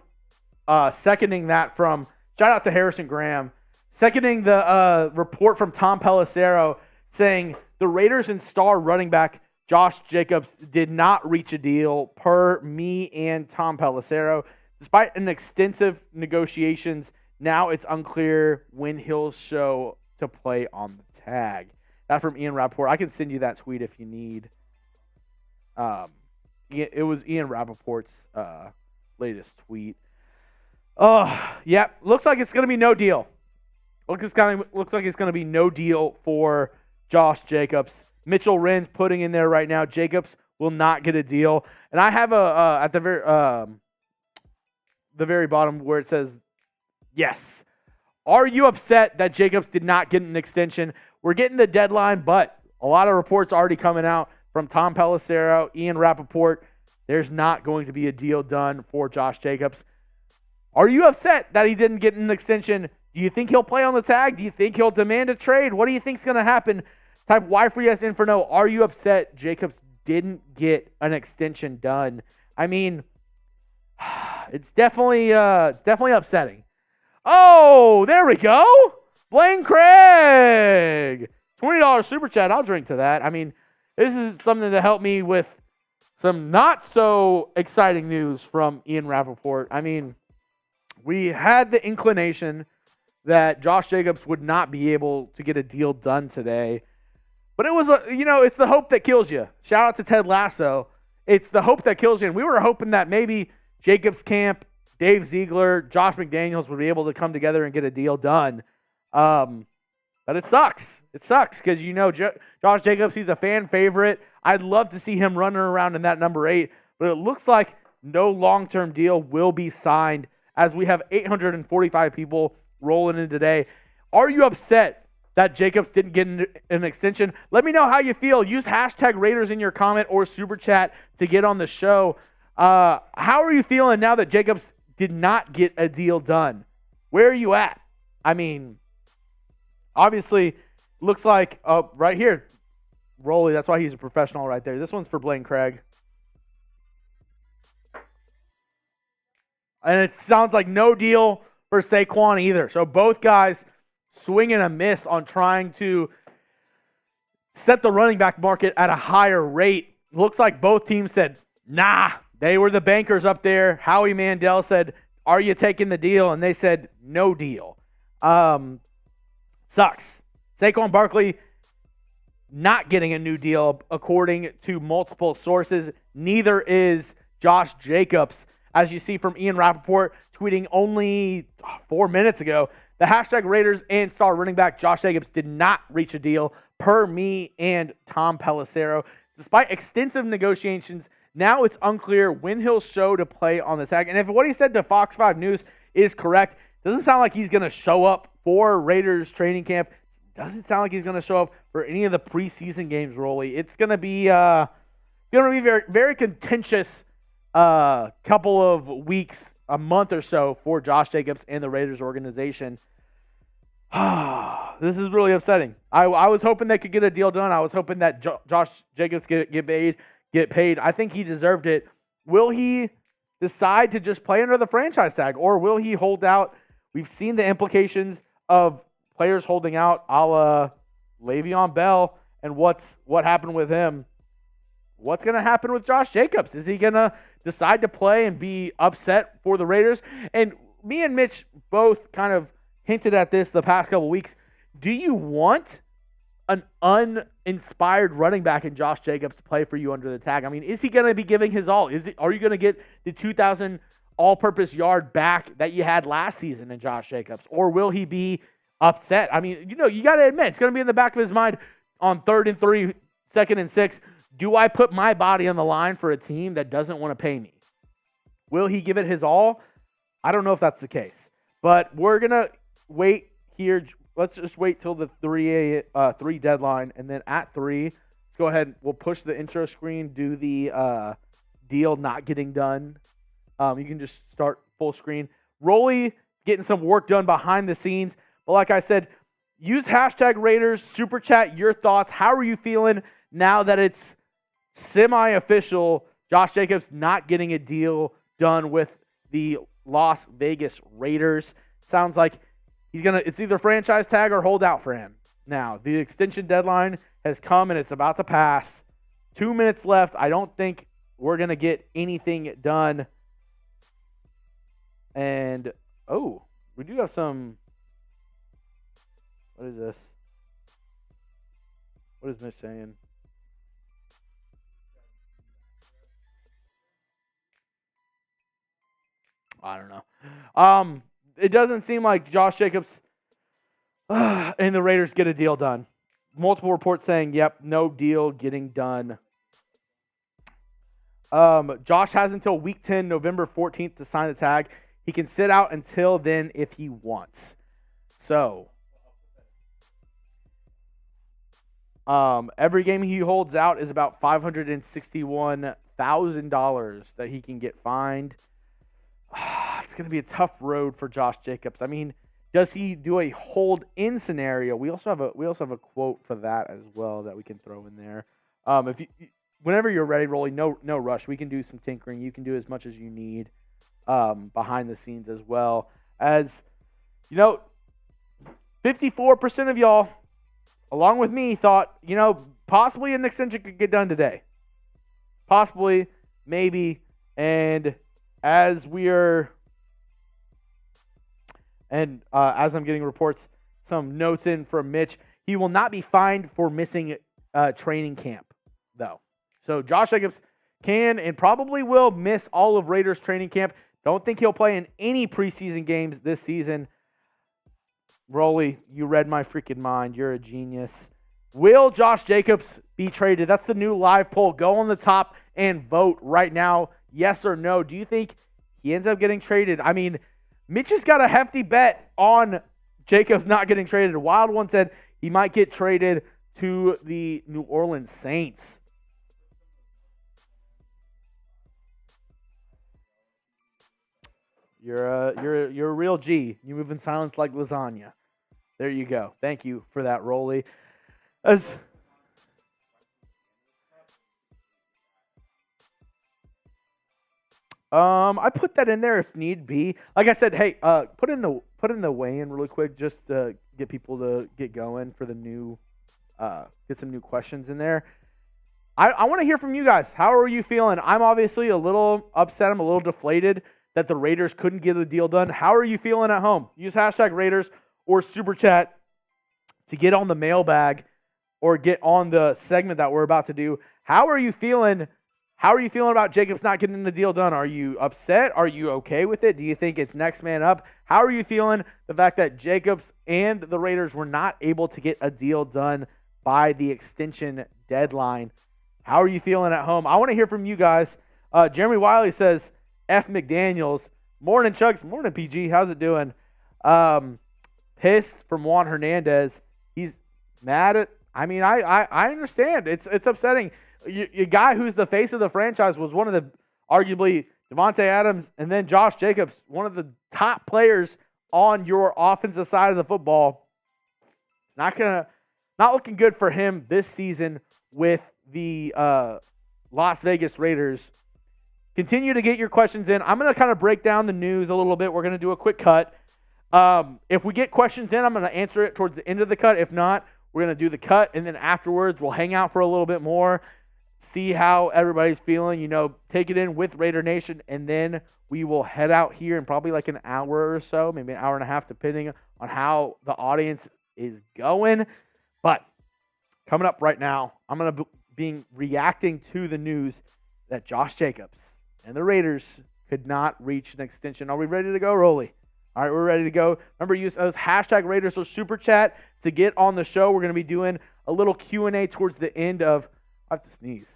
seconding that from, shout out to Harrison Graham, seconding the report from Tom Pelissero saying the Raiders and star running back Josh Jacobs did not reach a deal per me and Tom Pelissero. Despite an extensive negotiations, now it's unclear when he'll show to play on the tag. That from Ian Rappaport. I can send you that tweet if you need. It was Ian Rappaport's latest tweet. Yeah, looks like it's going to be no deal. Looks like it's going to be no deal for Josh Jacobs. Mitchell Renz putting in there right now. Jacobs will not get a deal. And I have at the very bottom where it says, yes. Are you upset that Jacobs did not get an extension? We're getting the deadline, but a lot of reports already coming out from Tom Pelissero, Ian Rappaport. There's not going to be a deal done for Josh Jacobs. Are you upset that he didn't get an extension? Do you think he'll play on the tag? Do you think he'll demand a trade? What do you think's going to happen? Type Y for yes, Inferno. Are you upset Jacobs didn't get an extension done? I mean, it's definitely upsetting. Oh, there we go. Blaine Craig. $20 super chat. I'll drink to that. I mean, this is something to help me with some not so exciting news from Ian Rappaport. I mean, we had the inclination that Josh Jacobs would not be able to get a deal done today. But it was, it's the hope that kills you. Shout out to Ted Lasso. It's the hope that kills you. And we were hoping that maybe Jacobs Camp, Dave Ziegler, Josh McDaniels would be able to come together and get a deal done. But it sucks. It sucks because, Josh Jacobs, he's a fan favorite. I'd love to see him running around in that number 8. But it looks like no long-term deal will be signed as we have 845 people rolling in today. Are you upset that Jacobs didn't get an extension? Let me know how you feel. Use hashtag Raiders in your comment or super chat to get on the show. How are you feeling now that Jacobs did not get a deal done? Where are you at? I mean, obviously, looks like right here, Rolly, that's why he's a professional right there. This one's for Blaine Craig. And it sounds like no deal for Saquon either. So both guys swing and a miss on trying to set the running back market at a higher rate. Looks like both teams said, nah. They were the bankers up there. Howie Mandel said, are you taking the deal? And they said, no deal. Sucks. Saquon Barkley not getting a new deal, according to multiple sources. Neither is Josh Jacobs. As you see from Ian Rappaport tweeting only 4 minutes ago, the hashtag Raiders and star running back Josh Jacobs did not reach a deal, per me and Tom Pelissero. Despite extensive negotiations, now it's unclear when he'll show to play on the tag. And if what he said to Fox 5 News is correct, doesn't sound like he's going to show up for Raiders training camp. Doesn't sound like he's going to show up for any of the preseason games, Rolly. It's going to be very, very contentious couple of weeks, a month or so for Josh Jacobs and the Raiders organization. This is really upsetting. I was hoping they could get a deal done. I was hoping that Josh Jacobs get paid. I think he deserved it. Will he decide to just play under the franchise tag, or will he hold out? We've seen the implications of players holding out, a la Le'Veon Bell, and what happened with him. What's going to happen with Josh Jacobs? Is he going to decide to play and be upset for the Raiders? And me and Mitch both kind of hinted at this the past couple weeks. Do you want an uninspired running back in Josh Jacobs to play for you under the tag? I mean, is he going to be giving his all? Are you going to get the 2,000 all-purpose yard back that you had last season in Josh Jacobs? Or will he be upset? I mean, you got to admit, it's going to be in the back of his mind on 3rd and 3, 2nd and 6. Do I put my body on the line for a team that doesn't want to pay me? Will he give it his all? I don't know if that's the case. But we're going to wait here. Let's just wait till the 3 deadline. And then at 3, let's go ahead. We'll push the intro screen, do the deal not getting done. You can just start full screen. Rolly getting some work done behind the scenes. But like I said, use hashtag Raiders, super chat your thoughts. How are you feeling now that it's semi-official? Josh Jacobs not getting a deal done with the Las Vegas Raiders. Sounds like it's either franchise tag or hold out for him. Now, the extension deadline has come and it's about to pass. 2 minutes left. I don't think we're going to get anything done. And, we do have some. What is this? What is Mitch saying? I don't know. It doesn't seem like Josh Jacobs and the Raiders get a deal done. Multiple reports saying, yep, no deal getting done. Josh has until week 10, November 14th to sign the tag. He can sit out until then if he wants. So, every game he holds out is about $561,000 that he can get fined. It's going to be a tough road for Josh Jacobs. I mean, does he do a hold-in scenario? We also have a quote for that as well that we can throw in there. Whenever you're ready, Rolly, no rush. We can do some tinkering. You can do as much as you need behind the scenes as well. As 54% of y'all, along with me, thought possibly an extension could get done today. Possibly, maybe, and as I'm getting reports, some notes in from Mitch, he will not be fined for missing training camp, though. So Josh Jacobs can and probably will miss all of Raiders training camp. Don't think he'll play in any preseason games this season. Rolly, you read my freaking mind. You're a genius. Will Josh Jacobs be traded? That's the new live poll. Go on the top and vote right now. Yes or no. Do you think he ends up getting traded? I mean, Mitch has got a hefty bet on Jacobs not getting traded. A wild one said he might get traded to the New Orleans Saints. You're a real G. You move in silence like lasagna. There you go. Thank you for that, Rolly. I put that in there if need be. Like I said, hey, put in the weigh-in really quick just to get people to get going for the new get some new questions in there. I want to hear from you guys. How are you feeling? I'm obviously a little upset. I'm a little deflated that the Raiders couldn't get the deal done. How are you feeling at home? Use hashtag Raiders or Super Chat to get on the mailbag or get on the segment that we're about to do. How are you feeling? How are you feeling about Jacobs not getting the deal done? Are you upset? Are you okay with it? Do you think it's next man up? How are you feeling the fact that Jacobs and the Raiders were not able to get a deal done by the extension deadline? How are you feeling at home? I want to hear from you guys. Jeremy Wiley says, F McDaniels. Morning, Chuggs. Morning, PG. How's it doing? Pissed from Juan Hernandez. He's mad at, I mean, I understand. It's upsetting. Your guy who's the face of the franchise was one of the, arguably, Devontae Adams and then Josh Jacobs, one of the top players on your offensive side of the football. Not looking good for him this season with the Las Vegas Raiders. Continue to get your questions in. I'm going to kind of break down the news a little bit. We're going to do a quick cut. If we get questions in, I'm going to answer it towards the end of the cut. If not, we're going to do the cut, and then afterwards we'll hang out for a little bit more, see how everybody's feeling, take it in with Raider Nation, and then we will head out here in probably like an hour or so, maybe an hour and a half, depending on how the audience is going. But coming up right now, I'm going to be reacting to the news that Josh Jacobs and the Raiders could not reach an extension. Are we ready to go, Rolly? All right, we're ready to go. Remember, use those hashtag Raiders or Super Chat to get on the show. We're going to be doing a little Q&A towards the end of... I have to sneeze.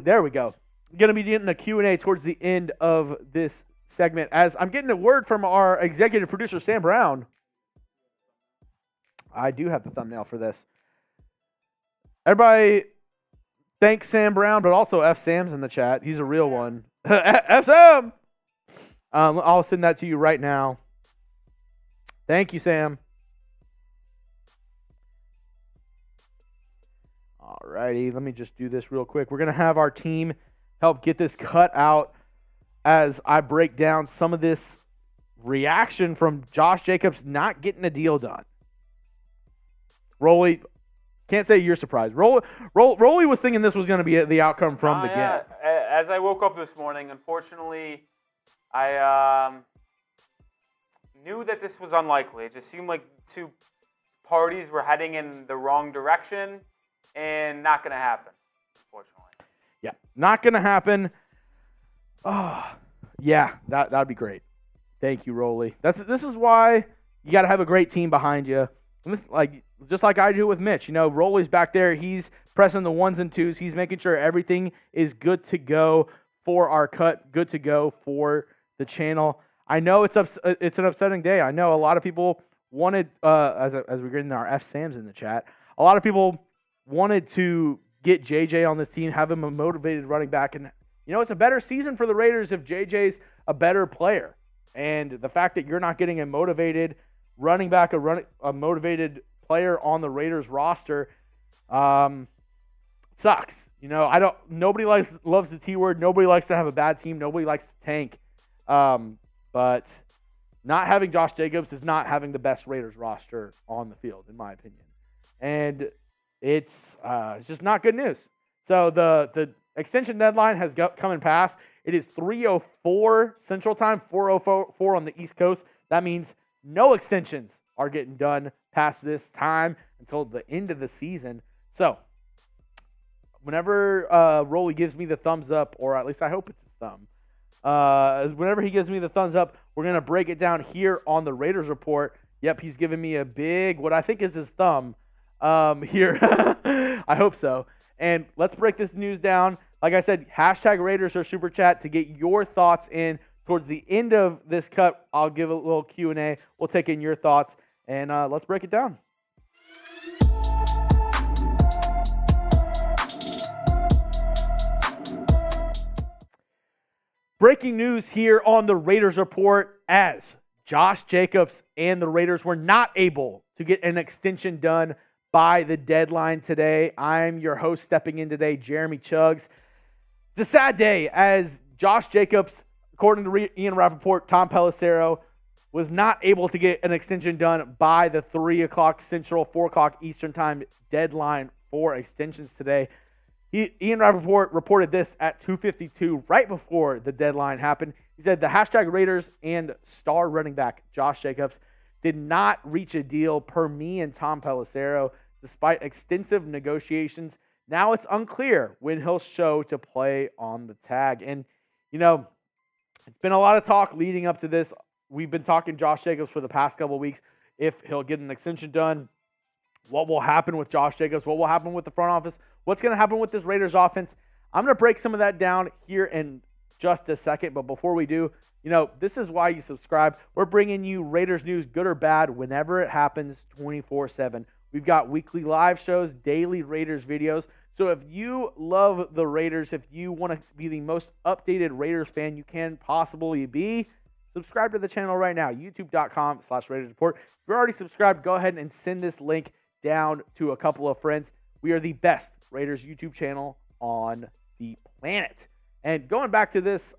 There we go. Going to be getting a Q&A towards the end of this segment as I'm getting a word from our executive producer, Sam Brown. I do have the thumbnail for this. Everybody, thanks Sam Brown, but also F Sam's in the chat. He's a real one. F Sam! I'll send that to you right now. Thank you, Sam. All righty, let me just do this real quick. We're going to have our team help get this cut out as I break down some of this reaction from Josh Jacobs not getting a deal done. Rolly, can't say you're surprised. Rolly was thinking this was going to be the outcome from the get. As I woke up this morning, unfortunately, I knew that this was unlikely. It just seemed like two parties were heading in the wrong direction and not going to happen, unfortunately. Yeah, not going to happen. Oh, yeah, that'd be great. Thank you, Rolly. This is why you got to have a great team behind you. And this, just like I do with Mitch, Rolly's back there. He's pressing the ones and twos. He's making sure everything is good to go for our cut, good to go for the channel. I know it's an upsetting day. I know a lot of people wanted, as we're getting our F Sams in the chat, a lot of people wanted to get JJ on this team, have him a motivated running back. And, it's a better season for the Raiders if JJ's a better player. And the fact that you're not getting a motivated running back, a motivated player on the Raiders roster, sucks. Nobody loves the T word. Nobody likes to have a bad team. Nobody likes to tank. But not having Josh Jacobs is not having the best Raiders roster on the field, in my opinion. And it's just not good news. So the extension deadline has come and passed. It is 3:04 Central Time, 4:04 on the East Coast. That means no extensions are getting done past this time until the end of the season. So whenever Rolly gives me the thumbs up, or at least I hope it's his thumb, whenever he gives me the thumbs up, we're going to break it down here on the Raiders Report. Yep, he's giving me a big, what I think is his thumb here. I hope so. And let's break this news down. Like I said, hashtag Raiders or Super Chat to get your thoughts in. Towards the end of this cut, I'll give a little Q&A. We'll take in your thoughts, and let's break it down. Breaking news here on the Raiders Report as Josh Jacobs and the Raiders were not able to get an extension done by the deadline today. I'm your host stepping in today, Jeremy Chuggs. It's a sad day as Josh Jacobs, according to Ian Rappaport, Tom Pelissero, was not able to get an extension done by the 3 o'clock Central, 4 o'clock Eastern time deadline for extensions today. Ian Rappaport reported this at 2:52 right before the deadline happened. He said the hashtag Raiders and star running back Josh Jacobs did not reach a deal per me and Tom Pelissero despite extensive negotiations. Now it's unclear when he'll show to play on the tag. And, you know, it's been a lot of talk leading up to this. We've been talking Josh Jacobs for the past couple of weeks. If he'll get an extension done, what will happen with Josh Jacobs, what will happen with the front office, what's going to happen with this Raiders offense. I'm going to break some of that down here in just a second. But before we do, you know, this is why you subscribe. We're bringing you Raiders news, good or bad, whenever it happens, 24/7. We've got weekly live shows, daily Raiders videos. So if you love the Raiders, if you want to be the most updated Raiders fan you can possibly be, subscribe to the channel right now, youtube.com/Raiders Report. If you're already subscribed, go ahead and send this link down to a couple of friends. We are the best Raiders YouTube channel on the planet. And going back to this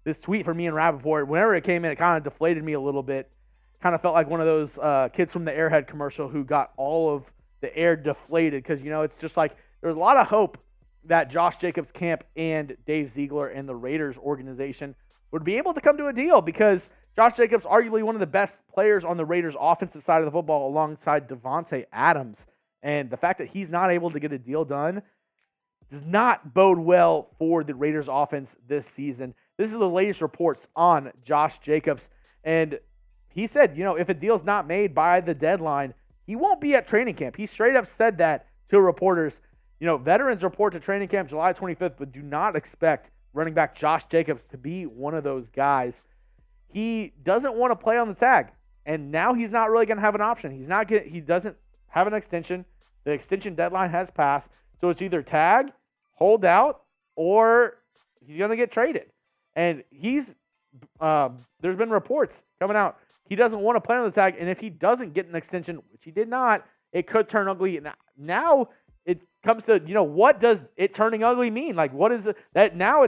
this tweet from me and Rappaport, whenever it came in, it kind of deflated me a little bit. Kind of felt like one of those kids from the Airhead commercial who got all of the air deflated because, you know, it's just like there's a lot of hope that Josh Jacobs' camp and Dave Ziegler and the Raiders organization would be able to come to a deal because Josh Jacobs, arguably one of the best players on the Raiders' offensive side of the football alongside Devontae Adams. And the fact that he's not able to get a deal done does not bode well for the Raiders' offense this season. This is the latest reports on Josh Jacobs. And he said, you know, if a deal's not made by the deadline, he won't be at training camp. He straight up said that to reporters. You know, veterans report to training camp July 25th, but do not expect running back Josh Jacobs to be one of those guys. He doesn't want to play on the tag, and now he's not really going to have an option. He doesn't have an extension. The extension deadline has passed, so it's either tag, hold out, or he's going to get traded. And there's been reports coming out. He doesn't want to play on the tag, and if he doesn't get an extension, which he did not, it could turn ugly. Now it comes to, you know, what does it turning ugly mean? Like, what is it that now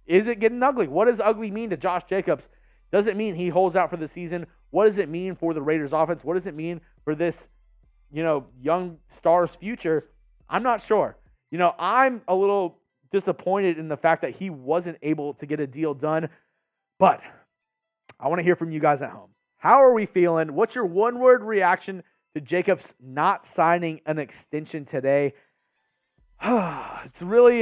is it getting ugly? What does ugly mean to Josh Jacobs? Does it mean he holds out for the season? What does it mean for the Raiders offense? What does it mean for this, you know, young star's future? I'm not sure. You know, I'm a little disappointed in the fact that he wasn't able to get a deal done, but I want to hear from you guys at home. How are we feeling? What's your one-word reaction to Jacobs not signing an extension today? It's really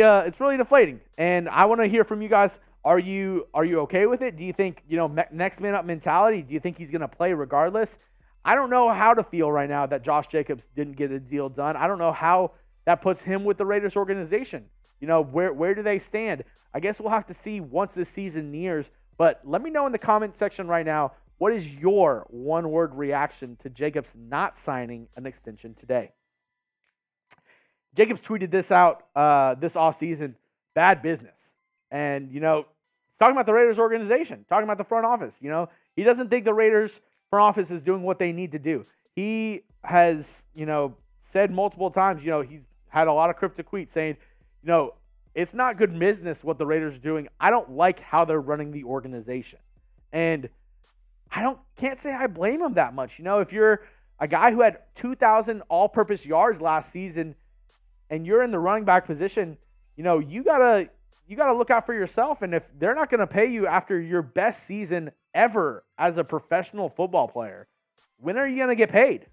deflating, and I want to hear from you guys. Are you okay with it? Do you think, you know, next man up mentality? Do you think he's going to play regardless? I don't know how to feel right now that Josh Jacobs didn't get a deal done. I don't know how that puts him with the Raiders organization. You know, where do they stand? I guess we'll have to see once this season nears. But let me know in the comment section right now, what is your one-word reaction to Jacobs not signing an extension today? Jacobs tweeted this out this offseason, bad business. And, you know, talking about the Raiders organization, talking about the front office, you know, he doesn't think the Raiders front office is doing what they need to do. He has, you know, said multiple times, you know, he's had a lot of cryptic tweets saying, you know, it's not good business what the Raiders are doing. I don't like how they're running the organization. And can't say I blame him that much. You know, if you're a guy who had 2,000 all-purpose yards last season and you're in the running back position, you know, you gotta look out for yourself. And if they're not going to pay you after your best season ever as a professional football player, when are you going to get paid?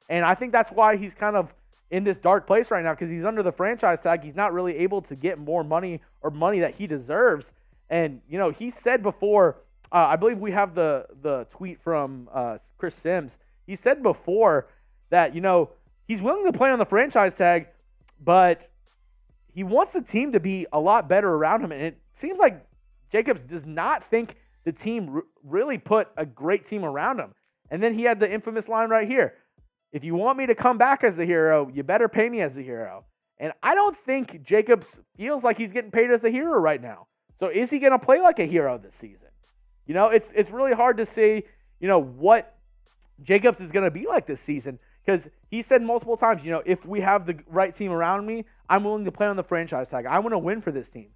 And I think that's why he's kind of in this dark place right now, because he's under the franchise tag. He's not really able to get more money or money that he deserves. And, you know, he said before, I believe we have the tweet from Chris Sims. He said before that, you know, he's willing to play on the franchise tag, but he wants the team to be a lot better around him. And it seems like Jacobs does not think the team really put a great team around him. And then he had the infamous line right here. If you want me to come back as the hero, you better pay me as the hero. And I don't think Jacobs feels like he's getting paid as the hero right now. So is he going to play like a hero this season? You know, it's really hard to say, you know, what Jacobs is going to be like this season, because he said multiple times, you know, if we have the right team around me, I'm willing to play on the franchise tag. I want to win for this team.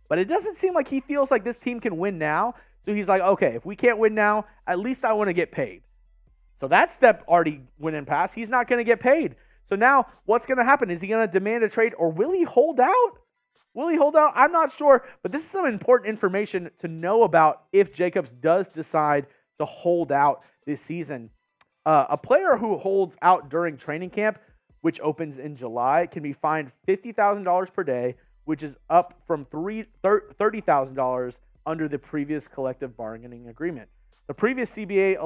But it doesn't seem like he feels like this team can win now. So he's like, okay, if we can't win now, at least I want to get paid. So that step already went in past. He's not going to get paid. So now what's going to happen? Is he going to demand a trade, or will he hold out? Will he hold out? I'm not sure, but this is some important information to know about if Jacobs does decide to hold out this season. A player who holds out during training camp, which opens in July, can be fined $50,000 per day, which is up from $30,000 under the previous collective bargaining agreement. The previous CBA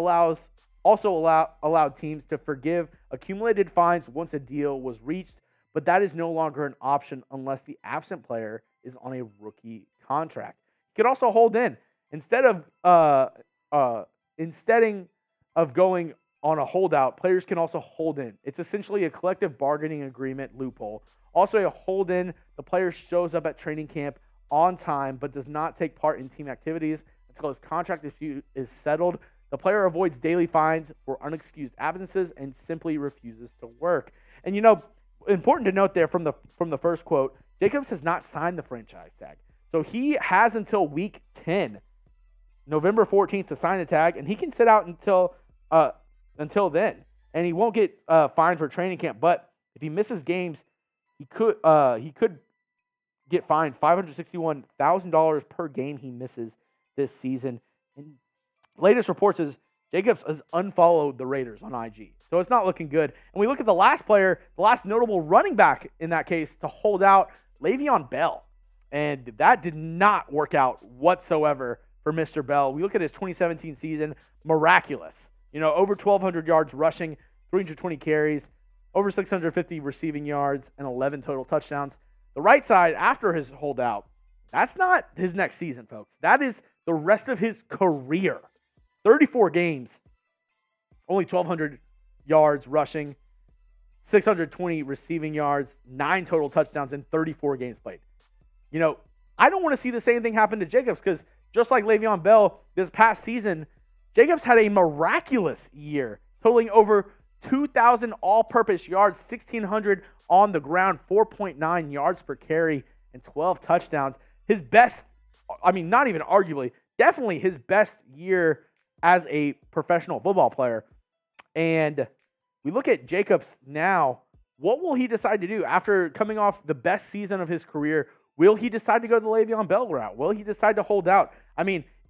also allowed teams to forgive accumulated fines once a deal was reached, but that is no longer an option unless the absent player is on a rookie contract. He could also hold in instead of going on a holdout. Players can also hold in. It's essentially a collective bargaining agreement loophole. Also, a hold in, the player shows up at training camp on time but does not take part in team activities until his contract dispute is settled. The player avoids daily fines for unexcused absences and simply refuses to work. And important to note there from the first quote, Jacobs has not signed the franchise tag. So he has until week 10, November 14th, to sign the tag, and he can sit out until then. And he won't get fined for training camp, but if he misses games, he could get fined $561,000 per game he misses this season. And latest reports is Jacobs has unfollowed the Raiders on IG. So it's not looking good. And we look at the last player, the last notable running back in that case to hold out, Le'Veon Bell. And that did not work out whatsoever for Mr. Bell. We look at his 2017 season, miraculous. Over 1,200 yards rushing, 320 carries, over 650 receiving yards, and 11 total touchdowns. The right side, after his holdout, that's not his next season, folks. That is the rest of his career. 34 games, only 1,200 yards rushing, 620 receiving yards, 9 total touchdowns in 34 games played. I don't want to see the same thing happen to Jacobs because just like Le'Veon Bell, this past season, Jacobs had a miraculous year, totaling over 2,000 all-purpose yards, 1,600 on the ground, 4.9 yards per carry, and 12 touchdowns. His best, not even arguably, definitely his best year as a professional football player. And we look at Jacobs now. What will he decide to do after coming off the best season of his career? Will he decide to go the Le'Veon Bell route? Will he decide to hold out?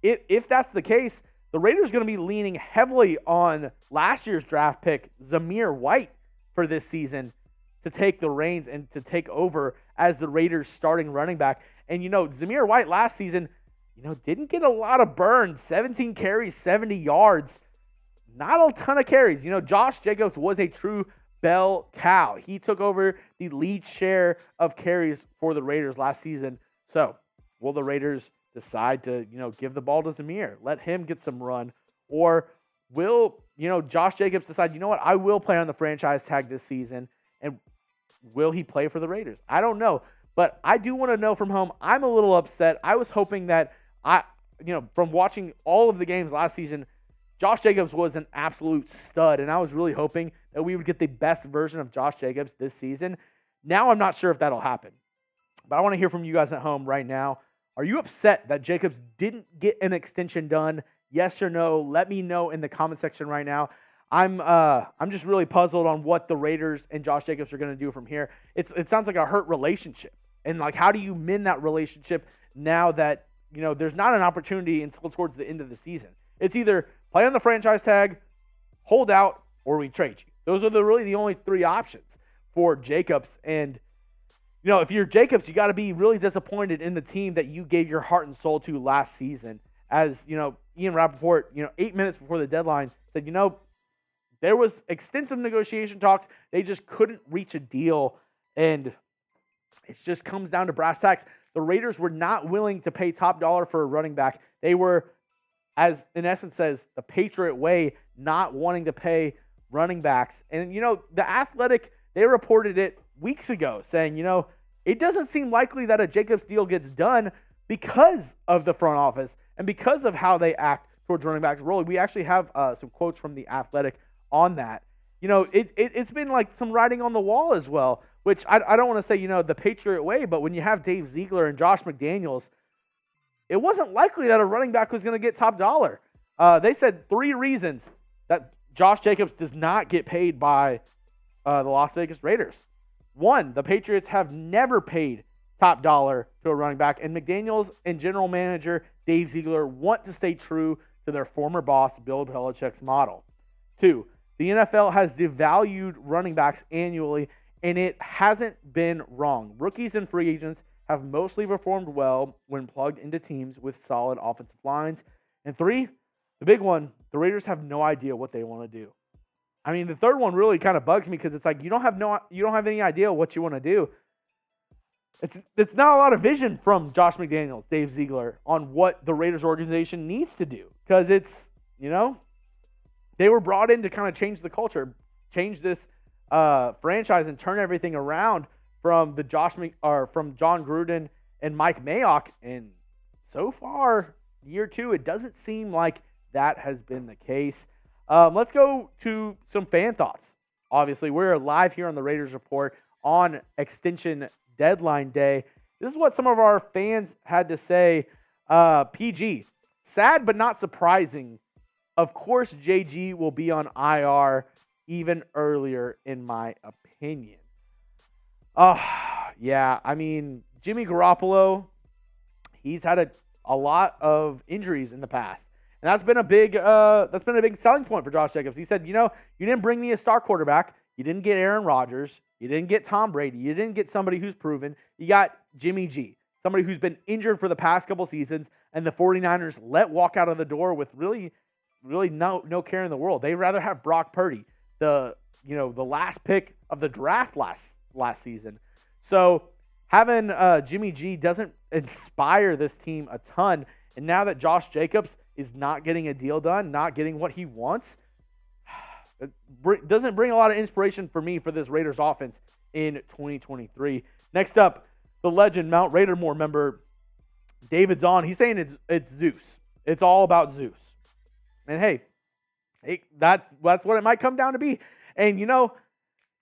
If that's the case, the Raiders are going to be leaning heavily on last year's draft pick, Zamir White, for this season to take the reins and to take over as the Raiders' starting running back. And, Zamir White last season, didn't get a lot of burns, 17 carries, 70 yards, not a ton of carries. Josh Jacobs was a true bell cow. He took over the lead share of carries for the Raiders last season. So, will the Raiders decide to, give the ball to Zamir, let him get some run? Or will, Josh Jacobs decide, I will play on the franchise tag this season, and will he play for the Raiders? I don't know, but I do want to know from home. I'm a little upset. I was hoping that from watching all of the games last season, Josh Jacobs was an absolute stud, and I was really hoping that we would get the best version of Josh Jacobs this season. Now I'm not sure if that'll happen, but I want to hear from you guys at home right now. Are you upset that Jacobs didn't get an extension done? Yes or no? Let me know in the comment section right now. I'm just really puzzled on what the Raiders and Josh Jacobs are going to do from here. It sounds like a hurt relationship, and how do you mend that relationship now that there's not an opportunity until towards the end of the season? It's either play on the franchise tag, hold out, or we trade you. Those are really the only three options for Jacobs. And, if you're Jacobs, you got to be really disappointed in the team that you gave your heart and soul to last season. As, Ian Rappaport, 8 minutes before the deadline said, there was extensive negotiation talks. They just couldn't reach a deal. And it just comes down to brass tacks. The Raiders were not willing to pay top dollar for a running back. They were, as in essence says, the Patriot way, not wanting to pay running backs. And, the Athletic, they reported it weeks ago saying, it doesn't seem likely that a Jacobs deal gets done because of the front office and because of how they act towards running backs. Rolly, we actually have some quotes from the Athletic on that. It's been like some writing on the wall as well, which I don't want to say, the Patriot way, but when you have Dave Ziegler and Josh McDaniels, it wasn't likely that a running back was going to get top dollar. They said 3 reasons that Josh Jacobs does not get paid by the Las Vegas Raiders. 1, the Patriots have never paid top dollar to a running back, and McDaniels and general manager Dave Ziegler want to stay true to their former boss, Bill Belichick's model. 2, the NFL has devalued running backs annually, and it hasn't been wrong. Rookies and free agents have mostly performed well when plugged into teams with solid offensive lines. And 3, the big one, the Raiders have no idea what they want to do. I mean, the third one really kind of bugs me because it's like you don't have any idea what you want to do. It's not a lot of vision from Josh McDaniels, Dave Ziegler, on what the Raiders organization needs to do. Because it's, they were brought in to kind of change the culture, change this franchise and turn everything around from from John Gruden and Mike Mayock. And so far, year 2, it doesn't seem like that has been the case. Let's go to some fan thoughts. Obviously, we're live here on the Raiders Report on Extension Deadline Day. This is what some of our fans had to say. PG, sad but not surprising. Of course, JG will be on IR even earlier, in my opinion. Yeah, I mean, Jimmy Garoppolo, he's had a lot of injuries in the past. And that's been a big selling point for Josh Jacobs. He said, you didn't bring me a star quarterback. You didn't get Aaron Rodgers. You didn't get Tom Brady. You didn't get somebody who's proven. You got Jimmy G, somebody who's been injured for the past couple seasons, and the 49ers let walk out of the door with really no care in the world. They'd rather have Brock Purdy, the last pick of the draft last season. So having Jimmy G doesn't inspire this team a ton. And now that Josh Jacobs is not getting a deal done, not getting what he wants, it doesn't bring a lot of inspiration for me for this Raiders offense in 2023. Next up, the legend, Mount Raidermore member, David's on. He's saying it's Zeus. It's all about Zeus. And hey, that's what it might come down to be. And,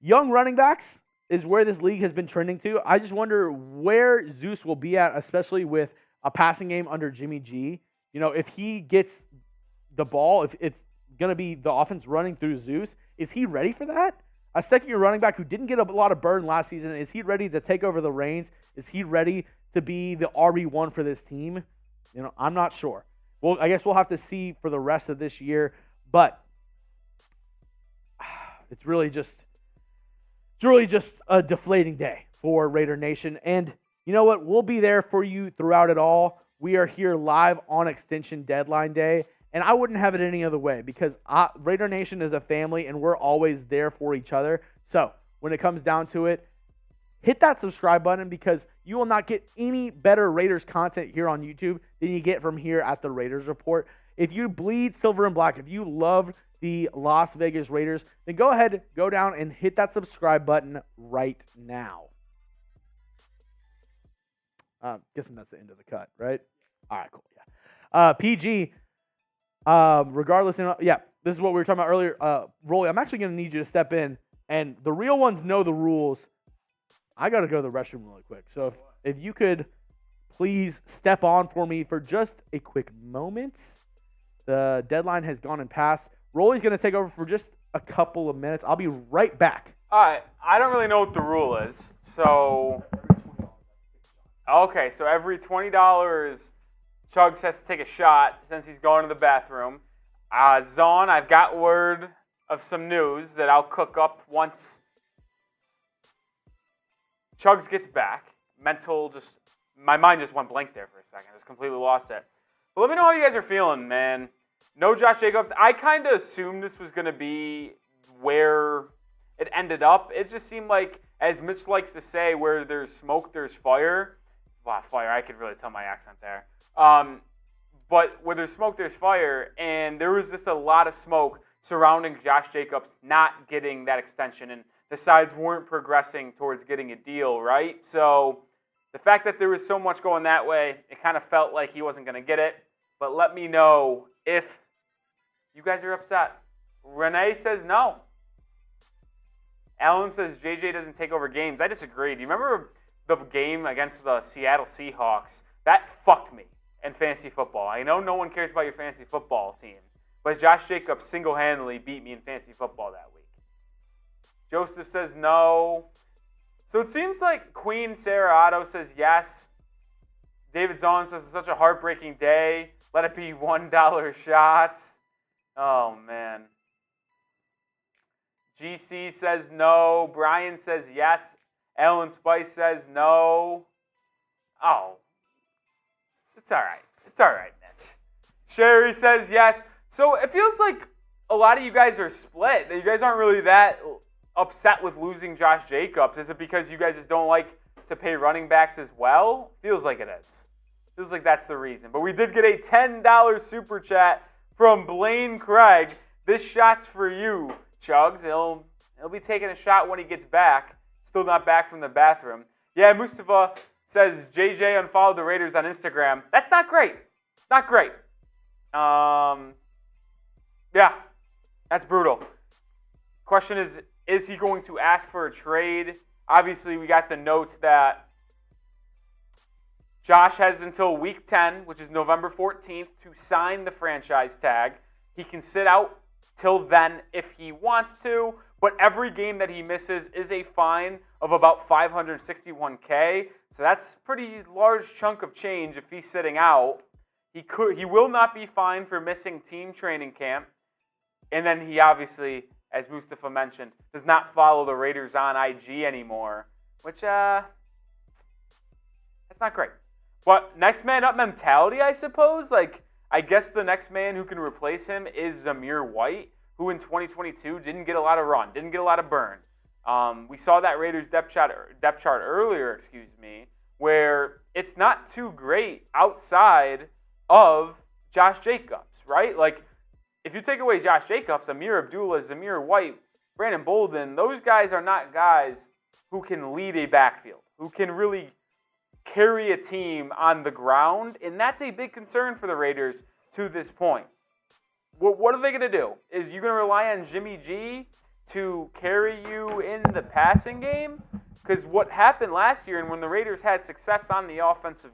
young running backs is where this league has been trending to. I just wonder where Zeus will be at, especially with a passing game under Jimmy G. If he gets the ball, if it's going to be the offense running through Zeus, is he ready for that? A second-year running back who didn't get a lot of burn last season, is he ready to take over the reins? Is he ready to be the RB1 for this team? I'm not sure. Well, I guess we'll have to see for the rest of this year, but it's really just a deflating day for Raider Nation. And you know what? We'll be there for you throughout it all. We are here live on Extension Deadline Day, and I wouldn't have it any other way because Raider Nation is a family, and we're always there for each other. So when it comes down to it, hit that subscribe button because you will not get any better Raiders content here on YouTube than you get from here at the Raiders Report. If you bleed silver and black, if you love the Las Vegas Raiders, then go ahead, go down and hit that subscribe button right now. Guessing that's the end of the cut, right? All right, cool. Yeah. PG, regardless, this is what we were talking about earlier. Rolly, I'm actually going to need you to step in, and the real ones know the rules. I got to go to the restroom really quick. So if you could please step on for me for just a quick moment. The deadline has gone and passed. Rolly's going to take over for just a couple of minutes. I'll be right back. All right. I don't really know what the rule is. So, okay. So every $20, Chuggs has to take a shot since he's going to the bathroom. Zahn, I've got word of some news that I'll cook up once Chuggs gets back. My mind just went blank there for a second. I just completely lost it. But let me know how you guys are feeling, man. No Josh Jacobs. I kind of assumed this was going to be where it ended up. It just seemed like, as Mitch likes to say, where there's smoke, there's fire. Wow, fire. I could really tell my accent there. But where there's smoke, there's fire. And there was just a lot of smoke surrounding Josh Jacobs not getting that extension. And the sides weren't progressing towards getting a deal, right? So the fact that there was so much going that way, it kind of felt like he wasn't going to get it. But let me know if you guys are upset. Renee says no. Alan says JJ doesn't take over games. I disagree. Do you remember the game against the Seattle Seahawks? That fucked me. in fantasy football. I know no one cares about your fantasy football team, but Josh Jacobs single-handedly beat me in fantasy football that week. Joseph says no. So it seems like Queen Sarah Otto says yes. David Zahn says it's such a heartbreaking day. Let it be $1 shots. Oh, man. GC says no. Brian says yes. Ellen Spice says no. Oh. It's all right. It's all right, Mitch. Sherry says yes. So it feels like a lot of you guys are split. You guys aren't really that upset with losing Josh Jacobs. Is it because you guys just don't like to pay running backs as well? Feels like it is. Feels like that's the reason. But we did get a $10 super chat from Blaine Craig. This shot's for you, Chuggs. He'll be taking a shot when he gets back. Still not back from the bathroom. Yeah, Mustafa says JJ unfollowed the Raiders on Instagram. That's not great. Not great. Yeah, that's brutal. Question is he going to ask for a trade? Obviously, we got the notes that Josh has until week 10, which is November 14th, to sign the franchise tag. He can sit out till then if he wants to, but every game that he misses is a fine of about $561K. So that's a pretty large chunk of change if he's sitting out. He will not be fined for missing team training camp. And then he obviously, as Mustafa mentioned, does not follow the Raiders on IG anymore, which that's not great. But next man up mentality, I suppose. Like, I guess the next man who can replace him is Zamir White, who in 2022 didn't get a lot of run, didn't get a lot of burn. We saw that Raiders depth chart earlier, where it's not too great outside of Josh Jacobs, right? Like, if you take away Josh Jacobs, Amir Abdullah, Zamir White, Brandon Bolden, those guys are not guys who can lead a backfield, who can really carry a team on the ground, and that's a big concern for the Raiders to this point. What are they going to do? Is you going to rely on Jimmy G to carry you in the passing game? Because what happened last year and when the Raiders had success on the offensive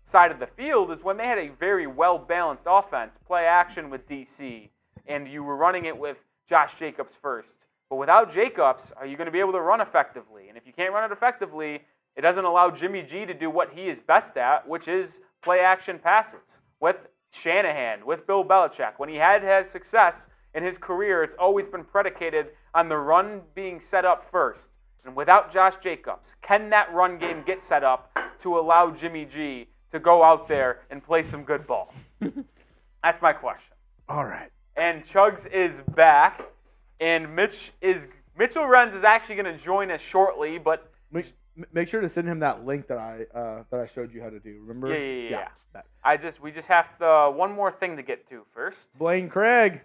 side of the field is when they had a very well-balanced offense, play action with DC, and you were running it with Josh Jacobs first. But without Jacobs, are you going to be able to run effectively? And if you can't run it effectively, it doesn't allow Jimmy G to do what he is best at, which is play action passes. With Shanahan, with Bill Belichick, when he had success in his career, it's always been predicated on the run being set up first. And without Josh Jacobs, can that run game get set up to allow Jimmy G to go out there and play some good ball? That's my question. All right. And Chuggs is back, and Mitchell Renz is actually going to join us shortly, but Make sure to send him that link that I showed you how to do. Remember? Yeah. We just have one more thing to get to first. Blaine Craig,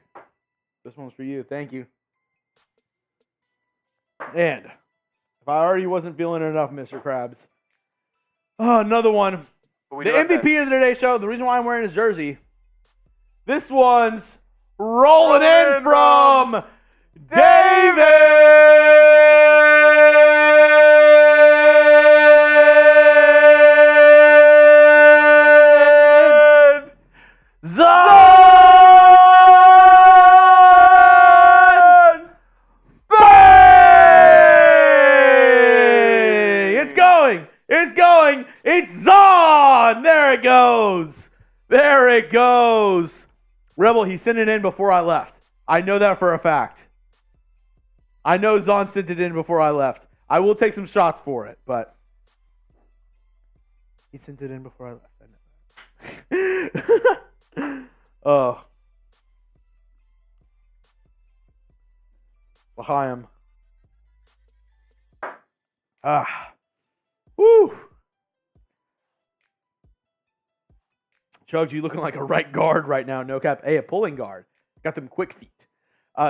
this one's for you. Thank you. And if I already wasn't feeling it enough, Mr. Krabs, another one. The MVP of the Today Show. The reason why I'm wearing his jersey. This one's rolling in from David Zahn. Bang! It's going. It's Zahn. There it goes. There it goes. Rebel, he sent it in before I left. I know that for a fact. I know Zahn sent it in before I left. I will take some shots for it, but he sent it in before I left. I know. Oh. L'chaim. Woo. Chuggs, you looking like a right guard right now, no cap. Hey, a pulling guard. Got them quick feet.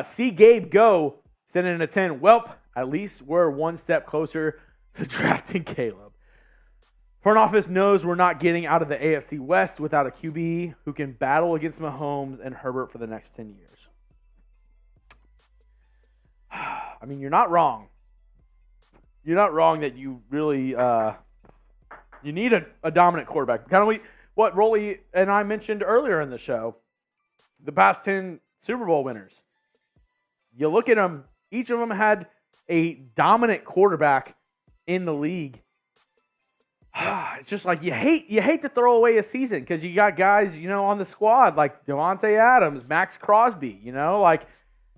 See Gabe go, sending in a 10. Welp, at least we're one step closer to drafting Caleb. Front office knows we're not getting out of the AFC West without a QB who can battle against Mahomes and Herbert for the next 10 years. I mean, you're not wrong. You're not wrong that you really you need a dominant quarterback. what Rolly and I mentioned earlier in the show. The past 10 Super Bowl winners. You look at them, each of them had a dominant quarterback in the league. It's just like you hate to throw away a season because you got guys, on the squad like Devontae Adams, Maxx Crosby, like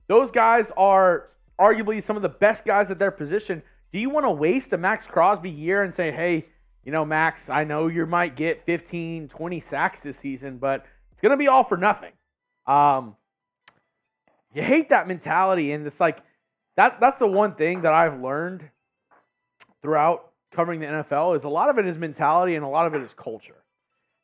those guys are arguably some of the best guys at their position. Do you want to waste a Maxx Crosby year and say, hey, Max, I know you might get 15, 20 sacks this season, but it's going to be all for nothing. You hate that mentality, and it's like that's the one thing that I've learned throughout covering the NFL is a lot of it is mentality and a lot of it is culture.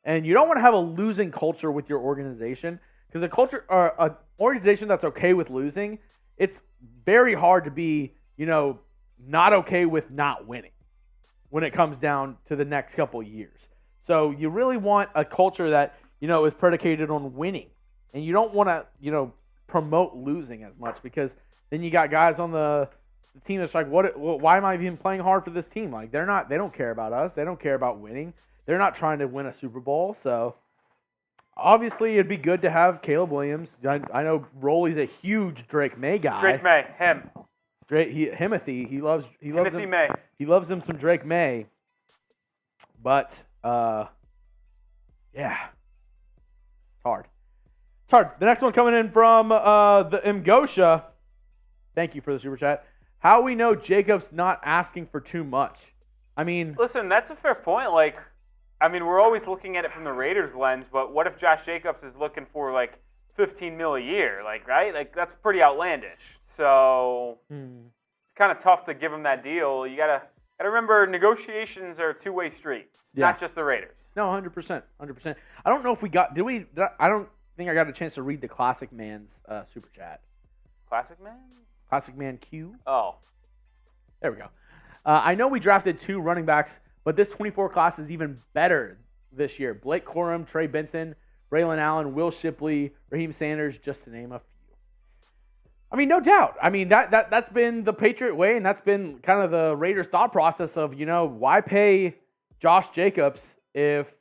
And you don't want to have a losing culture with your organization because an organization that's okay with losing, it's very hard to be, not okay with not winning when it comes down to the next couple of years. So you really want a culture that, is predicated on winning. And you don't want to, promote losing as much because then you got guys on the team that's like, why am I even playing hard for this team? Like, they don't care about us. They don't care about winning. They're not trying to win a Super Bowl. So obviously it'd be good to have Caleb Williams. I know Rolly's a huge Drake May guy. Drake May, him. Himothy, he loves Timothy him. May. He loves him some Drake May. But yeah. It's hard. The next one coming in from the Mgosha. Thank you for the super chat. How we know Jacobs not asking for too much? I mean, listen, that's a fair point. Like, we're always looking at it from the Raiders lens, but what if Josh Jacobs is looking for like $15 million a year? Like, right? Like, that's pretty outlandish. So it's kind of tough to give him that deal. You gotta remember, negotiations are a two-way street. It's not just the Raiders. No, 100%. I don't know if we got. I don't think I got a chance to read the Classic Man's super chat. Classic Man? Classic Man Q. Oh. There we go. I know we drafted 2 running backs, but this 24 class is even better this year. Blake Corum, Trey Benson, Braylon Allen, Will Shipley, Raheem Sanders, just to name a few. No doubt. That's been the Patriot way, and that's been kind of the Raiders' thought process of, why pay Josh Jacobs if,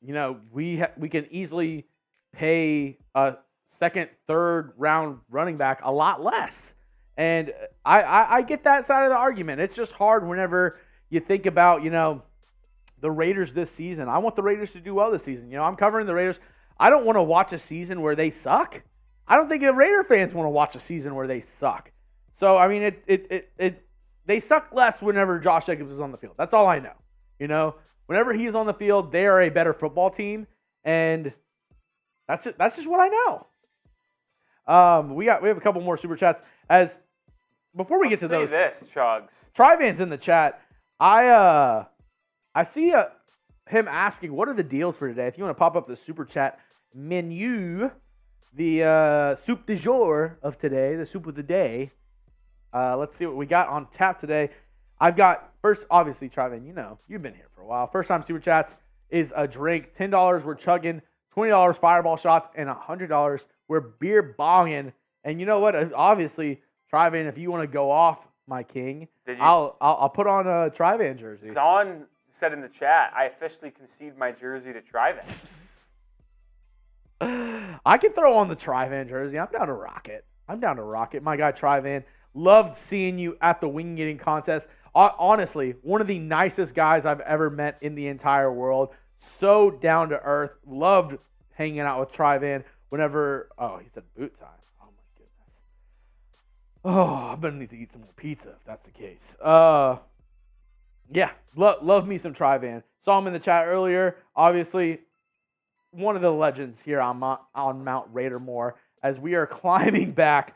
we can easily pay a second, third round running back a lot less. And I get that side of the argument. It's just hard whenever you think about, the Raiders this season. I want the Raiders to do well this season. I'm covering the Raiders. I don't want to watch a season where they suck. I don't think the Raider fans want to watch a season where they suck. So, they suck less whenever Josh Jacobs is on the field. That's all I know. Whenever he's on the field, they are a better football team. And that's just what I know. We have a couple more super chats. Before we get to those, this Chuggs. Tryvan's in the chat. I see him asking, what are the deals for today? If you want to pop up the super chat menu, the soup du jour of today, the soup of the day. Let's see what we got on tap today. I've got first, obviously, Tryvan. You've been here for a while. First time super chats is a drink. $10 we're chugging, $20 fireball shots, and $100 we're beer bonging. And you know what? Obviously, Tryvan, if you want to go off, my king, I'll put on a Tryvan jersey. Zahn said in the chat, I officially concede my jersey to Tryvan. I can throw on the Tryvan jersey. I'm down to rock it. My guy Tryvan, loved seeing you at the wing eating contest. Honestly, one of the nicest guys I've ever met in the entire world. So down to earth. Loved hanging out with Tryvan whenever. Oh, he said boot time. Oh my goodness. Oh, I'm gonna need to eat some more pizza if that's the case. Yeah, love me some Tryvan. Saw him in the chat earlier. Obviously, one of the legends here on Mount Raidermore as we are climbing back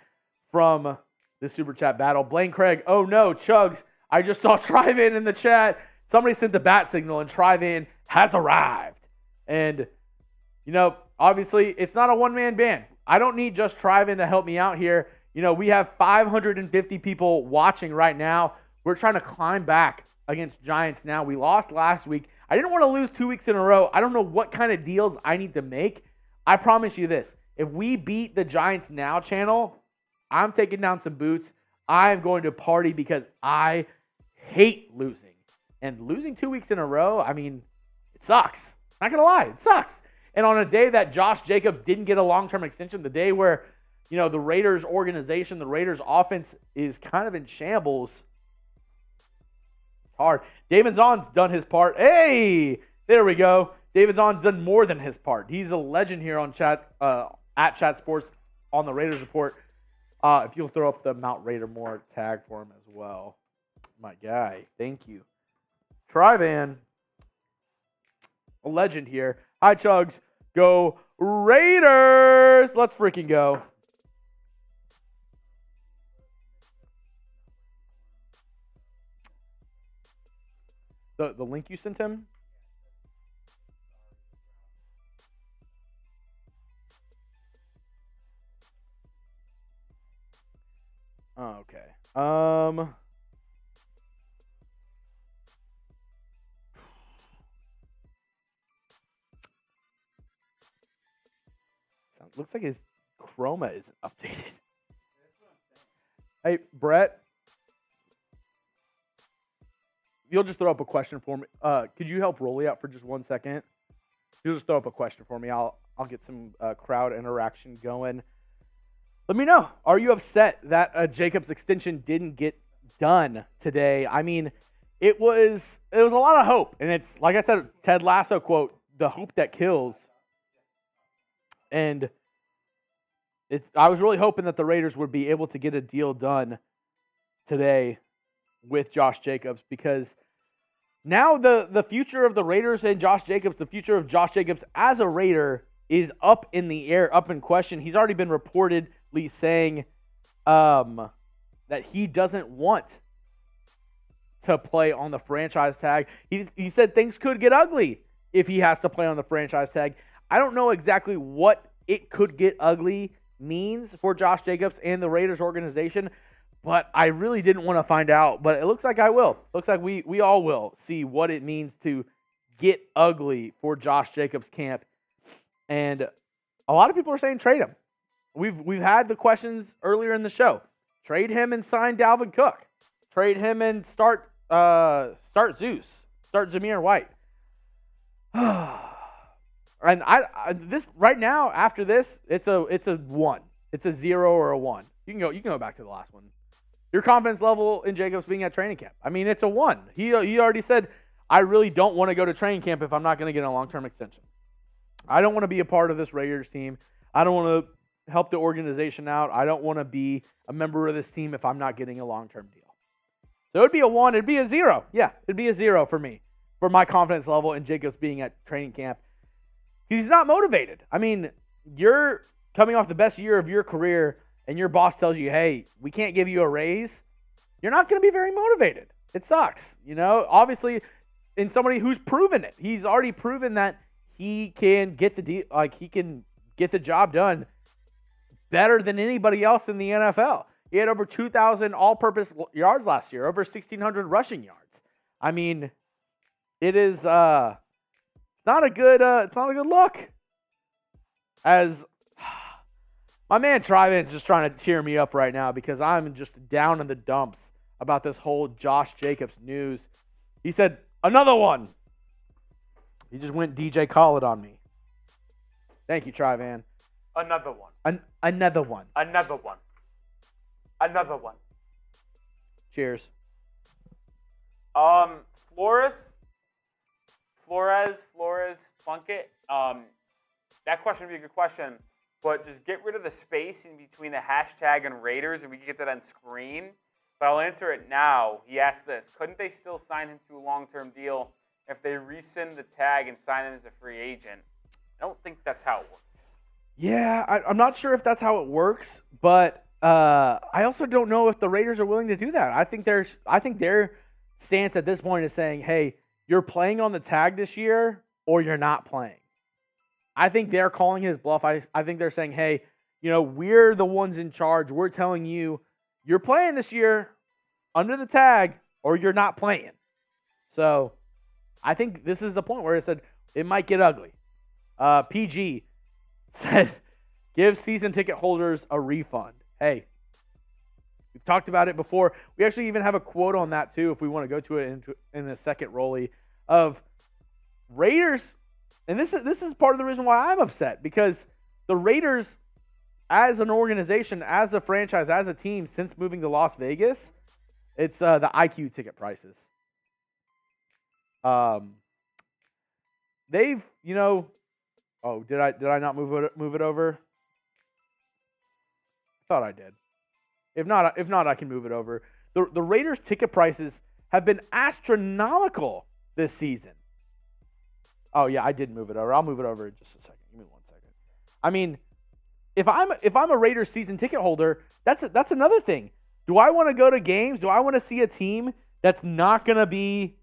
from the Super Chat battle. Blaine Craig, oh no, Chuggs, I just saw Tryvan in the chat. Somebody sent the bat signal and Tryvan has arrived. And, obviously, it's not a one-man band. I don't need just Tryvan to help me out here. We have 550 people watching right now. We're trying to climb back against Giants now. We lost last week. I didn't want to lose 2 weeks in a row. I don't know what kind of deals I need to make. I promise you this. If we beat the Giants Now channel, I'm taking down some boots. I am going to party because I hate losing. And losing 2 weeks in a row, it sucks. Not going to lie, it sucks. And on a day that Josh Jacobs didn't get a long-term extension, the day where, the Raiders organization, the Raiders offense is kind of in shambles, it's hard. David Zahn's done his part. Hey, there we go. David Zahn's done more than his part. He's a legend here on chat, at Chat Sports on the Raiders Report. If you'll throw up the Mount Raider Moore tag for him as well. My guy, thank you. Trivan, a legend here. Hi, Chuggs. Go Raiders! Let's freaking go. The link you sent him? Oh, okay. Looks like his chroma isn't updated. Hey, Brett. You'll just throw up a question for me. Could you help Rolly out for just 1 second? You'll just throw up a question for me. I'll get some crowd interaction going. Let me know. Are you upset that Jacobs extension didn't get done today? I mean, it was a lot of hope, and it's like I said, Ted Lasso quote: "The hope that kills." And I was really hoping that the Raiders would be able to get a deal done today with Josh Jacobs, because now the future of the Raiders and Josh Jacobs, the future of Josh Jacobs as a Raider is up in the air, up in question. He's already been reportedly saying that he doesn't want to play on the franchise tag. He said things could get ugly if he has to play on the franchise tag. I don't know exactly what it could get ugly means for Josh Jacobs and the Raiders organization, but I really didn't want to find out. But it looks like I will. Looks like we all will see what it means to get ugly for Josh Jacobs' camp. And a lot of people are saying trade him. We've had the questions earlier in the show. Trade him and sign Dalvin Cook. Trade him and start Zeus. Start Zamir White. And this right now, after this, it's a 1. It's a 0 or a 1. You can go back to the last one. Your confidence level in Jacobs being at training camp. I mean, it's a 1. He already said, I really don't want to go to training camp if I'm not going to get a long-term extension. I don't want to be a part of this Raiders team. I don't want to help the organization out. I don't want to be a member of this team if I'm not getting a long-term deal. So it'd be a 1. It'd be a 0. Yeah, it'd be a 0 for me, for my confidence level in Jacobs being at training camp. He's not motivated. I mean, you're coming off the best year of your career, and your boss tells you, hey, we can't give you a raise. You're not going to be very motivated. It sucks. Obviously, in somebody who's proven it. He's already proven that he can get the deal, he can get the job done better than anybody else in the NFL. He had over 2,000 all-purpose yards last year, over 1,600 rushing yards. I mean, it is it's not a good look. As my man Trivan's just trying to cheer me up right now because I'm just down in the dumps about this whole Josh Jacobs news. He said, another one. He just went DJ Khaled on me. Thank you, Trivan. Another one. Another one. Another one. Another one. Cheers. Flores, Plunkett. That question would be a good question, but just get rid of the space in between the hashtag and Raiders, and we can get that on screen. But I'll answer it now. He asked this: couldn't they still sign him to a long-term deal if they rescind the tag and sign him as a free agent? I don't think that's how it works. Yeah, I'm not sure if that's how it works, but I also don't know if the Raiders are willing to do that. I think their stance at this point is saying, hey, you're playing on the tag this year or you're not playing. I think they're calling his bluff. I think they're saying, hey, we're the ones in charge. We're telling you you're playing this year under the tag or you're not playing. So I think this is the point where it said it might get ugly. PG said, give season ticket holders a refund. Hey, we've talked about it before. We actually even have a quote on that too, if we want to go to it in a second, Rolly, of Raiders and this is part of the reason why I'm upset, because the Raiders, as an organization, as a franchise, as a team, since moving to Las Vegas, it's the IQ ticket prices. They've, oh, did I not move it over? I thought I did. If not, I can move it over. The Raiders ticket prices have been astronomical this season. Oh yeah, I did move it over. I'll move it over in just a second. Give me 1 second. I mean, if I'm a Raiders season ticket holder, that's another thing. Do I want to go to games? Do I want to see a team that's not going to be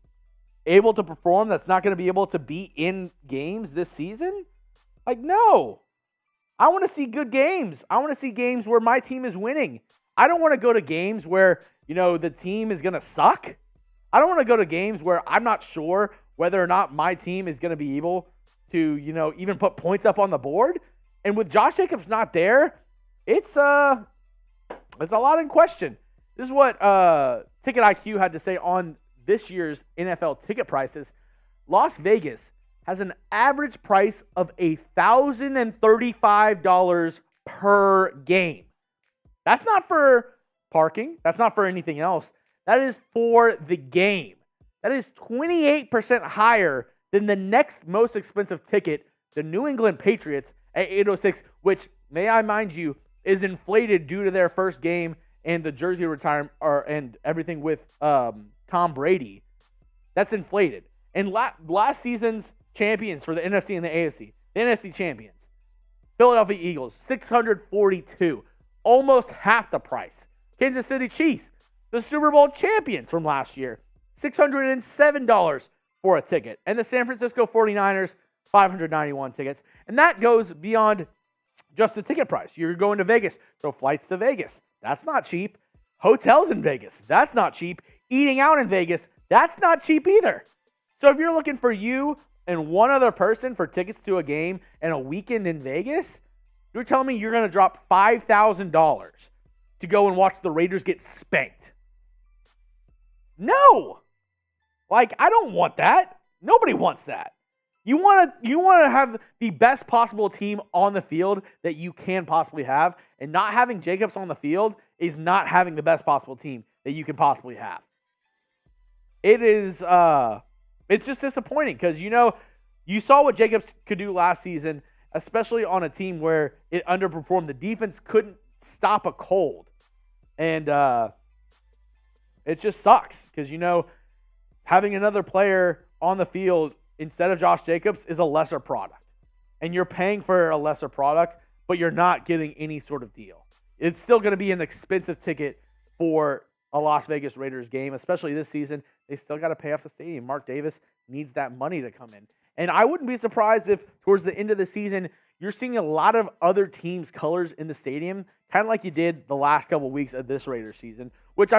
able to perform, that's not going to be able to be in games this season? Like, no. I want to see good games. I want to see games where my team is winning. I don't want to go to games where, the team is going to suck. I don't want to go to games where I'm not sure whether or not my team is going to be able to, even put points up on the board. And with Josh Jacobs not there, it's a lot in question. This is what Ticket IQ had to say on this year's NFL ticket prices. Las Vegas has an average price of $1,035 per game. That's not for parking. That's not for anything else. That is for the game. That is 28% higher than the next most expensive ticket, the New England Patriots at $806, which, may I mind you, is inflated due to their first game and the jersey retirement and everything with Tom Brady. That's inflated. And last season's champions for the NFC and the AFC, the NFC champions, Philadelphia Eagles, $642, almost half the price. Kansas City Chiefs, the Super Bowl champions from last year, $607 for a ticket. And the San Francisco 49ers, 591 tickets. And that goes beyond just the ticket price. You're going to Vegas, so flights to Vegas, that's not cheap. Hotels in Vegas, that's not cheap. Eating out in Vegas, that's not cheap either. So if you're looking for you and one other person for tickets to a game and a weekend in Vegas, you're telling me you're going to drop $5,000 to go and watch the Raiders get spanked? No. I don't want that. Nobody wants that. You want to have the best possible team on the field that you can possibly have, and not having Jacobs on the field is not having the best possible team that you can possibly have. It is it's just disappointing because you saw what Jacobs could do last season, especially on a team where it underperformed. The defense couldn't stop a cold. And it just sucks because, having another player on the field instead of Josh Jacobs is a lesser product. And you're paying for a lesser product, but you're not getting any sort of deal. It's still going to be an expensive ticket for a Las Vegas Raiders game, especially this season. They still got to pay off the stadium. Mark Davis needs that money to come in. And I wouldn't be surprised if towards the end of the season, you're seeing a lot of other teams' colors in the stadium, kind of like you did the last couple of weeks of this Raiders season, which,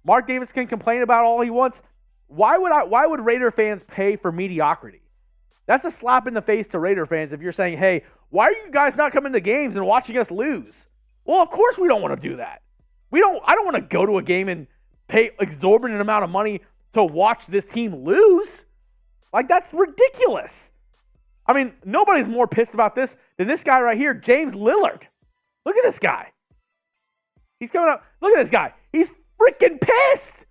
Mark Davis can complain about all he wants. Why would Raider fans pay for mediocrity? That's a slap in the face to Raider fans if you're saying, hey, why are you guys not coming to games and watching us lose? Well, of course we don't want to do that. I don't want to go to a game and pay exorbitant amount of money to watch this team lose. That's ridiculous. Nobody's more pissed about this than this guy right here, James Lillard. Look at this guy. He's coming up. Look at this guy. He's freaking pissed.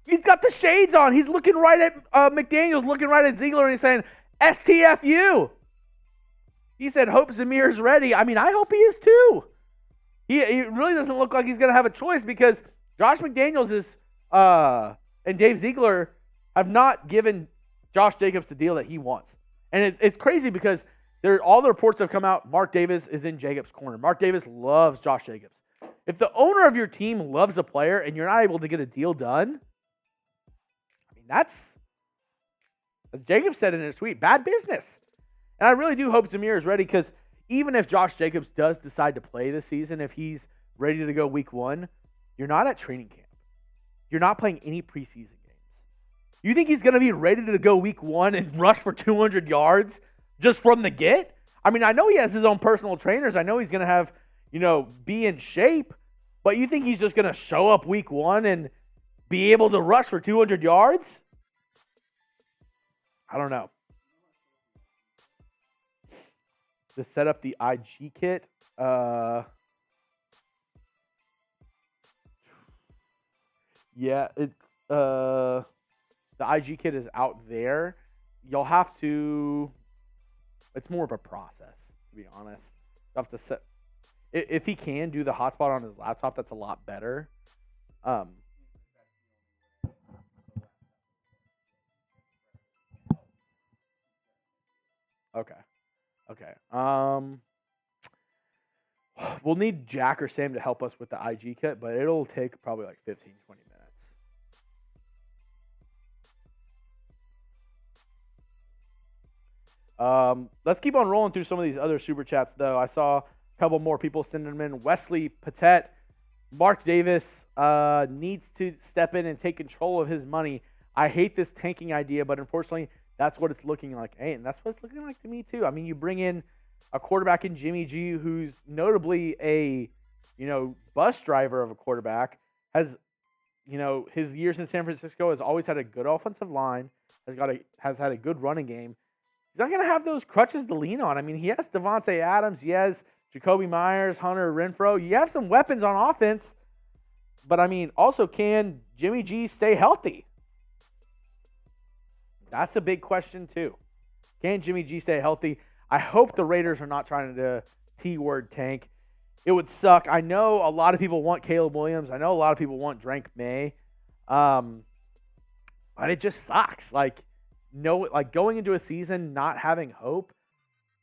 He's got the shades on. He's looking right at McDaniels, looking right at Ziegler, and he's saying, STFU. He said, hope Zamir's ready. I hope he is too. He really doesn't look like he's going to have a choice because Josh McDaniels and Dave Ziegler have not given Josh Jacobs the deal that he wants. And it's crazy because all the reports have come out, Mark Davis is in Jacobs' corner. Mark Davis loves Josh Jacobs. If the owner of your team loves a player and you're not able to get a deal done, that's, as Jacobs said in his tweet, bad business. And I really do hope Zamir is ready because even if Josh Jacobs does decide to play this season, if he's ready to go week 1, you're not at training camp. You're not playing any preseason games. You think he's going to be ready to go week 1 and rush for 200 yards just from the get? I know he has his own personal trainers. I know he's going to have, be in shape. But you think he's just going to show up week 1 and be able to rush for 200 yards? I don't know. to set up the IG kit. Yeah, it's the IG kit is out there. You'll have to. It's more of a process, to be honest. You have to set. If he can do the hotspot on his laptop, that's a lot better. Okay. We'll need Jack or Sam to help us with the IG kit, but it'll take probably like 15, 20 minutes. Let's keep on rolling through some of these other super chats, though. I saw a couple more people sending them in. Wesley Patet, Mark Davis needs to step in and take control of his money. I hate this tanking idea, but unfortunately, that's what it's looking like. Hey, and that's what it's looking like to me, too. I mean, you bring in a quarterback in Jimmy G, who's notably a, bus driver of a quarterback, has, his years in San Francisco has always had a good offensive line, has had a good running game. He's not going to have those crutches to lean on. I mean, he has Devontae Adams, he has Jacoby Myers, Hunter Renfrow. You have some weapons on offense, but I mean, also, can Jimmy G stay healthy? That's a big question, too. Can Jimmy G stay healthy? I hope the Raiders are not trying to T-word tank. It would suck. I know a lot of people want Caleb Williams. I know a lot of people want Drake May. But it just sucks. Going into a season not having hope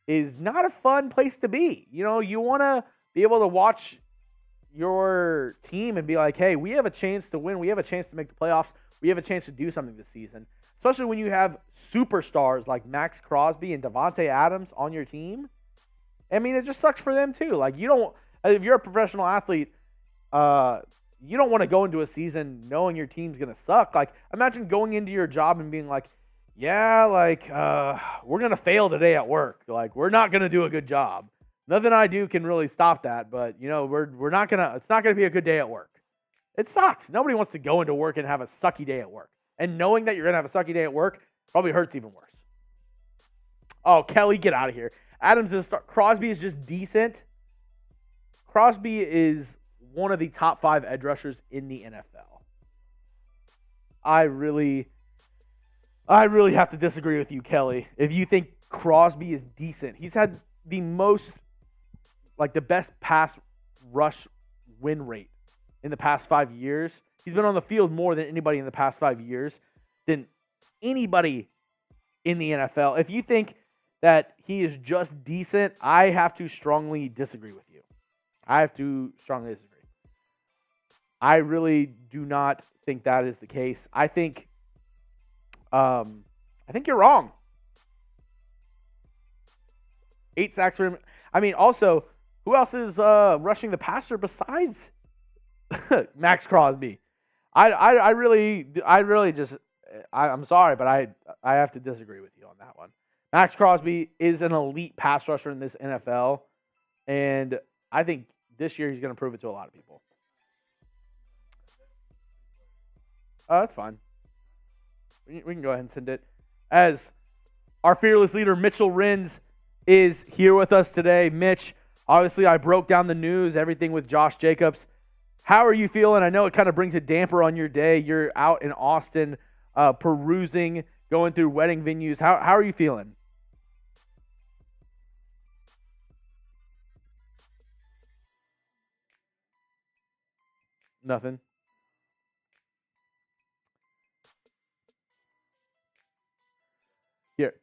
is not a fun place to be. You want to be able to watch your team and be like, hey, we have a chance to win. We have a chance to make the playoffs. We have a chance to do something this season. Especially when you have superstars like Maxx Crosby and Devontae Adams on your team. I mean, it just sucks for them too. If you're a professional athlete, you don't want to go into a season knowing your team's going to suck. Imagine going into your job and being like, yeah, we're going to fail today at work. We're not going to do a good job. Nothing I do can really stop that, but we're not going to, it's not going to be a good day at work. It sucks. Nobody wants to go into work and have a sucky day at work. And knowing that you're going to have a sucky day at work probably hurts even worse. Oh, Kelly, get out of here. Adams is Crosby is just decent. Crosby is one of the top 5 edge rushers in the NFL. I really have to disagree with you, Kelly. If you think Crosby is decent, he's had the best pass rush win rate in the past 5 years. He's been on the field more than anybody in the past 5 years, than anybody in the NFL. If you think that he is just decent, I have to strongly disagree with you. I really do not think that is the case. I think you're wrong. 8 sacks for him. I mean, also, who else is rushing the passer besides Maxx Crosby? I'm sorry, but I have to disagree with you on that one. Maxx Crosby is an elite pass rusher in this NFL, and I think this year he's going to prove it to a lot of people. That's fine. We can go ahead and send it. As our fearless leader, Mitchell Renz, is here with us today. Mitch, obviously I broke down the news, everything with Josh Jacobs. How are you feeling? I know it kind of brings a damper on your day. You're out in Austin perusing, going through wedding venues. How are you feeling? Nothing. Here,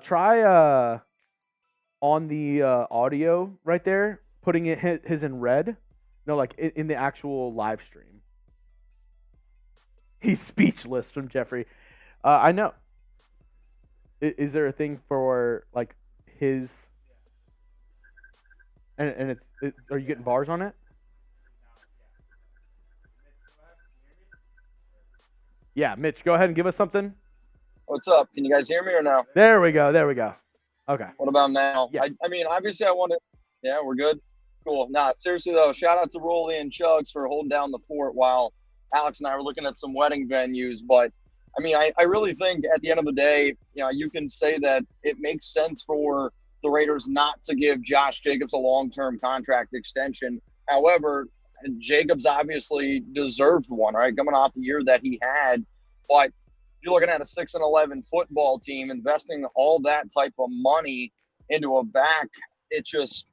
try on the audio right there, putting his in red. No, in the actual live stream. He's speechless from Jeffrey. I know. Is there a thing for his? And it's are you getting bars on it? Yeah, Mitch, go ahead and give us something. What's up? Can you guys hear me or no? There we go. Okay. What about now? Yeah. I mean, obviously I want to – yeah, we're good? Cool. Nah, seriously, though, shout out to Rolly and Chuggs for holding down the fort while Alex and I were looking at some wedding venues. But, I mean, I really think at the end of the day, you can say that it makes sense for, the Raiders not to give Josh Jacobs a long-term contract extension. However, Jacobs obviously deserved one, right? Coming off the year that he had. But you're looking at a 6-11 football team investing all that type of money into a back. It just,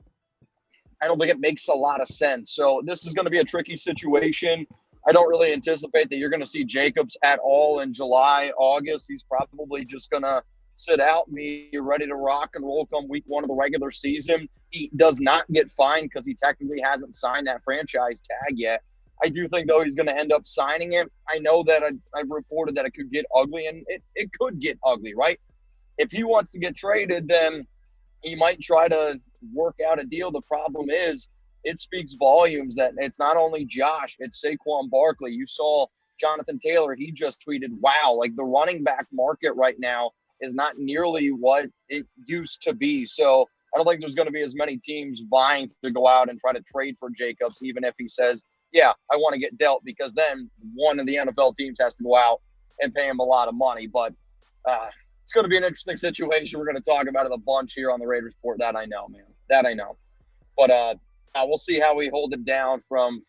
I don't think it makes a lot of sense. So this is going to be a tricky situation. I don't really anticipate that you're going to see Jacobs at all in July, August. He's probably just going to sit out and be ready to rock and roll come week 1 of the regular season. He does not get fined because he technically hasn't signed that franchise tag yet. I do think, though, he's going to end up signing it. I know that I've reported that it could get ugly, and it could get ugly, right? If he wants to get traded, then he might try to work out a deal. The problem is it speaks volumes that it's not only Josh, it's Saquon Barkley. You saw Jonathan Taylor. He just tweeted, wow, like the running back market right now is not nearly what it used to be. So I don't think there's going to be as many teams vying to go out and try to trade for Jacobs, even if he says, yeah, I want to get dealt, because then one of the NFL teams has to go out and pay him a lot of money. But it's going to be an interesting situation. We're going to talk about it a bunch here on the Raiders Report. That I know, man. That I know. But we'll see how we hold it down from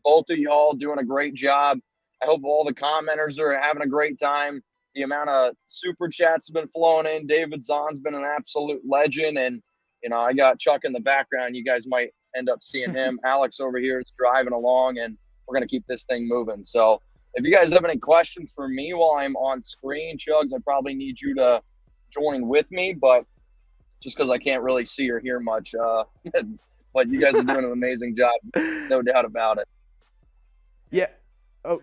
both of y'all doing a great job. I hope all the commenters are having a great time. The amount of super chats have been flowing in. David Zahn's been an absolute legend. And, you know, I got Chuck in the background. You guys might end up seeing him. Alex over here is driving along, and we're going to keep this thing moving. So if you guys have any questions for me while I'm on screen, Chuggs, I probably need you to join with me, but just because I can't really see or hear much. But you guys are doing an amazing job, no doubt about it. Yeah. Oh.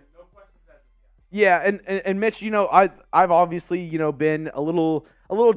Yeah, and Mitch, you know, I've obviously, you know, been a little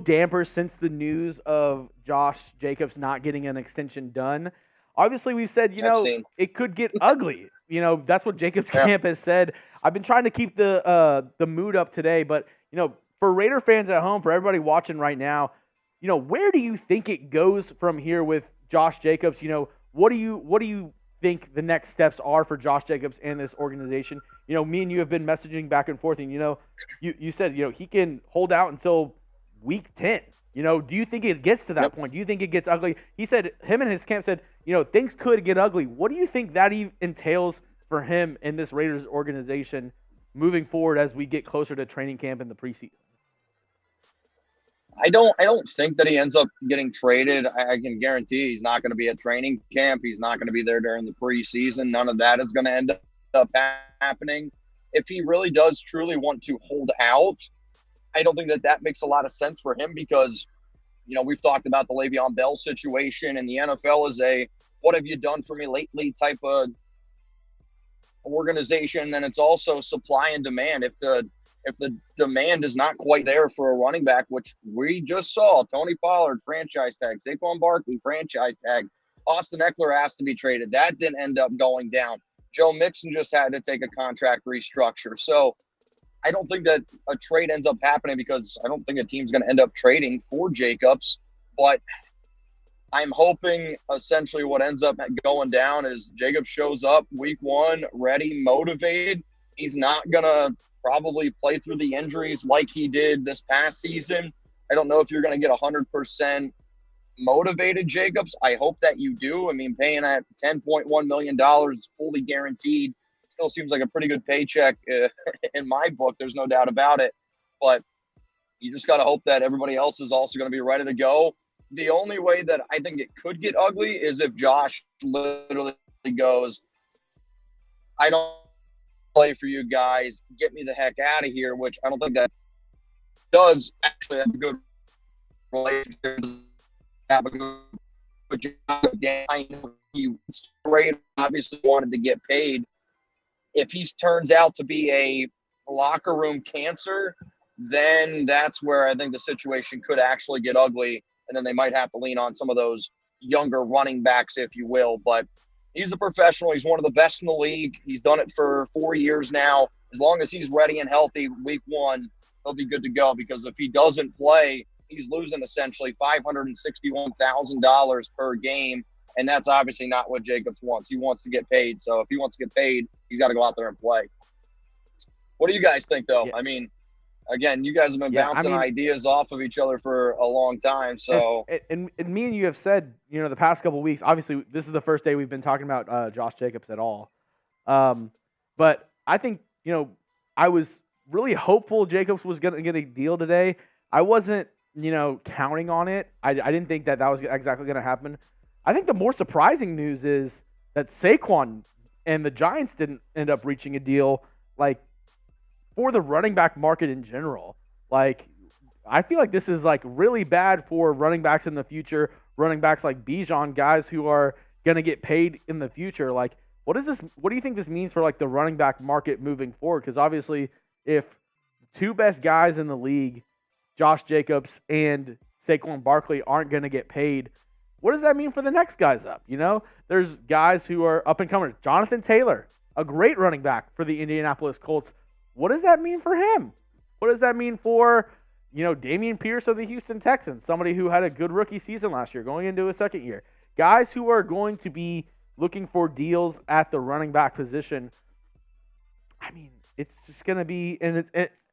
damper since the news of Josh Jacobs not getting an extension done. Obviously, we've said, you know, it could get ugly. You know, that's what Jacobs camp has said. I've been trying to keep the mood up today, but, you know, for Raider fans at home, for everybody watching right now, you know, where do you think it goes from here with Josh Jacobs? You know, what do you think the next steps are for Josh Jacobs and this organization? You know, me and you have been messaging back and forth, and, you know, you said, you know, he can hold out until week 10. You know, do you think it gets to that point? Do you think it gets ugly? He said, him and his camp said, you know, things could get ugly. What do you think that entails for him in this Raiders organization moving forward as we get closer to training camp in the preseason? I don't think that he ends up getting traded. I can guarantee he's not going to be at training camp. He's not going to be there during the preseason. None of that is going to end up happening. If he really does truly want to hold out, I don't think that makes a lot of sense for him, because, you know, we've talked about the Le'Veon Bell situation, and the NFL is a what have you done for me lately type of organization. And it's also supply and demand. If the demand is not quite there for a running back, which we just saw, Tony Pollard, franchise tag, Saquon Barkley, franchise tag, Austin Eckler asked to be traded. That didn't end up going down. Joe Mixon just had to take a contract restructure. So I don't think that a trade ends up happening, because I don't think a team's going to end up trading for Jacobs. But I'm hoping essentially what ends up going down is Jacobs shows up week 1, ready, motivated. He's not going to probably play through the injuries like he did this past season. I don't know if you're going to get 100% motivated Jacobs. I hope that you do. I mean, paying at $10.1 million fully guaranteed still seems like a pretty good paycheck in my book. There's no doubt about it. But you just got to hope that everybody else is also going to be ready to go. The only way that I think it could get ugly is if Josh literally goes, I don't play for you guys, get me the heck out of here, which I don't think that does actually have a good relationship. Have a good job. I know he obviously wanted to get paid. If he turns out to be a locker room cancer, then that's where I think the situation could actually get ugly, and then they might have to lean on some of those younger running backs, if you will. But he's a professional. He's one of the best in the league. He's done it for 4 years now. As long as he's ready and healthy week 1, he'll be good to go, because if he doesn't play, he's losing essentially $561,000 per game, and that's obviously not what Jacobs wants. He wants to get paid. So if he wants to get paid, he's got to go out there and play. What do you guys think, though? Yeah. I mean, again, you guys have been Yeah, I bouncing mean- ideas off of each other for a long time. So And me and you have said, the past couple weeks, obviously this is the first day we've been talking about Josh Jacobs at all. But I think, I was really hopeful Jacobs was going to get a deal today. I wasn't, counting on it. I didn't think that was exactly going to happen. I think the more surprising news is that Saquon and the Giants didn't end up reaching a deal, like, for the running back market in general. Like, I feel like this is, like, really bad for running backs in the future, running backs like Bijan, guys who are going to get paid in the future. Like, what do you think this means for, like, the running back market moving forward? Because obviously, if the two best guys in the league, Josh Jacobs and Saquon Barkley, aren't going to get paid, what does that mean for the next guys up? There's guys who are up and coming. Jonathan Taylor, a great running back for the Indianapolis Colts. What does that mean for him? What does that mean for, Dameon Pierce of the Houston Texans, somebody who had a good rookie season last year, going into his second year? Guys who are going to be looking for deals at the running back position. I mean, it's just going to be, and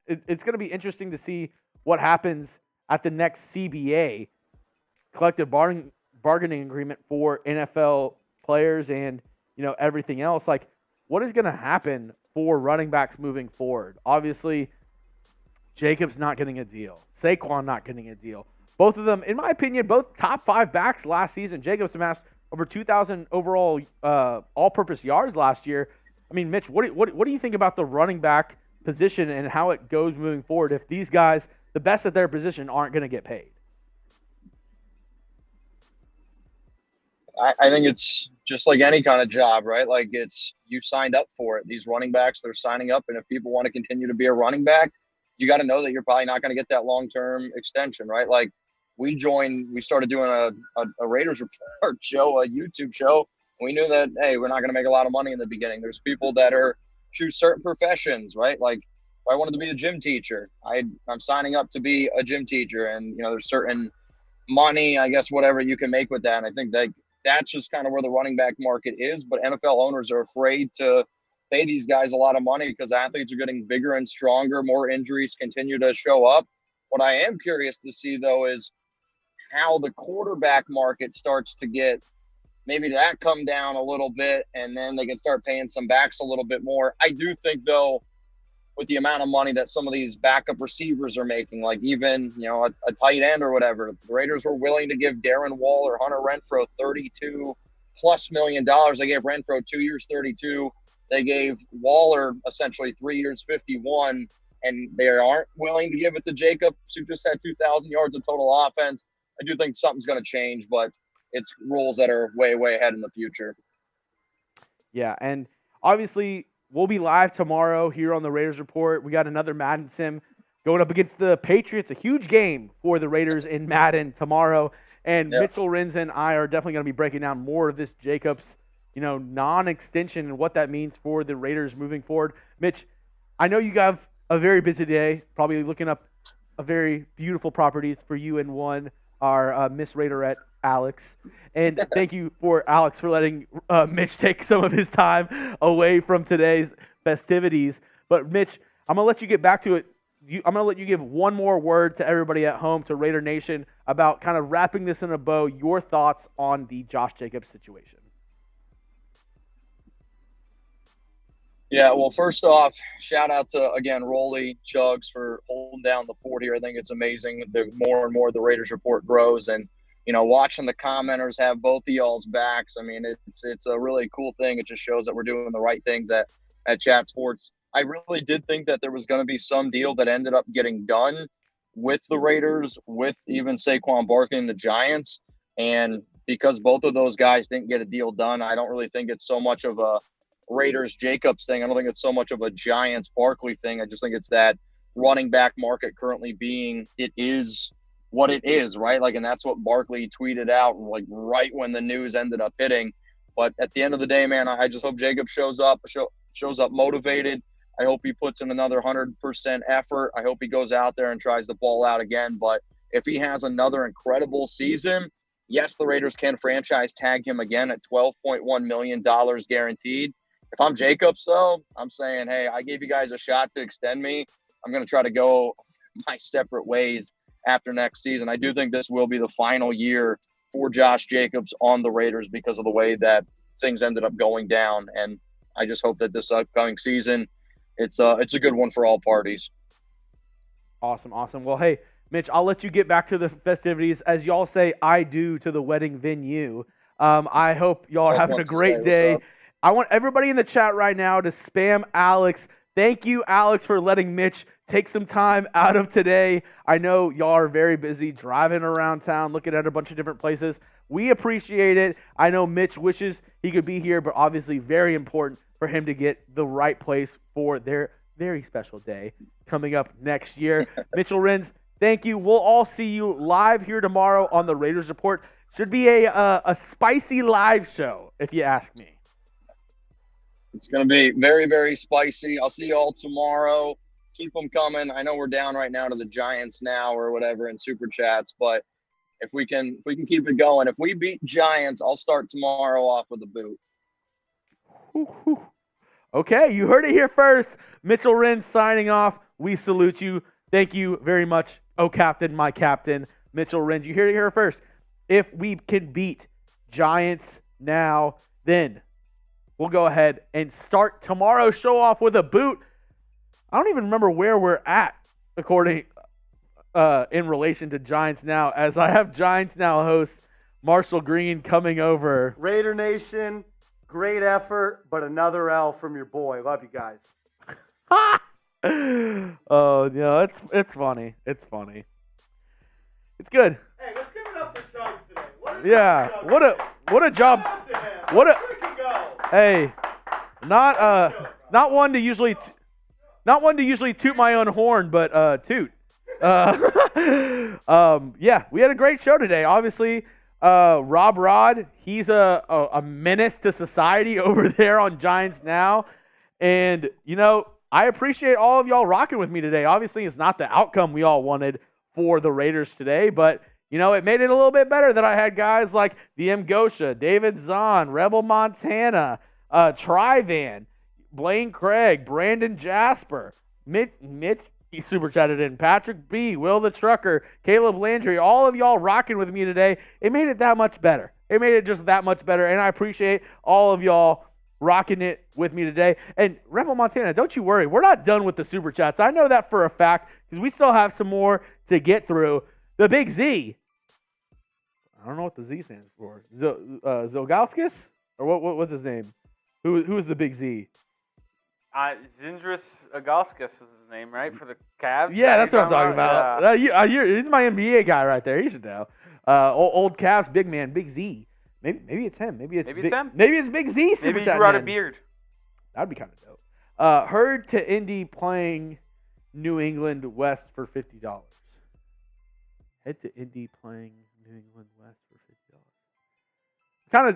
it's going to be interesting to see what happens at the next CBA, collective bargaining agreement for NFL players and, everything else. Like, what is going to happen for running backs moving forward? Obviously, Jacobs not getting a deal. Saquon not getting a deal. Both of them, in my opinion, both top 5 backs last season. Jacobs amassed over 2,000 overall all-purpose yards last year. I mean, Mitch, what do you think about the running back position and how it goes moving forward if these guys, the best at their position, aren't going to get paid? I think it's just like any kind of job, right? Like, it's you signed up for it. These running backs, they're signing up, and if people want to continue to be a running back, you got to know that you're probably not going to get that long-term extension, right? Like, we started doing a Raiders report show, a YouTube show. We knew that, hey, we're not going to make a lot of money in the beginning. There's people that choose certain professions, right? Like, if I wanted to be a gym teacher, I'm signing up to be a gym teacher, and there's certain money, I guess, whatever you can make with that. And I think that's just kind of where the running back market is. But NFL owners are afraid to pay these guys a lot of money because athletes are getting bigger and stronger. More injuries continue to show up. What I am curious to see, though, is how the quarterback market starts to get maybe that come down a little bit, and then they can start paying some backs a little bit more. I do think, though, with the amount of money that some of these backup receivers are making, like even, a tight end or whatever, the Raiders were willing to give Darren Waller, Hunter Renfrow $32+ million. They gave Renfrow 2 years, 32. They gave Waller essentially 3 years, 51, and they aren't willing to give it to Jacobs, who just had 2,000 yards of total offense. I do think something's going to change, but it's rules that are way, way ahead in the future. Yeah, and obviously we'll be live tomorrow here on the Raiders Report. We got another Madden sim going up against the Patriots, a huge game for the Raiders in Madden tomorrow. And Yep. Mitchell Renz and I are definitely going to be breaking down more of this Jacobs, non-extension and what that means for the Raiders moving forward. Mitch, I know you have a very busy day, probably looking up a very beautiful properties for you and our Miss Raiderette, Alex. And thank you Alex for letting Mitch take some of his time away from today's festivities. But Mitch, I'm going to let you get back to it. I'm going to let you give one more word to everybody at home, to Raider Nation, about kind of wrapping this in a bow, your thoughts on the Josh Jacobs situation. Yeah, well, first off, shout out to, again, Rolly, Chuggs for holding down the fort here. I think it's amazing. The more and more the Raiders Report grows, and, watching the commenters have both of y'all's backs, I mean, it's a really cool thing. It just shows that we're doing the right things at Chat Sports. I really did think that there was going to be some deal that ended up getting done with the Raiders, with even Saquon Barkley and the Giants. And because both of those guys didn't get a deal done, I don't really think it's so much of a Raiders Jacobs thing. I don't think it's so much of a Giants Barkley thing. I just think it's that running back market currently being, it is what it is, right? Like, and that's what Barkley tweeted out, like, right when the news ended up hitting. But at the end of the day, man, I just hope Jacob shows up motivated. I hope he puts in another 100% effort. I hope he goes out there and tries to ball out again. But if he has another incredible season, yes, the Raiders can franchise tag him again at $12.1 million guaranteed. If I'm Jacobs, though, I'm saying, hey, I gave you guys a shot to extend me. I'm going to try to go my separate ways after next season. I do think this will be the final year for Josh Jacobs on the Raiders because of the way that things ended up going down. And I just hope that this upcoming season, it's a good one for all parties. Awesome. Well, hey, Mitch, I'll let you get back to the festivities. As y'all say, I do to the wedding venue. I hope y'all are having a great day. I want everybody in the chat right now to spam Alex. Thank you, Alex, for letting Mitch take some time out of today. I know y'all are very busy driving around town, looking at a bunch of different places. We appreciate it. I know Mitch wishes he could be here, but obviously very important for him to get the right place for their very special day coming up next year. Mitchell Renz, thank you. We'll all see you live here tomorrow on the Raiders Report. Should be a spicy live show, if you ask me. It's going to be very, very spicy. I'll see you all tomorrow. Keep them coming. I know we're down right now to the Giants now or whatever in Super Chats, but if we can keep it going. If we beat Giants, I'll start tomorrow off with a boot. Okay, you heard it here first. Mitchell Renz signing off. We salute you. Thank you very much. Oh, Captain, my captain, Mitchell Renz. You heard it here first. If we can beat Giants now, then we'll go ahead and start tomorrow's show off with a boot. I don't even remember where we're at according in relation to Giants Now, as I have Giants Now host Marshall Green coming over. Raider Nation, great effort, but another L from your boy. Love you guys. Oh, yeah, it's funny. It's funny. It's good. Hey, let's give it up for Chuggs today. Yeah, what a job. What a hey, not one to usually toot my own horn, but toot. Yeah, we had a great show today. Obviously, Rob Rod, he's a menace to society over there on Giants Now, and I appreciate all of y'all rocking with me today. Obviously, it's not the outcome we all wanted for the Raiders today, but it made it a little bit better that I had guys like the M. Gosha, David Zahn, Rebel Montana, Trivan, Blaine Craig, Brandon Jasper, Mitch, he super chatted in, Patrick B, Will the Trucker, Caleb Landry, all of y'all rocking with me today. It made it that much better. It made it just that much better, and I appreciate all of y'all rocking it with me today. And Rebel Montana, don't you worry. We're not done with the super chats. I know that for a fact because we still have some more to get through. The Big Z. I don't know what the Z stands for. Zogalskis? Or what's his name? Who is the Big Z? Zindris Agalskis was his name, right? For the Cavs? Yeah, that's what I'm talking about. He's my NBA guy right there. You should know. Old Cavs, big man, Big Z. Maybe it's him. Maybe it's him. Maybe it's Big Z. Maybe he brought a beard. That'd be kind of dope. Heard to Indy playing New England West for $50. Head to Indy playing New England West for $50.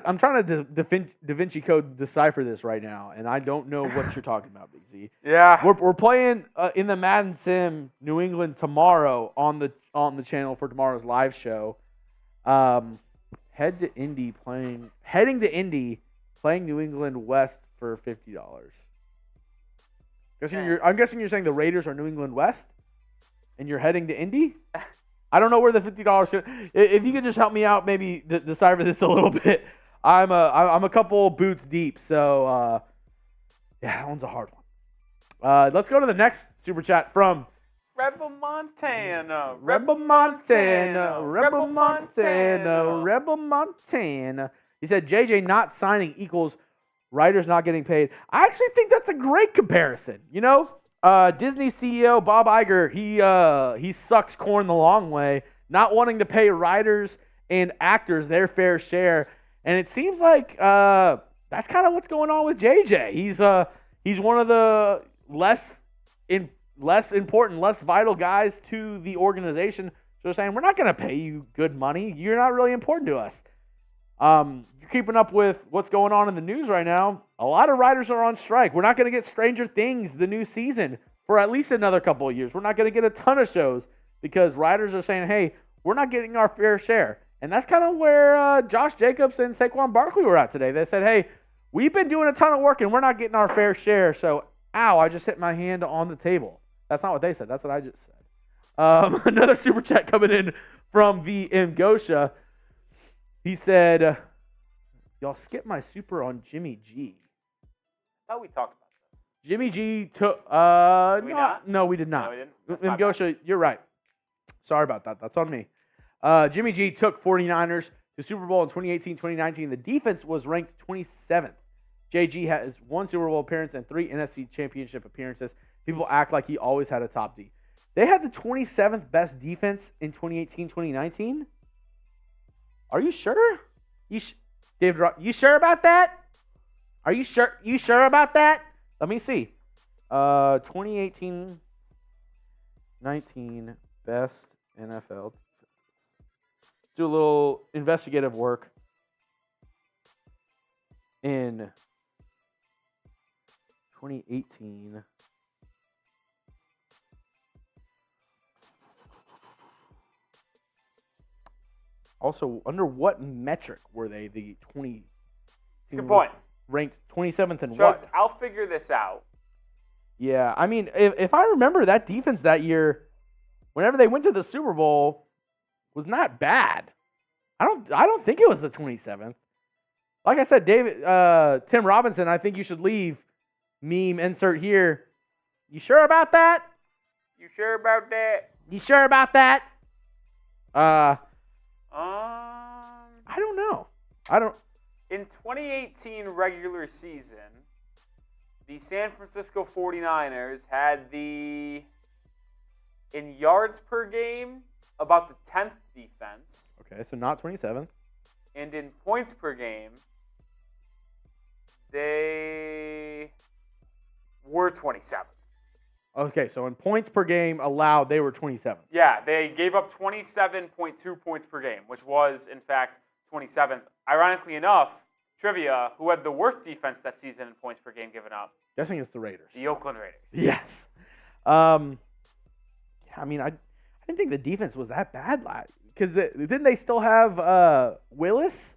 I'm trying to Da Vinci Code decipher this right now, and I don't know what you're talking about, Big Z. Yeah, we're playing in the Madden Sim New England tomorrow on the channel for tomorrow's live show. Heading to Indy playing New England West for $50. I'm guessing you're saying the Raiders are New England West, and you're heading to Indy. I don't know where the $50 should. If you could just help me out, maybe decipher this a little bit. I'm a couple boots deep, so yeah, that one's a hard one. Let's go to the next super chat from Rebel Montana. He said JJ not signing equals Raiders not getting paid. I actually think that's a great comparison. Disney CEO Bob Iger, he sucks corn the long way, not wanting to pay writers and actors their fair share, and it seems like that's kind of what's going on with JJ. He's one of the less important, less vital guys to the organization. So they're saying, we're not going to pay you good money. You're not really important to us. You're keeping up with what's going on in the news right now. A lot of writers are on strike. We're not going to get Stranger Things the new season for at least another couple of years. We're not going to get a ton of shows because writers are saying, hey, we're not getting our fair share. And that's kind of where Josh Jacobs and Saquon Barkley were at today. They said, hey, we've been doing a ton of work and we're not getting our fair share. So, ow, I just hit my hand on the table. That's not what they said. That's what I just said. Another super chat coming in from the Ngosha. He said, y'all skipped my super on Jimmy G. I thought we talked about this. Jimmy G took. Did we not? No, we did not. No, we didn't. That's my bad. Ngosha, you're right. Sorry about that. That's on me. Jimmy G took 49ers to Super Bowl in 2018-2019. The defense was ranked 27th. JG has 1 Super Bowl appearance and 3 NFC Championship appearances. People act like he always had a top D. They had the 27th best defense in 2018-2019. Are you sure? David, you sure about that? Are you sure? You sure about that? Let me see. 2018-19 best NFL. Do a little investigative work in 2018. Also, under what metric were they the 20? Good point. Ranked 27th in Chuggs, what? I'll figure this out. Yeah, I mean, if I remember that defense that year, whenever they went to the Super Bowl, was not bad. I don't think it was the 27th. Like I said, Tim Robinson, I think you should leave. Meme insert here. You sure about that? You sure about that? You sure about that? I don't know. In 2018 regular season, the San Francisco 49ers had in yards per game, about the 10th defense. Okay, so not 27th. And in points per game, they were 27th. Okay, so in points per game allowed, they were 27th. Yeah, they gave up 27.2 points per game, which was, in fact, 27th. Ironically enough, trivia, who had the worst defense that season in points per game given up? Guessing it's the Raiders. The Oakland Raiders. Yes. I mean, I didn't think the defense was that bad. Because didn't they still have Willis?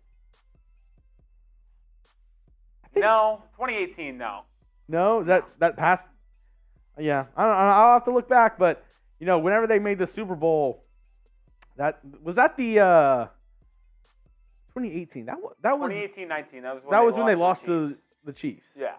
No, 2018, no. No, that passed. Yeah, I'll have to look back, but whenever they made the Super Bowl, that the 2018. That was 2018-19. That was when they lost to the Chiefs. Yeah,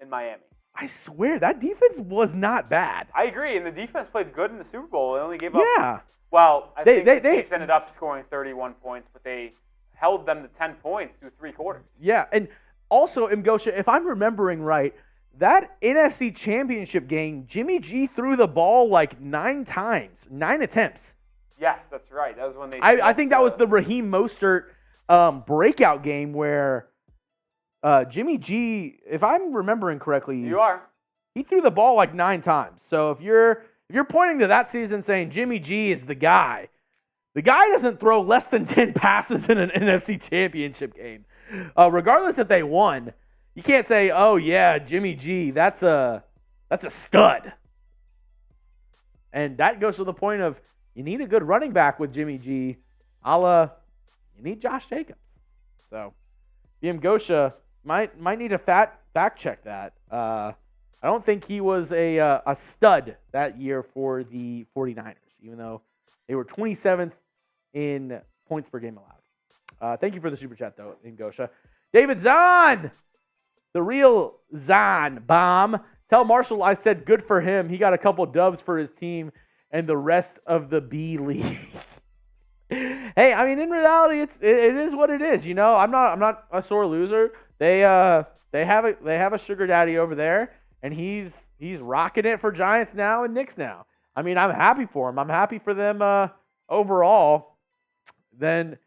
in Miami. I swear that defense was not bad. I agree, and the defense played good in the Super Bowl. They only gave up. Yeah. Well, I think the Chiefs ended up scoring 31 points, but they held them to 10 points through 3 quarters. Yeah, and also, Ngosha, if I'm remembering right, that NFC Championship game, Jimmy G threw the ball like 9 times, 9 attempts. Yes, that's right. That was when they. I think that was the Raheem Mostert breakout game where Jimmy G, if I'm remembering correctly, You are. he threw the ball like 9 times. So if you're pointing to that season saying Jimmy G is the guy doesn't throw less than 10 passes in an NFC Championship game. Regardless if they won, you can't say, "Oh yeah, Jimmy G, that's a stud." And that goes to the point of you need a good running back with Jimmy G, you need Josh Jacobs. So, Ngosha might need to fact check that. I don't think he was a stud that year for the 49ers, even though they were 27th in points per game allowed. Thank you for the super chat, though, Ngosha. David Zahn, the real Zahn bomb. Tell Marshall I said good for him. He got a couple dubs for his team and the rest of the B League. Hey, I mean, in reality, it is what it is. I'm not a sore loser. They have a sugar daddy over there, and he's rocking it for Giants now and Knicks now. I mean, I'm happy for him. I'm happy for them overall. Then,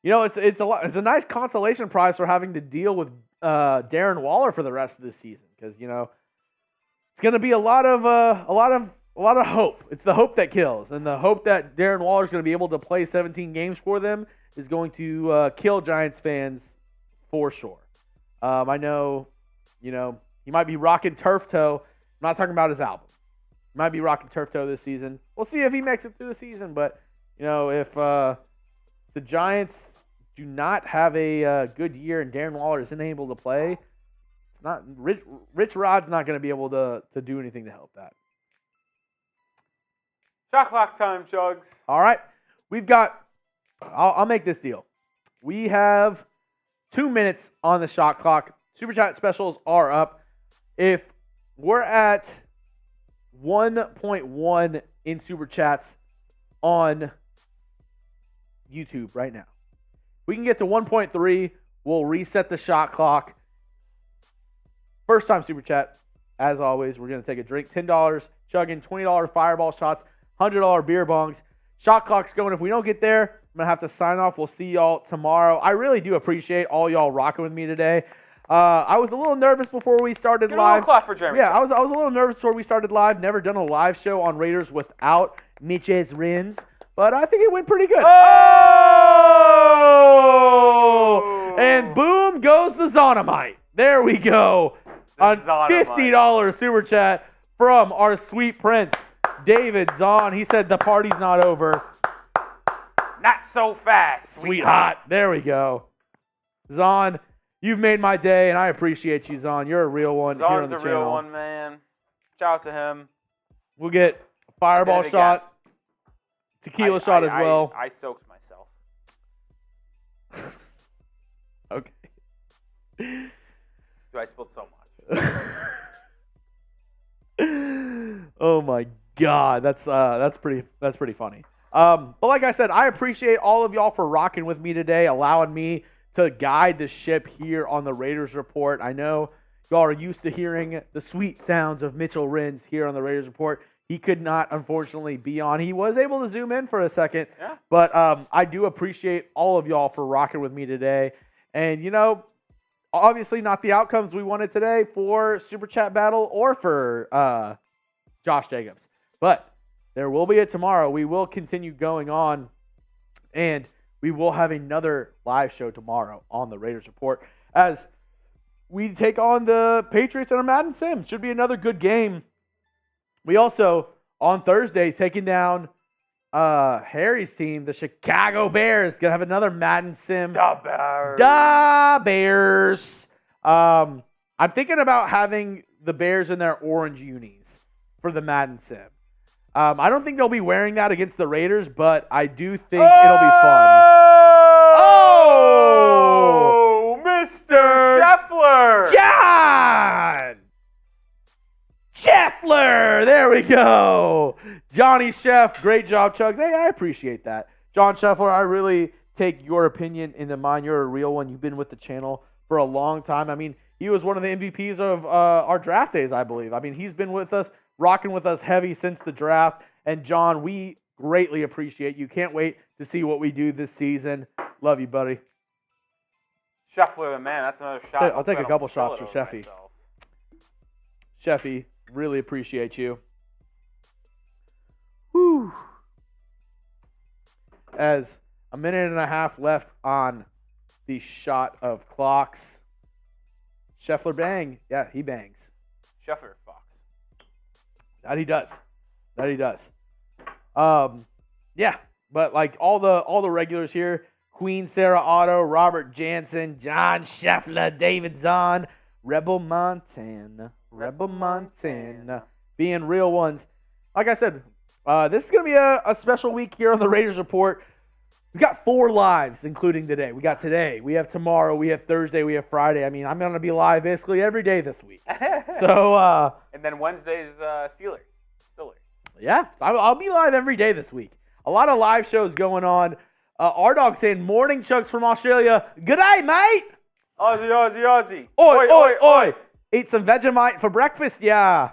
it's a nice consolation prize for having to deal with Darren Waller for the rest of the season because it's going to be a lot of hope. It's the hope that kills, and the hope that Darren Waller is going to be able to play 17 games for them is going to kill Giants fans for sure. I know, he might be rocking turf toe. I'm not talking about his album. He might be rocking turf toe this season. We'll see if he makes it through the season. But if the Giants do not have a good year and Darren Waller isn't able to play, it's not Rich Rod's not going to be able to do anything to help that. Shot clock time, Chuggs. All right. We've got, I'll make this deal. We have 2 minutes on the shot clock. Super Chat specials are up. If we're at 1.1 in Super Chats on YouTube right now, we can get to 1.3. We'll reset the shot clock. First time Super Chat, as always, we're going to take a drink. $10 chugging, $20 fireball shots, $100 beer bongs. Shot clock's going. If we don't get there, I'm going to have to sign off. We'll see y'all tomorrow. I really do appreciate all y'all rocking with me today. I was a little nervous before we started Give live. a clap for Jeremy. Yeah, I was a little nervous before we started live. Never done a live show on Raiders without Mitchell Renz, but I think it went pretty good. Oh! And boom goes the Zonomite. There we go. A $50 super chat from our sweet prince, David Zahn. He said the party's not over. Not so fast, Sweetheart. There we go. Zahn, you've made my day, and I appreciate you, Zahn. You're a real one. Zahn's here on the a channel. real one, man. Shout out to him. We'll get a fireball Did it shot, tequila shot as well. I soaked myself. Okay. Dude, I spilled so much. Oh my God, that's pretty funny. But like I said, I appreciate all of y'all for rocking with me today, allowing me to guide the ship here on the Raiders Report. I know y'all are used to hearing the sweet sounds of Mitchell Renz here on the Raiders Report. He could not, unfortunately, be on. He was able to zoom in for a second, Yeah. but I do appreciate all of y'all for rocking with me today. And, you know, obviously not the outcomes we wanted today for Super Chat Battle or for Josh Jacobs. But there will be a tomorrow. We will continue going on, and we will have another live show tomorrow on the Raiders Report as we take on the Patriots in a Madden Sim. Should be another good game. We also, on Thursday, taking down Harry's team, the Chicago Bears. Going to have another Madden Sim. Da Bears. Da Bears. I'm thinking about having the Bears in their orange unis for the Madden Sim. I don't think they'll be wearing that against the Raiders, but I do think it'll be fun. Oh, Mr. Scheffler. John Scheffler. There we go. Johnny Chef. Great job, Chuggs. Hey, I appreciate that. John Scheffler, I really take your opinion into mine. You're a real one. You've been with the channel for a long time. I mean, he was one of the MVPs of our draft days, I believe. I mean, he's been with us, rocking with us heavy since the draft. And John, we greatly appreciate you. Can't wait to see what we do this season. Love you, buddy. Scheffler, the man. That's another shot. I'll take a couple Spill shots it for over Sheffy. myself. Sheffy, really appreciate you. Whew. As a minute and a half left on the shot of clocks. Scheffler bang. Yeah, he bangs. Scheffler Fox. That he does. That he does. Yeah, but like all the regulars here, Queen Sarah Otto, Robert Jansen, John Scheffler, David Zahn, Rebel Montana, being real ones. Like I said, this is going to be a special week here on the Raiders Report. We got 4 lives, including today. We got today, we have tomorrow, we have Thursday, we have Friday. I mean, I'm going to be live basically every day this week. So, and then Wednesday's Steeler. Yeah, I'll be live every day this week. A lot of live shows going on. R-Dog saying, morning Chuggs from Australia. Good day, mate. Aussie. Oi. Ate some Vegemite for breakfast, yeah.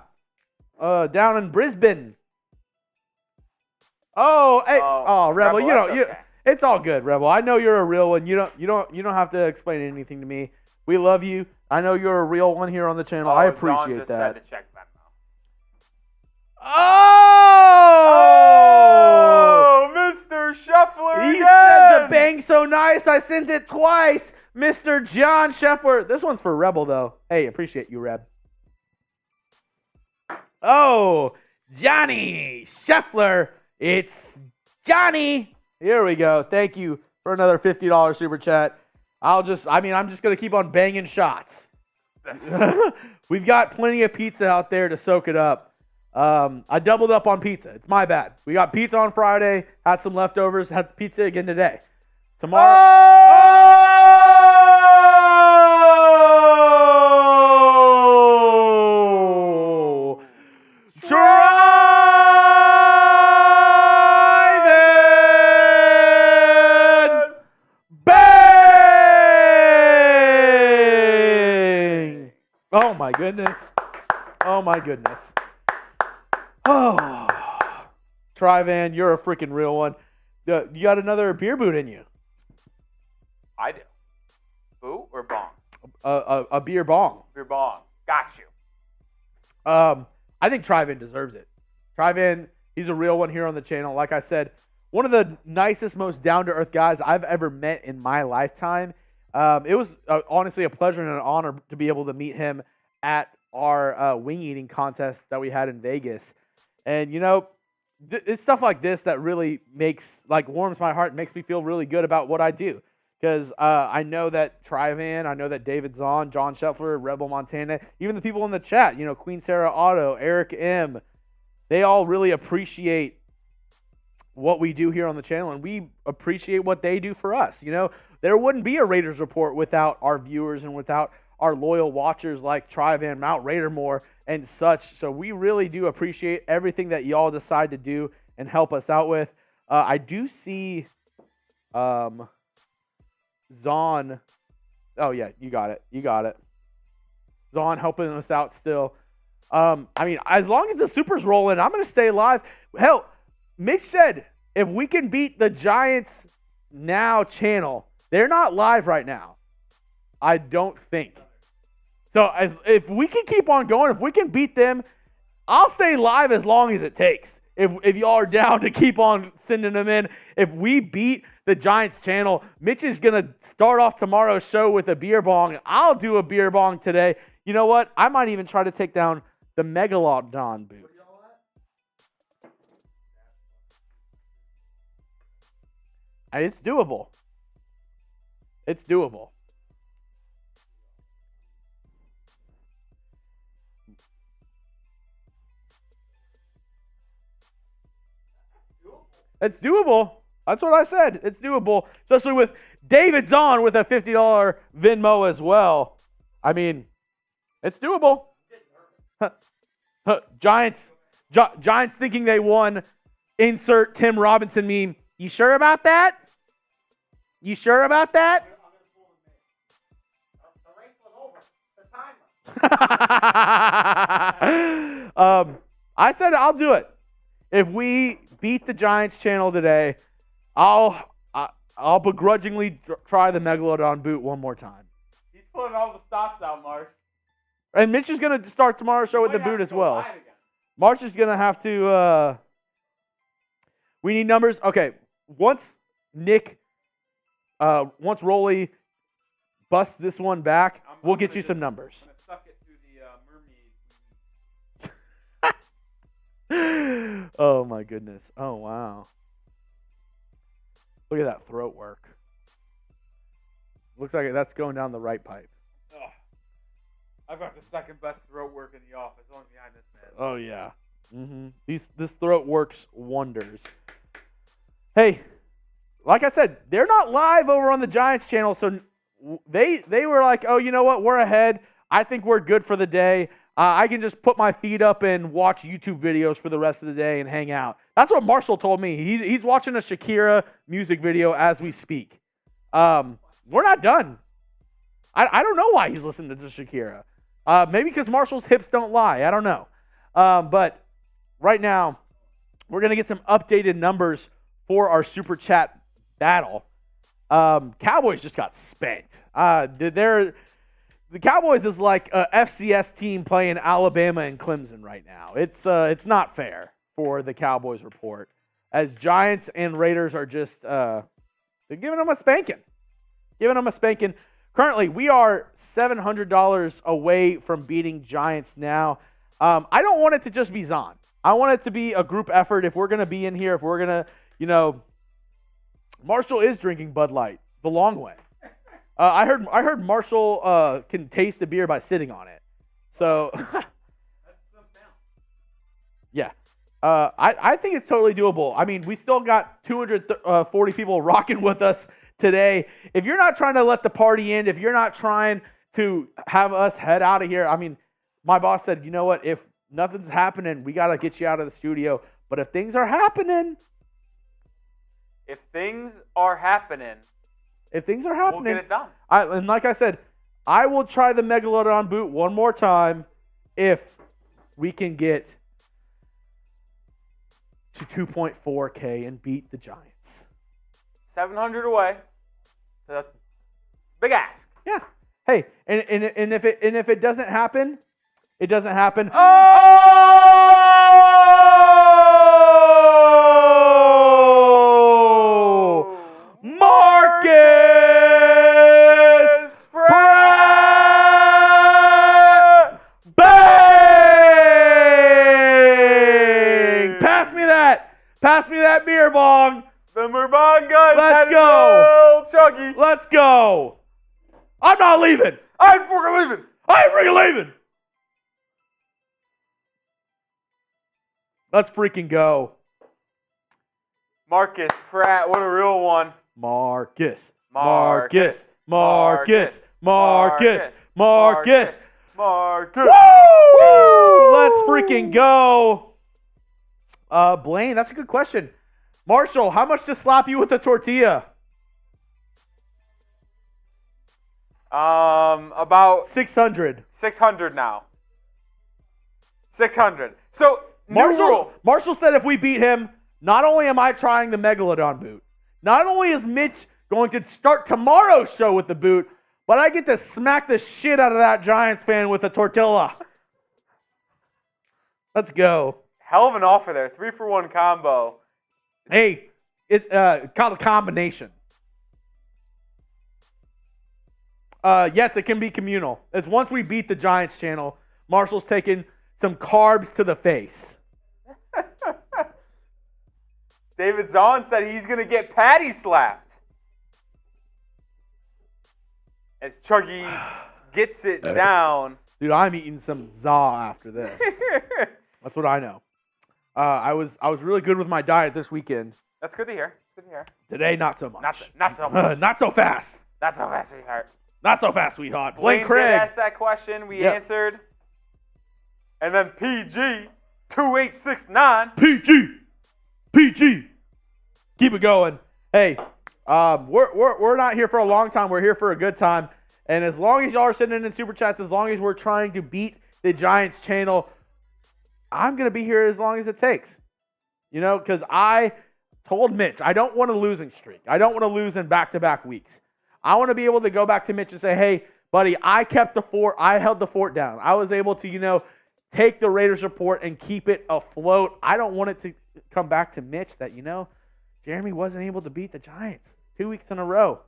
Down in Brisbane. Oh, hey. Oh, Rebel, okay. It's all good, Rebel. I know you're a real one. You don't have to explain anything to me. We love you. I know you're a real one here on the channel. I appreciate Zahn just that. Said to check Venmo. Oh! Mr. Scheffler He again! said the bang so nice, I sent it twice. Mr. John Scheffler. This one's for Rebel, though. Hey, appreciate you, Reb. Oh, Johnny Scheffler. It's Johnny. Here we go. Thank you for another $50 super chat. I'm just going to keep on banging shots. We've got plenty of pizza out there to soak it up. I doubled up on pizza. It's my bad. We got pizza on Friday, had some leftovers, had pizza again today. Tomorrow. Oh! Driving! Bang! Oh my goodness. Oh my goodness. Oh, Tryvan, you're a freaking real one. You got another beer boot in you. I do. Boo or bong? A beer bong. Beer bong. Got you. I think Tryvan deserves it. Tryvan, he's a real one here on the channel. Like I said, one of the nicest, most down-to-earth guys I've ever met in my lifetime. It was honestly a pleasure and an honor to be able to meet him at our wing eating contest that we had in Vegas. And, you know, it's stuff like this that really warms my heart and makes me feel really good about what I do. Because I know that Tryvan, I know that David Zahn, John Scheffler, Rebel Montana, even the people in the chat, you know, Queen Sarah Otto, Eric M., they all really appreciate what we do here on the channel, and we appreciate what they do for us. You know, there wouldn't be a Raiders Report without our viewers and without our loyal watchers like Tryvan, Mount Raidermore, and such. So we really do appreciate everything that y'all decide to do and help us out with. I do see Zahn. Oh, yeah, you got it. You got it. Zahn helping us out still. I mean, as long as the Super's rolling, I'm going to stay live. Hell, Mitch said if we can beat the Giants Now channel, they're not live right now. I don't think. So if we can keep on going, if we can beat them, I'll stay live as long as it takes. If y'all are down to keep on sending them in. If we beat the Giants channel, Mitch is going to start off tomorrow's show with a beer bong. I'll do a beer bong today. You know what? I might even try to take down the Megalodon boot. It's doable. It's doable. It's doable. That's what I said. It's doable, especially with David Zahn with a $50 Venmo as well. I mean, it's doable. Giants thinking they won. Insert Tim Robinson meme. You sure about that? You sure about that? I said I'll do it. If we beat the Giants channel today, I'll begrudgingly try the Megalodon boot one more time. He's pulling all the stops out, Marsh. And Mitch is going to start tomorrow's show with the boot as well. March is going to have to... we need numbers. Okay, once Rolly busts this one back, we'll get you some numbers. I'm going to suck it through the mermaid. Oh, my goodness. Oh, wow. Look at that throat work. Looks like that's going down the right pipe. Oh, I've got the second best throat work in the office, only behind this man. Oh, yeah. This throat works wonders. Hey, like I said, they're not live over on the Giants channel, so they were like, oh, you know what? We're ahead. I think we're good for the day. I can just put my feet up and watch YouTube videos for the rest of the day and hang out. That's what Marshall told me. He's watching a Shakira music video as we speak. We're not done. I don't know why he's listening to Shakira. Maybe because Marshall's hips don't lie. I don't know. But right now, we're going to get some updated numbers for our Super Chat battle. Cowboys just got spanked. The Cowboys is like a FCS team playing Alabama and Clemson right now. It's not fair for the Cowboys report, as Giants and Raiders are just they're giving them a spanking. Currently, we are $700 away from beating Giants now. I don't want it to just be Zahn. I want it to be a group effort. If we're going to be in here, if we're going to, Marshall is drinking Bud Light the long way. I heard Marshall can taste the beer by sitting on it. So, Yeah. I think it's totally doable. I mean, we still got 240 people rocking with us today. If you're not trying to let the party end, if you're not trying to have us head out of here, I mean, my boss said, you know what? If nothing's happening, we got to get you out of the studio. But if things are happening, If things are happening, we'll get it done. And like I said, I will try the Megalodon boot one more time if we can get to 2.4K and beat the Giants. 700 away. That's a big ask. Yeah. Hey, and if it doesn't happen, it doesn't happen. Oh! Marcus Pratt! Bang! Pass me that beer bong. The Murbon guys. Let's go. Chuggy. Let's go. I'm not leaving. I'm fucking leaving. I ain't freaking leaving. Let's freaking go. Marcus Pratt, what a real one. Marcus. Marcus. Marcus. Marcus. Marcus. Marcus. Woo! Let's freaking go. Blaine, that's a good question. Marshall, how much to slap you with a tortilla? About 600. 600 now. 600. So, new rule. Marshall said if we beat him, not only am I trying the Megalodon boot, not only is Mitch going to start tomorrow's show with the boot, but I get to smack the shit out of that Giants fan with a tortilla. Let's go. Hell of an offer there. 3-for-1 combo. Hey, it's called a combination. Yes, it can be communal. It's once we beat the Giants channel, Marshall's taking some carbs to the face. David Zahn said he's going to get patty slapped. As Chuggy gets it down. Dude, I'm eating some za after this. That's what I know. I was really good with my diet this weekend. That's good to hear. Good to hear. Today, not so much. Not so much. Not so fast. Not so fast, sweetheart. Not so fast, sweetheart. Blaine Blaine Craig. did ask that question. We answered. And then PG 2869. PG. Keep it going. Hey, we're not here for a long time. We're here for a good time. And as long as y'all are sending in super chats, as long as we're trying to beat the Giants channel, I'm going to be here as long as it takes. You know, because I told Mitch, I don't want a losing streak. I don't want to lose in back-to-back weeks. I want to be able to go back to Mitch and say, hey, buddy, I kept the fort. I held the fort down. I was able to, take the Raiders report and keep it afloat. I don't want it to come back to Mitch that, Jeremy wasn't able to beat the Giants 2 weeks in a row.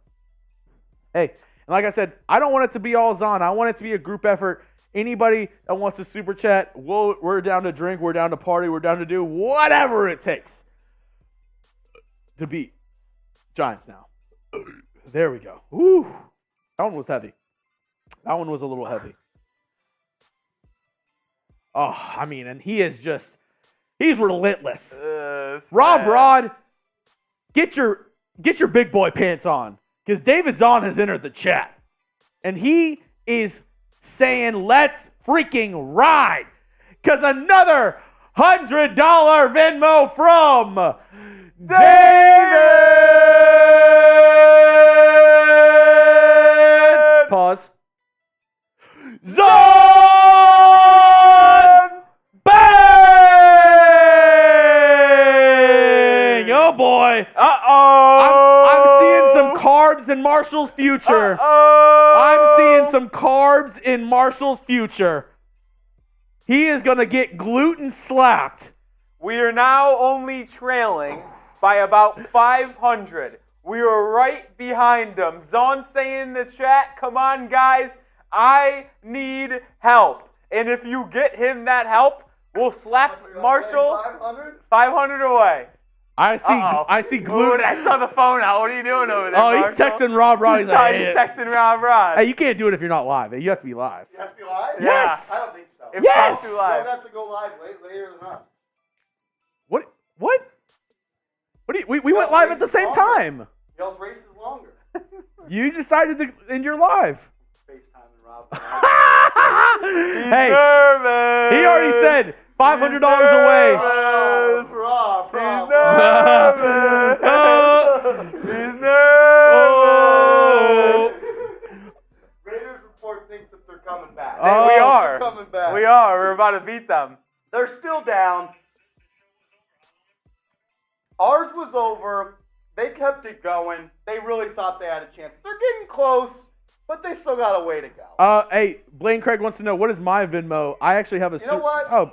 Hey, and like I said, I don't want it to be all Zahn. I want it to be a group effort. Anybody that wants to super chat, we're down to drink, we're down to party, we're down to do whatever it takes to beat Giants now. There we go. Woo. That one was heavy. That one was a little heavy. Oh, and he's relentless. Rob Rod, get your big boy pants on, because David Zahn has entered the chat, and he is saying, let's freaking ride, because another $100 Venmo from David. Pause. Zahn. Bang! Oh boy. I'm seeing some carbs in Marshall's future. I'm seeing some carbs in Marshall's future. He is going to get gluten slapped. We are now only trailing by about 500. We are right behind him. Zahn saying in the chat, come on, guys, I need help. And if you get him that help, we'll slap Marshall 500 away. I see gluten. I saw the phone out. What are you doing over there, Marshall? He's texting Rob Rod. He's texting Rob Rod. Hey, you can't do it if you're not live. You have to be live. You have to be live? Yes. I don't think so. If yes. live. They'll have to go live later than us. do you, we went live at the same time. Y'all's race is longer. You decided to end your live. FaceTime and Rob. Hey, Nervous. he already said $500 away. Rob. He's nervous. Raiders report thinks that they're coming back. We Oh. are. They're coming back. We are. We're about to beat them. They're still down. Ours was over. They kept it going. They really thought they had a chance. They're getting close, but they still got a way to go. Hey, Blaine Craig wants to know, what is my Venmo? I actually have a... You know what? Oh.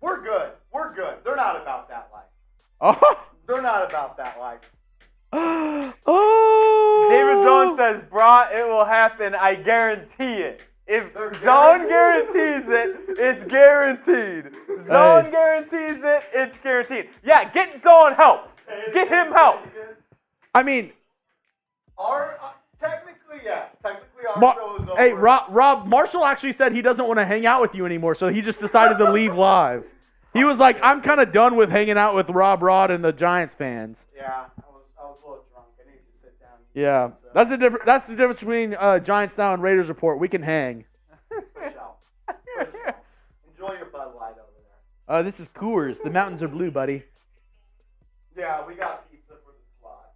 We're good. We're good. They're not about that life. Oh. They're not about that life. Oh. David Zone says, "Brah, it will happen. I guarantee it. If They're Zone guaranteed. guarantees it, it's guaranteed. Zone guarantees it, it's guaranteed. Yeah, get Zone help. Get him help. I mean... Technically, yes. Technically, our show is over. Hey, Rob, Marshall actually said he doesn't want to hang out with you anymore, so he just decided to leave live. He was like, I'm kind of done with hanging out with Rob Rod and the Giants fans. Yeah, I was a little drunk. I needed to sit down. Yeah, that's the difference. That's the difference between Giants Now and Raiders Report. We can hang. For sure. Enjoy your Bud Light over there. This is Coors. The mountains are blue, buddy. Yeah, we got pizza for the squad.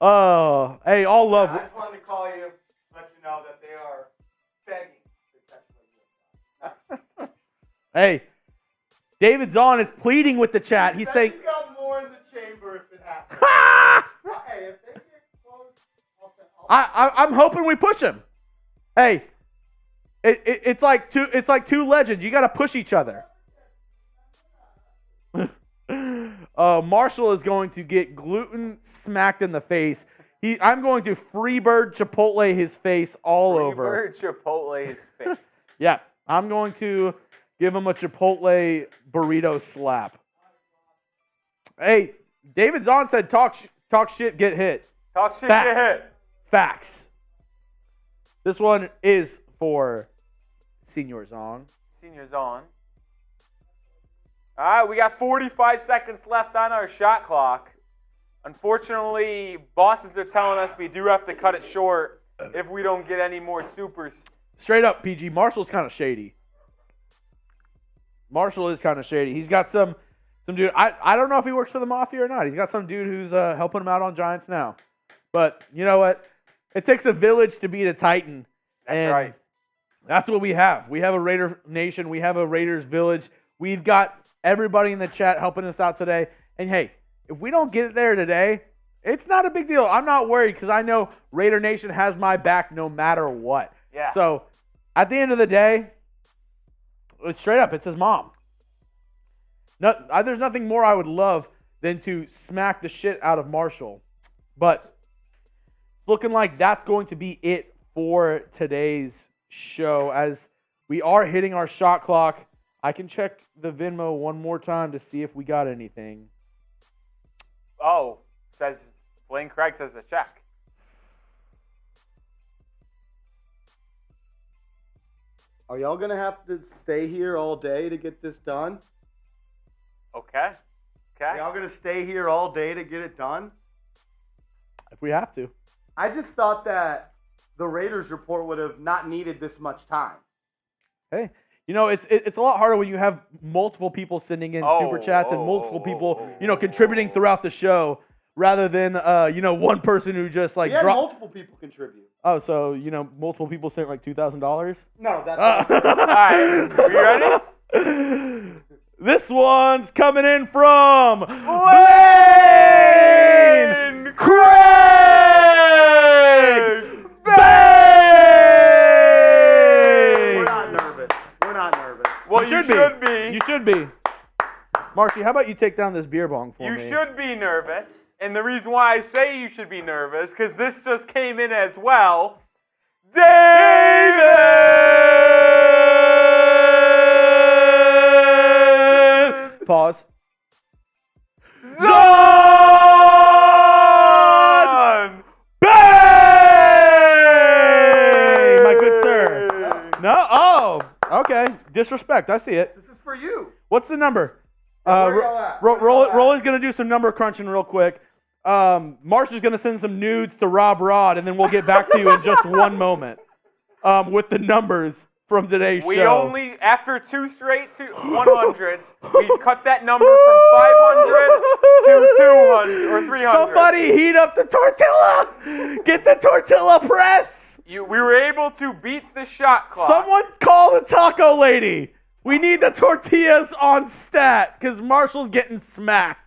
Oh, hey, all love. I just wanted to call you, let you know that they are begging to catch the Hey, David Zahn is pleading with the chat. He's saying, he's got more in the chamber if it happens. Hey, if they get close, I'm hoping we push him. Hey, it's like two legends. You got to push each other. Marshall is going to get gluten smacked in the face. I'm going to Freebird Chipotle his face all over. Freebird Chipotle his face. Yeah, I'm going to give him a Chipotle burrito slap. Hey, David Zahn said, talk shit, get hit. Talk shit, Facts. get hit. Facts. This one is for Senior Zahn. Senior's on. All right, we got 45 seconds left on our shot clock. Unfortunately, bosses are telling us we do have to cut it short if we don't get any more supers. Straight up, PG. Marshall's kind of shady. Marshall is kind of shady. He's got some dude. I don't know if he works for the Mafia or not. He's got some dude who's helping him out on Giants Now. But you know what? It takes a village to beat a Titan. That's right. That's what we have. We have a Raider Nation. We have a Raiders Village. We've got everybody in the chat helping us out today. And hey, if we don't get it there today, it's not a big deal. I'm not worried because I know Raider Nation has my back no matter what. Yeah. So at the end of the day, it's straight up. It's his mom. There's nothing more I would love than to smack the shit out of Marshall. But looking like that's going to be it for today's show as we are hitting our shot clock. I can check the Venmo one more time to see if we got anything. Oh, Blaine Craig says the check. Are y'all going to have to stay here all day to get this done? Okay. Are y'all going to stay here all day to get it done? If we have to. I just thought that the Raiders report would have not needed this much time. Hey, you know, it's a lot harder when you have multiple people sending in super chats and multiple people, contributing throughout the show rather than, one person who just like We had dropped. multiple people contribute. Oh, so, multiple people sent like $2,000? No, that's All right. Are you ready? This one's coming in from Blaine Craig! We're not nervous. We're not nervous. Well, you should be. You should be. Marshy, how about you take down this beer bong for You me? should be nervous. And the reason why I say you should be nervous, because this just came in as well. David! Pause. Zon! Bang! My good sir. No? Oh, okay. Disrespect. I see it. This is for you. What's the number? Where y'all at? Rolly's going to do some number crunching real quick. Marshall's going to send some nudes to Rob Rod, and then we'll get back to you in just one moment with the numbers from today's show. We only, after 2 straight 100s, we cut that number from 500 to 200 or 300. Somebody heat up the tortilla! Get the tortilla press! We were able to beat the shot clock. Someone call the taco lady! We need the tortillas on stat, because Marshall's getting smacked.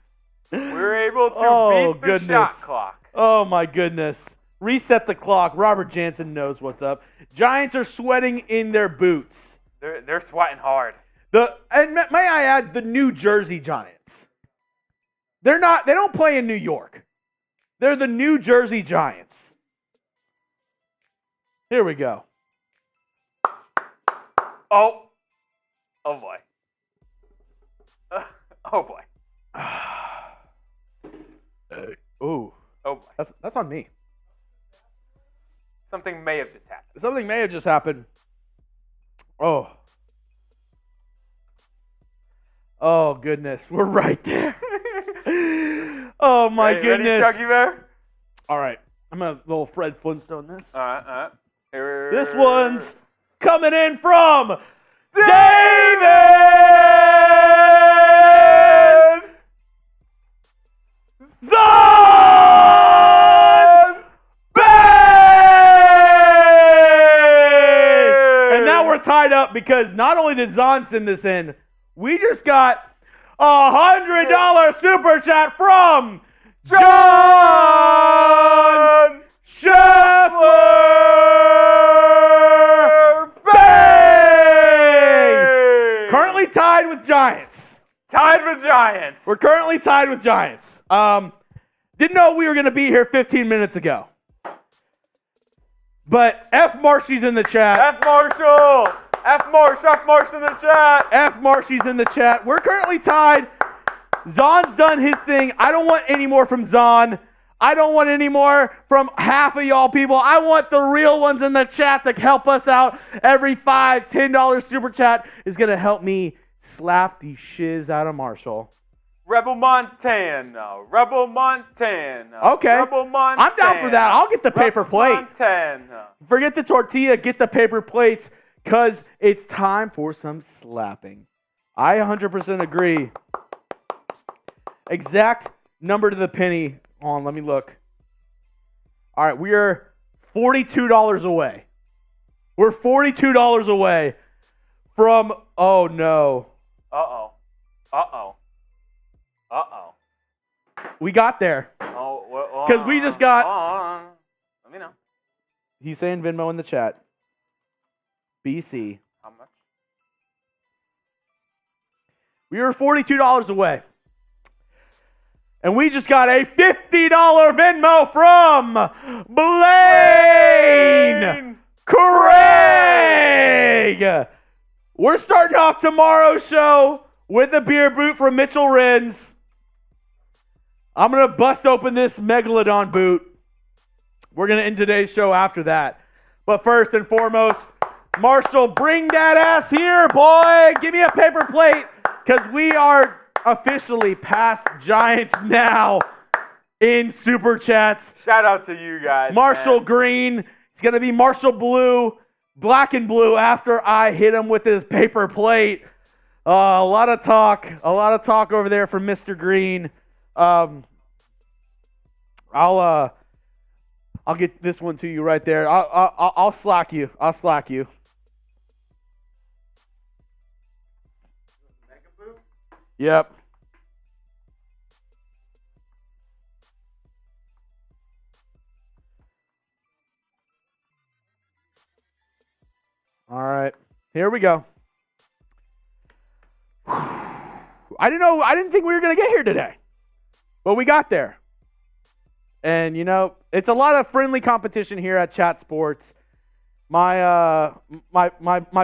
We were able to beat the shot clock. Oh, my goodness. Reset the clock. Robert Jansen knows what's up. Giants are sweating in their boots. They're sweating hard. And may I add, the New Jersey Giants. They don't play in New York. They're the New Jersey Giants. Here we go. Oh boy. Oh boy. Ooh. Oh boy. That's on me. Something may have just happened. Something may have just happened. Oh. Oh, goodness. We're right there. Oh, my goodness. Ready, Chuggy Bear? All right. I'm going to little Fred Flintstone this. All right. Here. This one's coming in from David Zon And now we're tied up because not only did Zon send this in, we just got $100 super chat from John Scheffler. Bang! Currently tied with Giants. We're currently tied with Giants. Didn't know we were going to be here 15 minutes ago. But F. Marshy's in the chat. F. Marshall. F. Marsh in the chat. F. Marshy's in the chat. We're currently tied. Zon's done his thing. I don't want any more from Zon. I don't want any more from half of y'all people. I want the real ones in the chat to help us out. Every $5, $10 super chat is going to help me slap the shiz out of Marshall. Rebel Montana. Okay. Rebel Montana. I'm down for that. I'll get the paper plate. Montana. Forget the tortilla. Get the paper plates because it's time for some slapping. I 100% agree. Exact number to the penny. Hold on, let me look. All right, we are $42 away. We're $42 away from, oh no. Uh-oh. We got there. Oh, Because we just got, let me know. he's saying Venmo in the chat. BC. How much? We were $42 away. And we just got a $50 Venmo from Blaine Craig. We're starting off tomorrow's show with a beer boot from Mitchell Renz. I'm going to bust open this Megalodon boot. We're going to end today's show after that. But first and foremost, Marshall, bring that ass here, boy. Give me a paper plate because we are officially past Giants now in Super Chats. Shout out to you guys. Marshall man. Green. It's going to be Marshall Blue, black and blue after I hit him with his paper plate. A lot of talk over there from Mr. Green. I'll get this one to you right there. I'll slack you. Yep. All right. Here we go. I didn't think we were going to get here today. But we got there. And, you know, it's a lot of friendly competition here at Chat Sports. My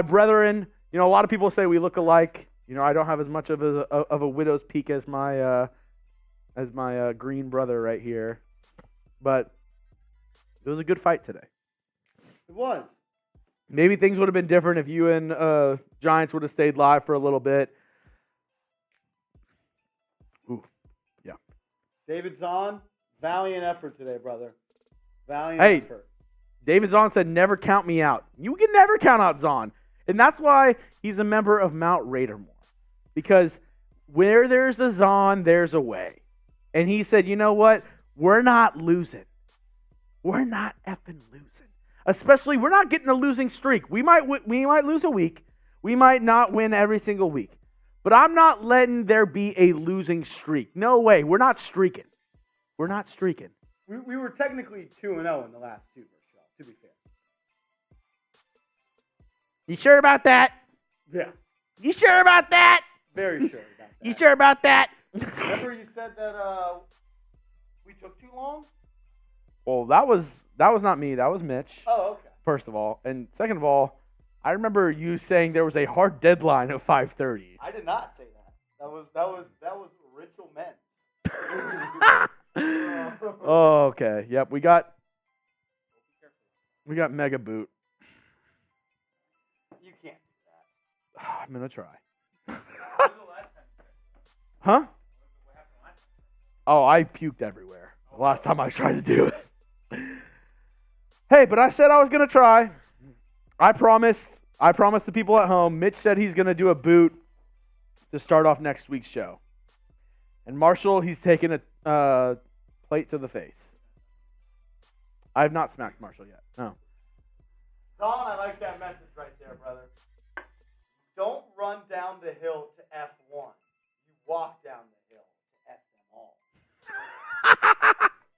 brethren, you know, a lot of people say we look alike. You know, I don't have as much of a widow's peak as my green brother right here. But it was a good fight today. It was. Maybe things would have been different if you and Giants would have stayed live for a little bit. David Zahn, valiant effort today, brother. Valiant Hey. effort. David Zahn said, never count me out. You can never count out Zahn. And that's why he's a member of Mount Raidermore. Because where there's a Zahn, there's a way. And he said, you know what? We're not losing. We're not effing losing. Especially, we're not getting a losing streak. We might lose a week. We might not win every single week. But I'm not letting there be a losing streak. No way. We're not streaking. We're not streaking. We were technically 2-0 in the last two, Michelle, to be fair. You sure about that? Yeah, You sure about that? very sure about that. You sure about that? Remember you said that we took too long? Well, that was not me. That was Mitch, Oh, okay. first of all. And second of all, I remember you saying there was a hard deadline of 5:30. I did not say that. That was Rachel Menz. Oh, okay. Yep, we got Mega Boot. You can't do that. I'm going to try. Huh? Oh, I puked everywhere the last time I tried to do it. Hey, but I said I was going to try. I promised the people at home. Mitch said he's going to do a boot to start off next week's show. And Marshall, he's taking a plate to the face. I have not smacked Marshall yet. No. Don, I like that message right there, brother. Don't run down the hill to F1. You walk down the hill to F them all.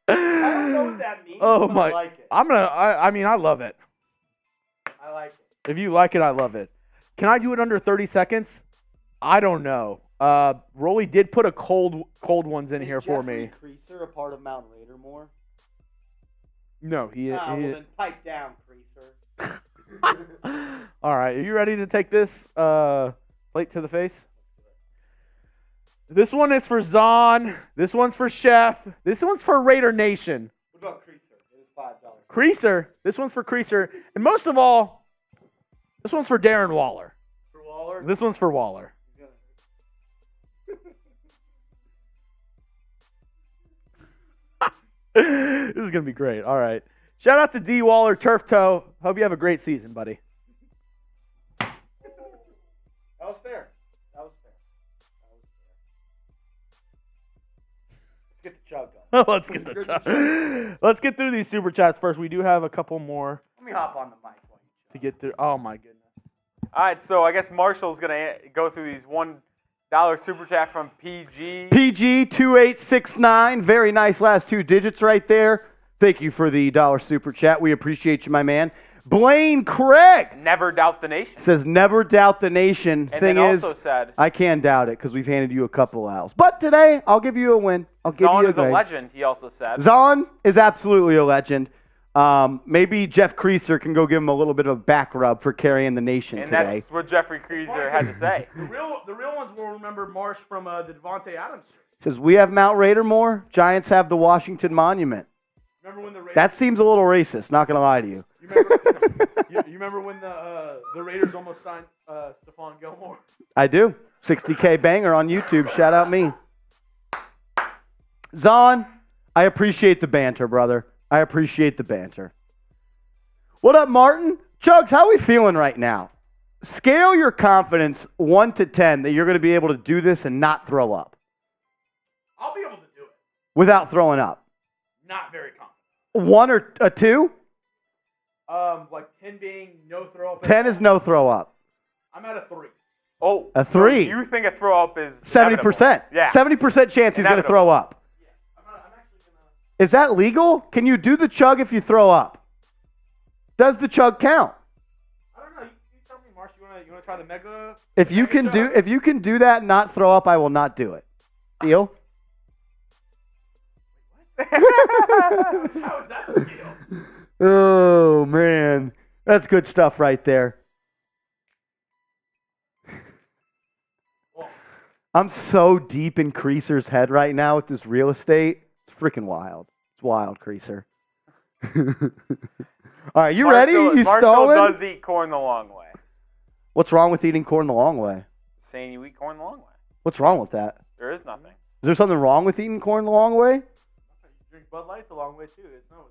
I don't know what that means, Oh but my! I like it. I mean, I love it. I like it. If you like it, I love it. Can I do it under 30 seconds? I don't know. Rolly did put a cold ones in here for me. Is Jeffrey Creaser a part of Mount Raidermore? No, he. Well then pipe down, Creaser. All right, are you ready to take this plate to the face? This one is for Zahn. This one's for Chef. This one's for Raider Nation. What about Creaser? It is $5. Creaser. This one's for Creaser. And most of all, this one's for Darren Waller. For Waller? This one's for Waller. This is going to be great. All right. Shout out to D. Waller, Turf Toe. Hope you have a great season, buddy. That was fair. That was fair. Let's get the chug going. Let's get through these super chats first. We do have a couple more Let me hop on the mic while you to get through. Oh my goodness. All right, so I guess Marshall's going to go through these $1 super chat from PG. PG2869, very nice last two digits right there. Thank you for the $1 super chat. We appreciate you, my man. Blaine Craig Never doubt the nation. says, never doubt the nation. And Thing then is, also said, I can doubt it because we've handed you a couple L's. But today, I'll give you a win. I'll give Zahn you is a grade. legend, he also said. Zahn is absolutely a legend. Maybe Jeff Creaser can go give him a little bit of a back rub for carrying the nation And today. that's what Jeffrey Creaser had to say. The real ones will remember Marsh from the Devontae Adams shirt. Says, we have Mount Raidermore. Giants have the Washington Monument. Remember when the Raiders? That seems a little racist, not going to lie to you. You remember when the Raiders almost signed Stephon Gilmore? I do. 60K banger on YouTube. Shout out me. Zahn, I appreciate the banter, brother. I appreciate the banter. What up, Martin? Chuggs, how we feeling right now? Scale your confidence 1 to 10 that you're going to be able to do this and not throw up. I'll be able to do it. Without throwing up. Not very confident. 1 or a 2? Like 10 being no throw up. 10 is no throw up. I'm at a 3. Oh, A so 3. you think a throw up is 70%. Yeah. 70% chance he's going to Inevitable. throw up. I'm actually gonna. Is that legal? Can you do the chug if you throw up? Does the chug count? I don't know. You tell me, Marsh. You wanna try the mega? If you can do that and not throw up, I will not do it. Deal? How is that the deal? Oh man, that's good stuff right there. I'm so deep in Creaser's head right now with this real estate. It's freaking wild. It's wild, Creaser. All right, you ready? You Marshall stalling? does eat corn the long way. What's wrong with eating corn the long way? Saying you eat corn the long way. What's wrong with that? There is nothing. there something wrong with eating corn the long way? You drink Bud Light the long way too. It's not a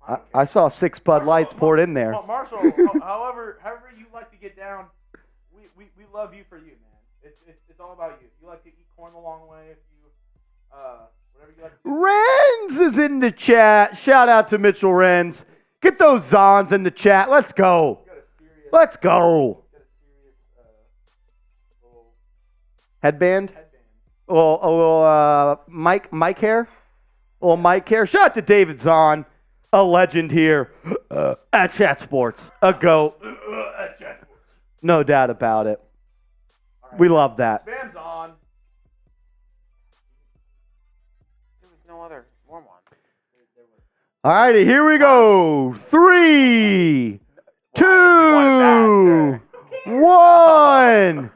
problem. I saw 6 Bud Lights poured in there. Marshall, however you like to get down, we love you for you, man. It's all about you. If you like to eat corn the long way, if you whatever you like to do. Renz is in the chat. Shout out to Mitchell Renz. Get those Zons in the chat. Let's go. Let's go. Headband? A little mic hair? A little mic hair. Shout out to David Zahn, a legend here at Chat Sports. A GOAT. No doubt about it. Right. We love that. Spam's on. There was no other warm ones. All righty, here we go. 3, 2, 1.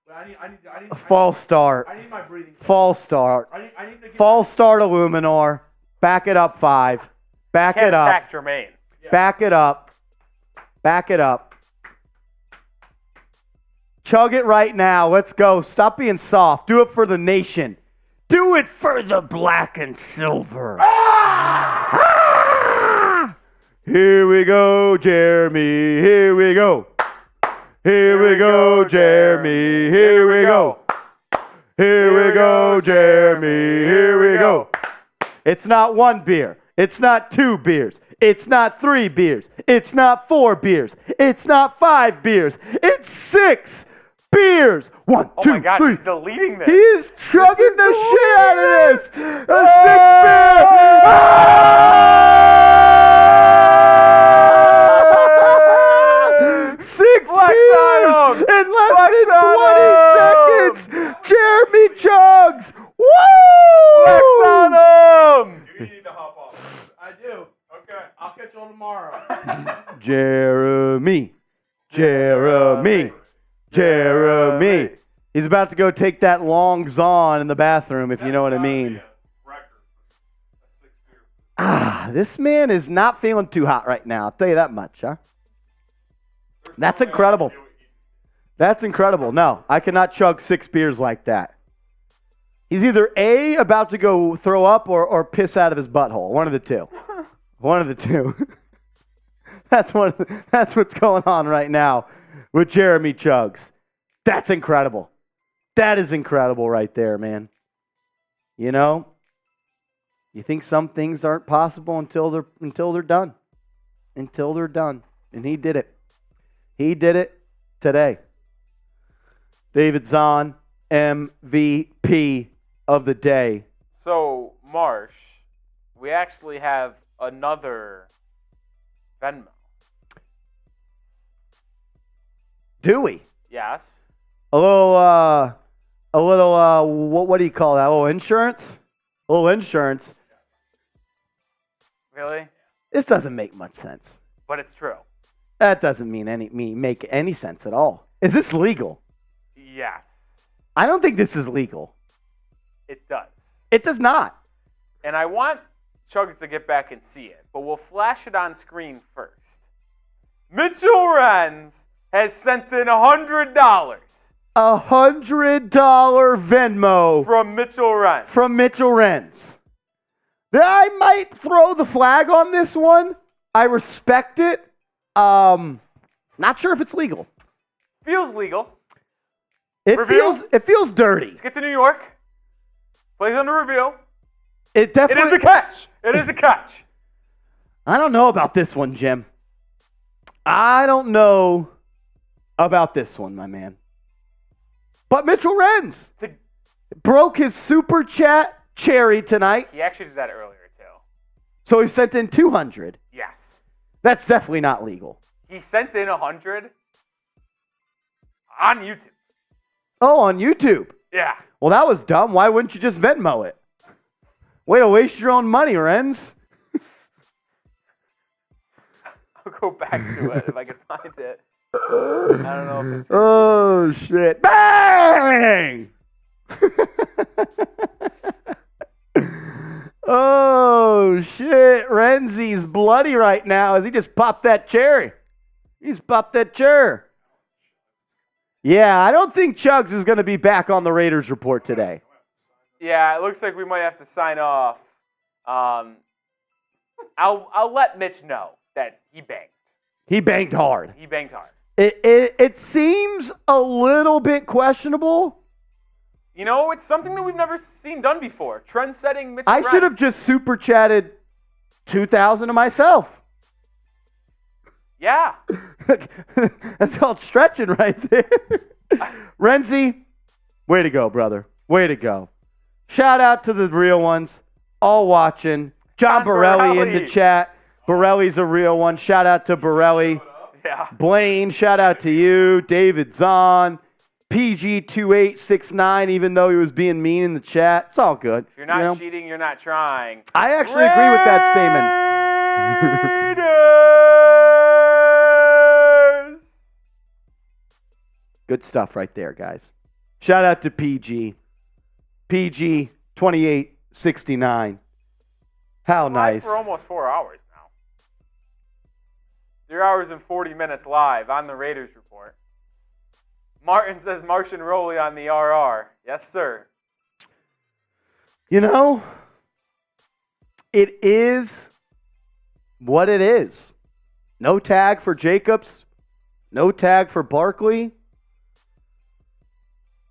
I need False start. I need my breathing. False start. I need to get False start, Illuminor. Back it up, 5. Back Can't it up. attack Jermaine. Back it up. Back it up. Chug it right now. Let's go. Stop being soft. Do it for the nation. Do it for the black and silver. Ah! Here we go, Jeremy. Here we go. Here we go, Jeremy. Here we go. Here we go, Jeremy. Here we go. It's not 1 beer. It's not 2 beers. It's not 3 beers. It's not 4 beers. It's not 5 beers. It's 6 beers. 1, Oh 2, my God, 3. he's deleting this. He is chugging the shit out of this. A 6 beer. 6 beers in less than 20 seconds. Jeremy Chuggs. Woo! Flex on him. You need to hop off. I do. Okay. I'll catch you on tomorrow. Jeremy. He's about to go take that long Zon in the bathroom, if you know what I mean. This man is not feeling too hot right now. I'll tell you that much, huh? That's incredible. That's incredible. No, I cannot chug 6 beers like that. He's either A, about to go throw up or piss out of his butthole. One of the two. One of the two. That's what's going on right now with Jeremy Chuggs. That's incredible. That is incredible right there, man. You know, you think some things aren't possible until they're done. Until they're done. And he did it. He did it today. David Zahn, MVP of the day. So, Marsh, we actually have another Venmo. Do we? Yes. A little, what do you call that? A little insurance? A little insurance. Really? This doesn't make much sense. But it's true. That doesn't make any sense at all. Is this legal? Yes. I don't think this is legal. It does. It does not. And I want Chuggs to get back and see it, but we'll flash it on screen first. Mitchell Renz has sent in $100. $100 Venmo From Mitchell Renz. from Mitchell Renz. I might throw the flag on this one. I respect it. Not sure if it's legal. Feels legal. It Review? feels dirty. Let's get to New York. Plays under review. It definitely. It is a catch. It is a catch. I don't know about this one, Jim. I don't know about this one, my man. But Mitchell Renz broke his super chat cherry tonight, He actually did that earlier, too. so he sent in 200. Yes. That's definitely not legal. He sent in 100 on YouTube. Oh, on YouTube. Yeah. Well, that was dumb. Why wouldn't you just Venmo it? Way to waste your own money, Renz. I'll go back to it if I can find it. I don't know if it's... Oh, shit. Bang! Oh, shit. Renzi's bloody right now as he just popped that cherry. He's popped that cherry. Yeah, I don't think Chuggs is going to be back on the Raiders report today. Yeah, it looks like we might have to sign off. I'll let Mitch know that he banged. He banged hard. He banged hard. It seems a little bit questionable. You know, it's something that we've never seen done before. Trend-setting Mitchell I should have Renz. just super chatted 2,000 to myself. Yeah. That's called stretching right there. Renzi, way to go, brother. Way to go. Shout out to the real ones, all watching. John Borelli in the chat. Borelli's a real one. Shout out to Borelli. Yeah. Blaine, shout out to you. David Zahn. PG2869, even though he was being mean in the chat. It's all good. If you're not cheating, you're not trying. I actually agree with that statement. Good stuff right there, guys. Shout out to PG. PG2869. How nice. Live for almost 4 hours now. 3 hours and 40 minutes live on the Raiders Report. Martin says Martian Roley on the RR. Yes, sir. You know, it is what it is. No tag for Jacobs. No tag for Barkley.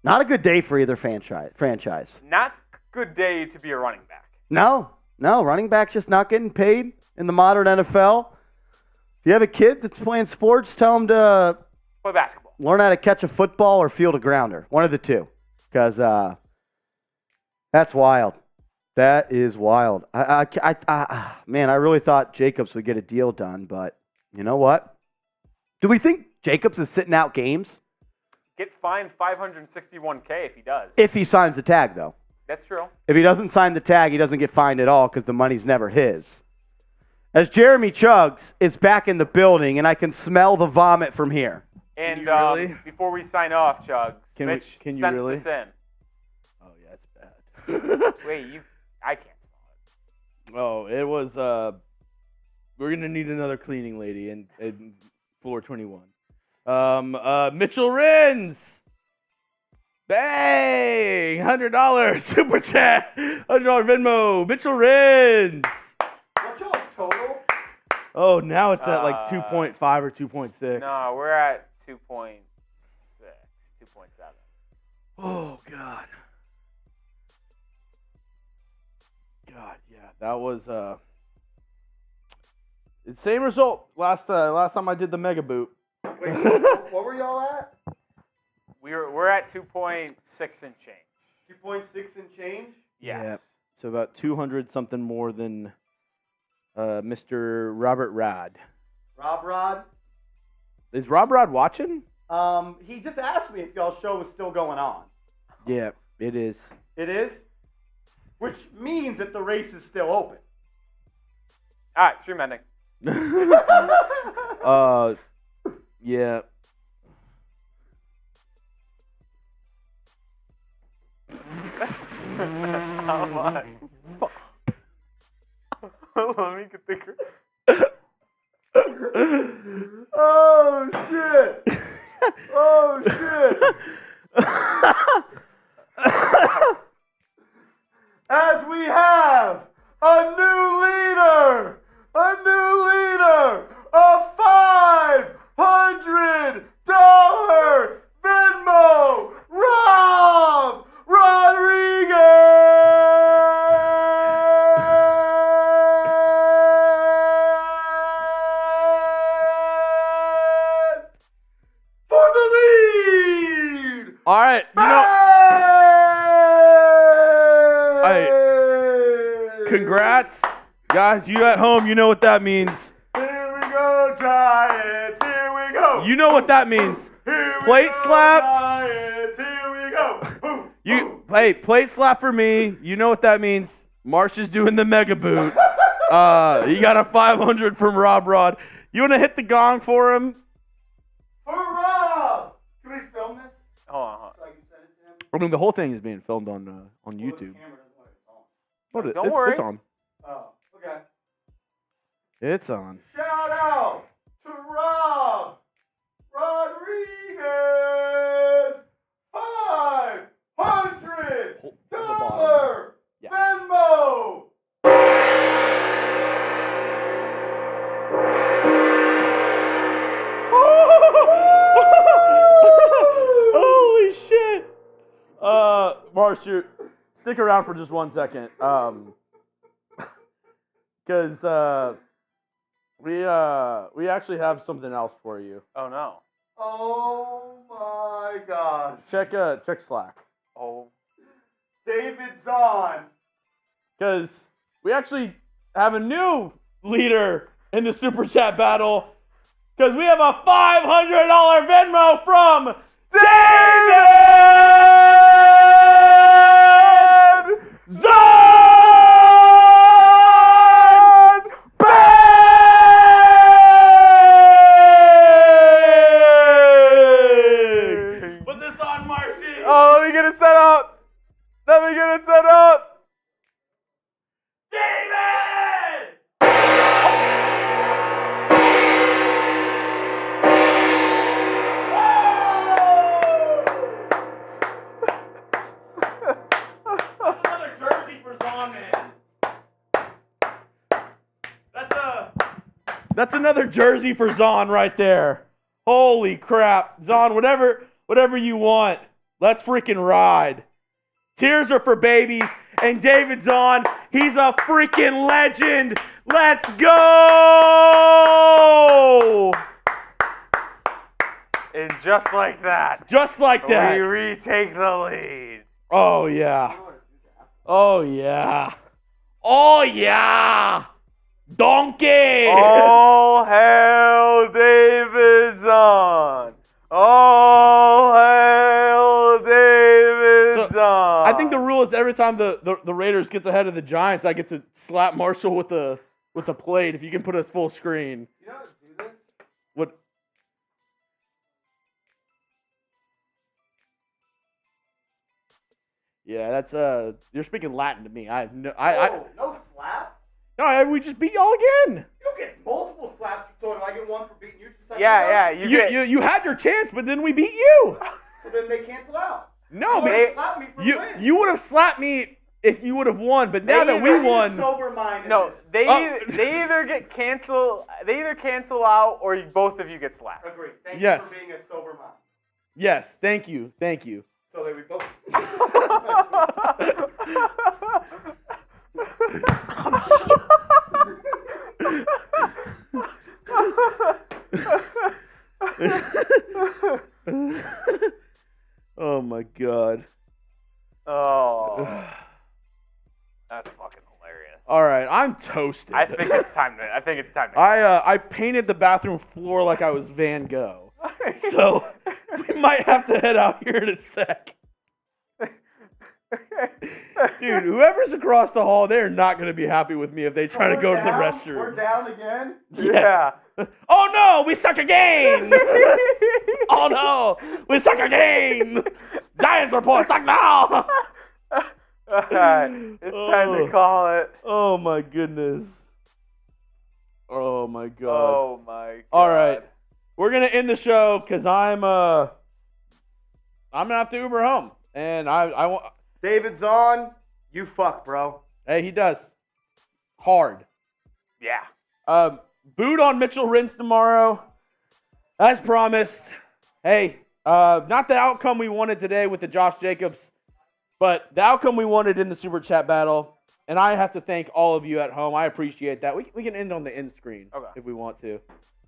Not a good day for either franchise. Not a good day to be a running back. No, running back's just not getting paid in the modern NFL. If you have a kid that's playing sports, tell him to Play basketball. learn how to catch a football or field a grounder. One of the two. Because that's wild. That is wild. Man, I really thought Jacobs would get a deal done, but you know what? Do we think Jacobs is sitting out games? Get fined $561K if he does. If he signs the tag, though. That's true. If he doesn't sign the tag, he doesn't get fined at all because the money's never his. As Jeremy Chuggs is back in the building, and I can smell the vomit from here. And you really? Before we sign off, Chuggs, Mitch can you sent really? this in. Oh, yeah, it's bad. Wait, I can't smell Oh, it was, we're going to need another cleaning lady in floor 21. Mitchell Renz. Bang! $100 super chat. $100 Venmo. Mitchell Renz. What's y'all's total? Oh, now it's at like 2.5 or 2.6. it. No, we're at 2.6, 2.7. Oh, God. Yeah, that was the same result last time I did the mega boot. Wait, what were y'all at? We're at 2.6 and change. 2.6 and change? Yes. Yeah, so about 200 something more than Mr. Robert Rod. Rob Rod? Is Rob Rod watching? He just asked me if y'all's show was still going on. Yeah, it is. It is? Which means that the race is still open. All right, stream ending. Yeah. How much? Let me get the. Oh, shit. Oh, shit. As we have a new leader, a $500 Venmo, Rob Rodriguez for the lead. All right, you know. Congrats, guys. You at home, you know what that means. Here we go, Giants. Here we go. You know what that means. Plate slap. Giants. Here we go. Hey, plate slap for me. You know what that means. Marsh is doing the mega boot. You got a 500 from Rob Rod. You want to hit the gong for him? For Rob. Can we film this? Hold on. So I can send it to him? I mean, the whole thing is being filmed on YouTube. Don't worry. It's on. Oh, okay. It's on. Shout out to Rob Rodriguez. $500 Marsh, stick around for just 1 second. Because we actually have something else for you. Oh no. Oh my gosh. Check Slack. Oh. David's on. Because we actually have a new leader in the Super Chat battle. Because we have a $500 Venmo from David Zahn Bang! Put this on, Marshy. Oh, let me get it set up. David! That's another jersey for Zahn, man. That's another jersey for Zahn right there. Holy crap. Zahn, whatever you want. Let's freaking ride. Tears are for babies, and David Zahn, he's a freaking legend. Let's go! And just like that, Just like that. we retake the lead. Oh, yeah. Oh, yeah. Oh, yeah. Donkey! All hail David Zahn. All hail David Zahn. I think the rule is every time the Raiders gets ahead of the Giants, I get to slap Marshall with the plate if you can put us full screen. You know how to do this? What? Yeah, that's you're speaking Latin to me. I have no No slap? we just beat y'all again. You don't get multiple slaps. So if I get one for beating you just Yeah. You had your chance, but then we beat you. So then they cancel out. No, You but would've slapped me for a win. you would have slapped me if you would have won, but now that we I need a won, sober-mindedness. No, they Oh. either get cancel. They either cancel out or both of you get slapped. Agreed. Thank Yes. you for being a sober mind. yes, thank you. So that we both. Oh my god. Oh, that's fucking hilarious. All right, I'm toasted. I think it's time to. I painted the bathroom floor like I was Van Gogh. So we might have to head out here in a sec. Dude, whoever's across the hall, they're not going to be happy with me if they try to go to the restroom. We're down again? Yeah. Oh no, we suck again! Oh no, we suck again! Giants report, suck now! Alright, it's time to call it. Oh my goodness. Oh my god. Oh my god. All right, we're gonna end the show because I'm gonna have to Uber home, and I want. David's on. You fuck, bro. Hey, he does hard. Yeah. Boot on Mitchell Renz tomorrow, as promised. Hey, not the outcome we wanted today with the Josh Jacobs, but the outcome we wanted in the Super Chat battle. And I have to thank all of you at home. I appreciate that. We can end on the end screen if we want to.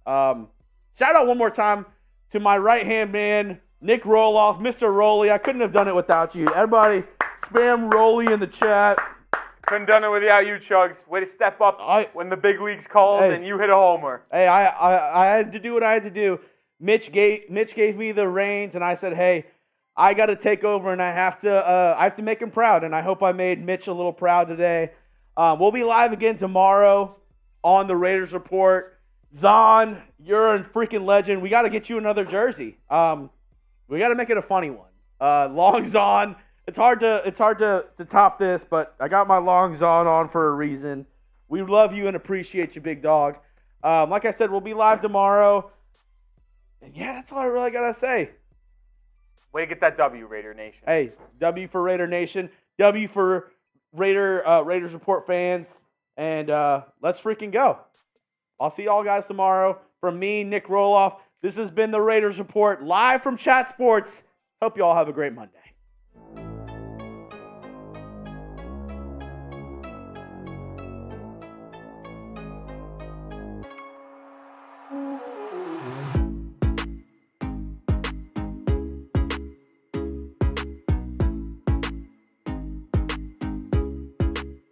Shout out one more time to my right-hand man, Nick Roloff, Mr. Rolly. I couldn't have done it without you. Everybody, spam Rolly in the chat. Couldn't done it without you, Chuggs. Way to step up when the big leagues called and you hit a homer. Hey, I had to do what I had to do. Mitch gave me the reins, and I said, hey, I got to take over, and I have to make him proud, and I hope I made Mitch a little proud today. We'll be live again tomorrow on the Raiders Report. Zahn, you're a freaking legend. We got to get you another jersey. We got to make it a funny one. Long Zahn. It's hard to top this, but I got my long Zahn on for a reason. We love you and appreciate you, big dog. Like I said, we'll be live tomorrow. And yeah, that's all I really got to say. Way to get that W, Raider Nation. Hey, W for Raider Nation. W for Raiders Report fans. And let's freaking go. I'll see y'all guys tomorrow. From me, Nick Roloff, this has been the Raiders Report live from Chat Sports. Hope you all have a great Monday.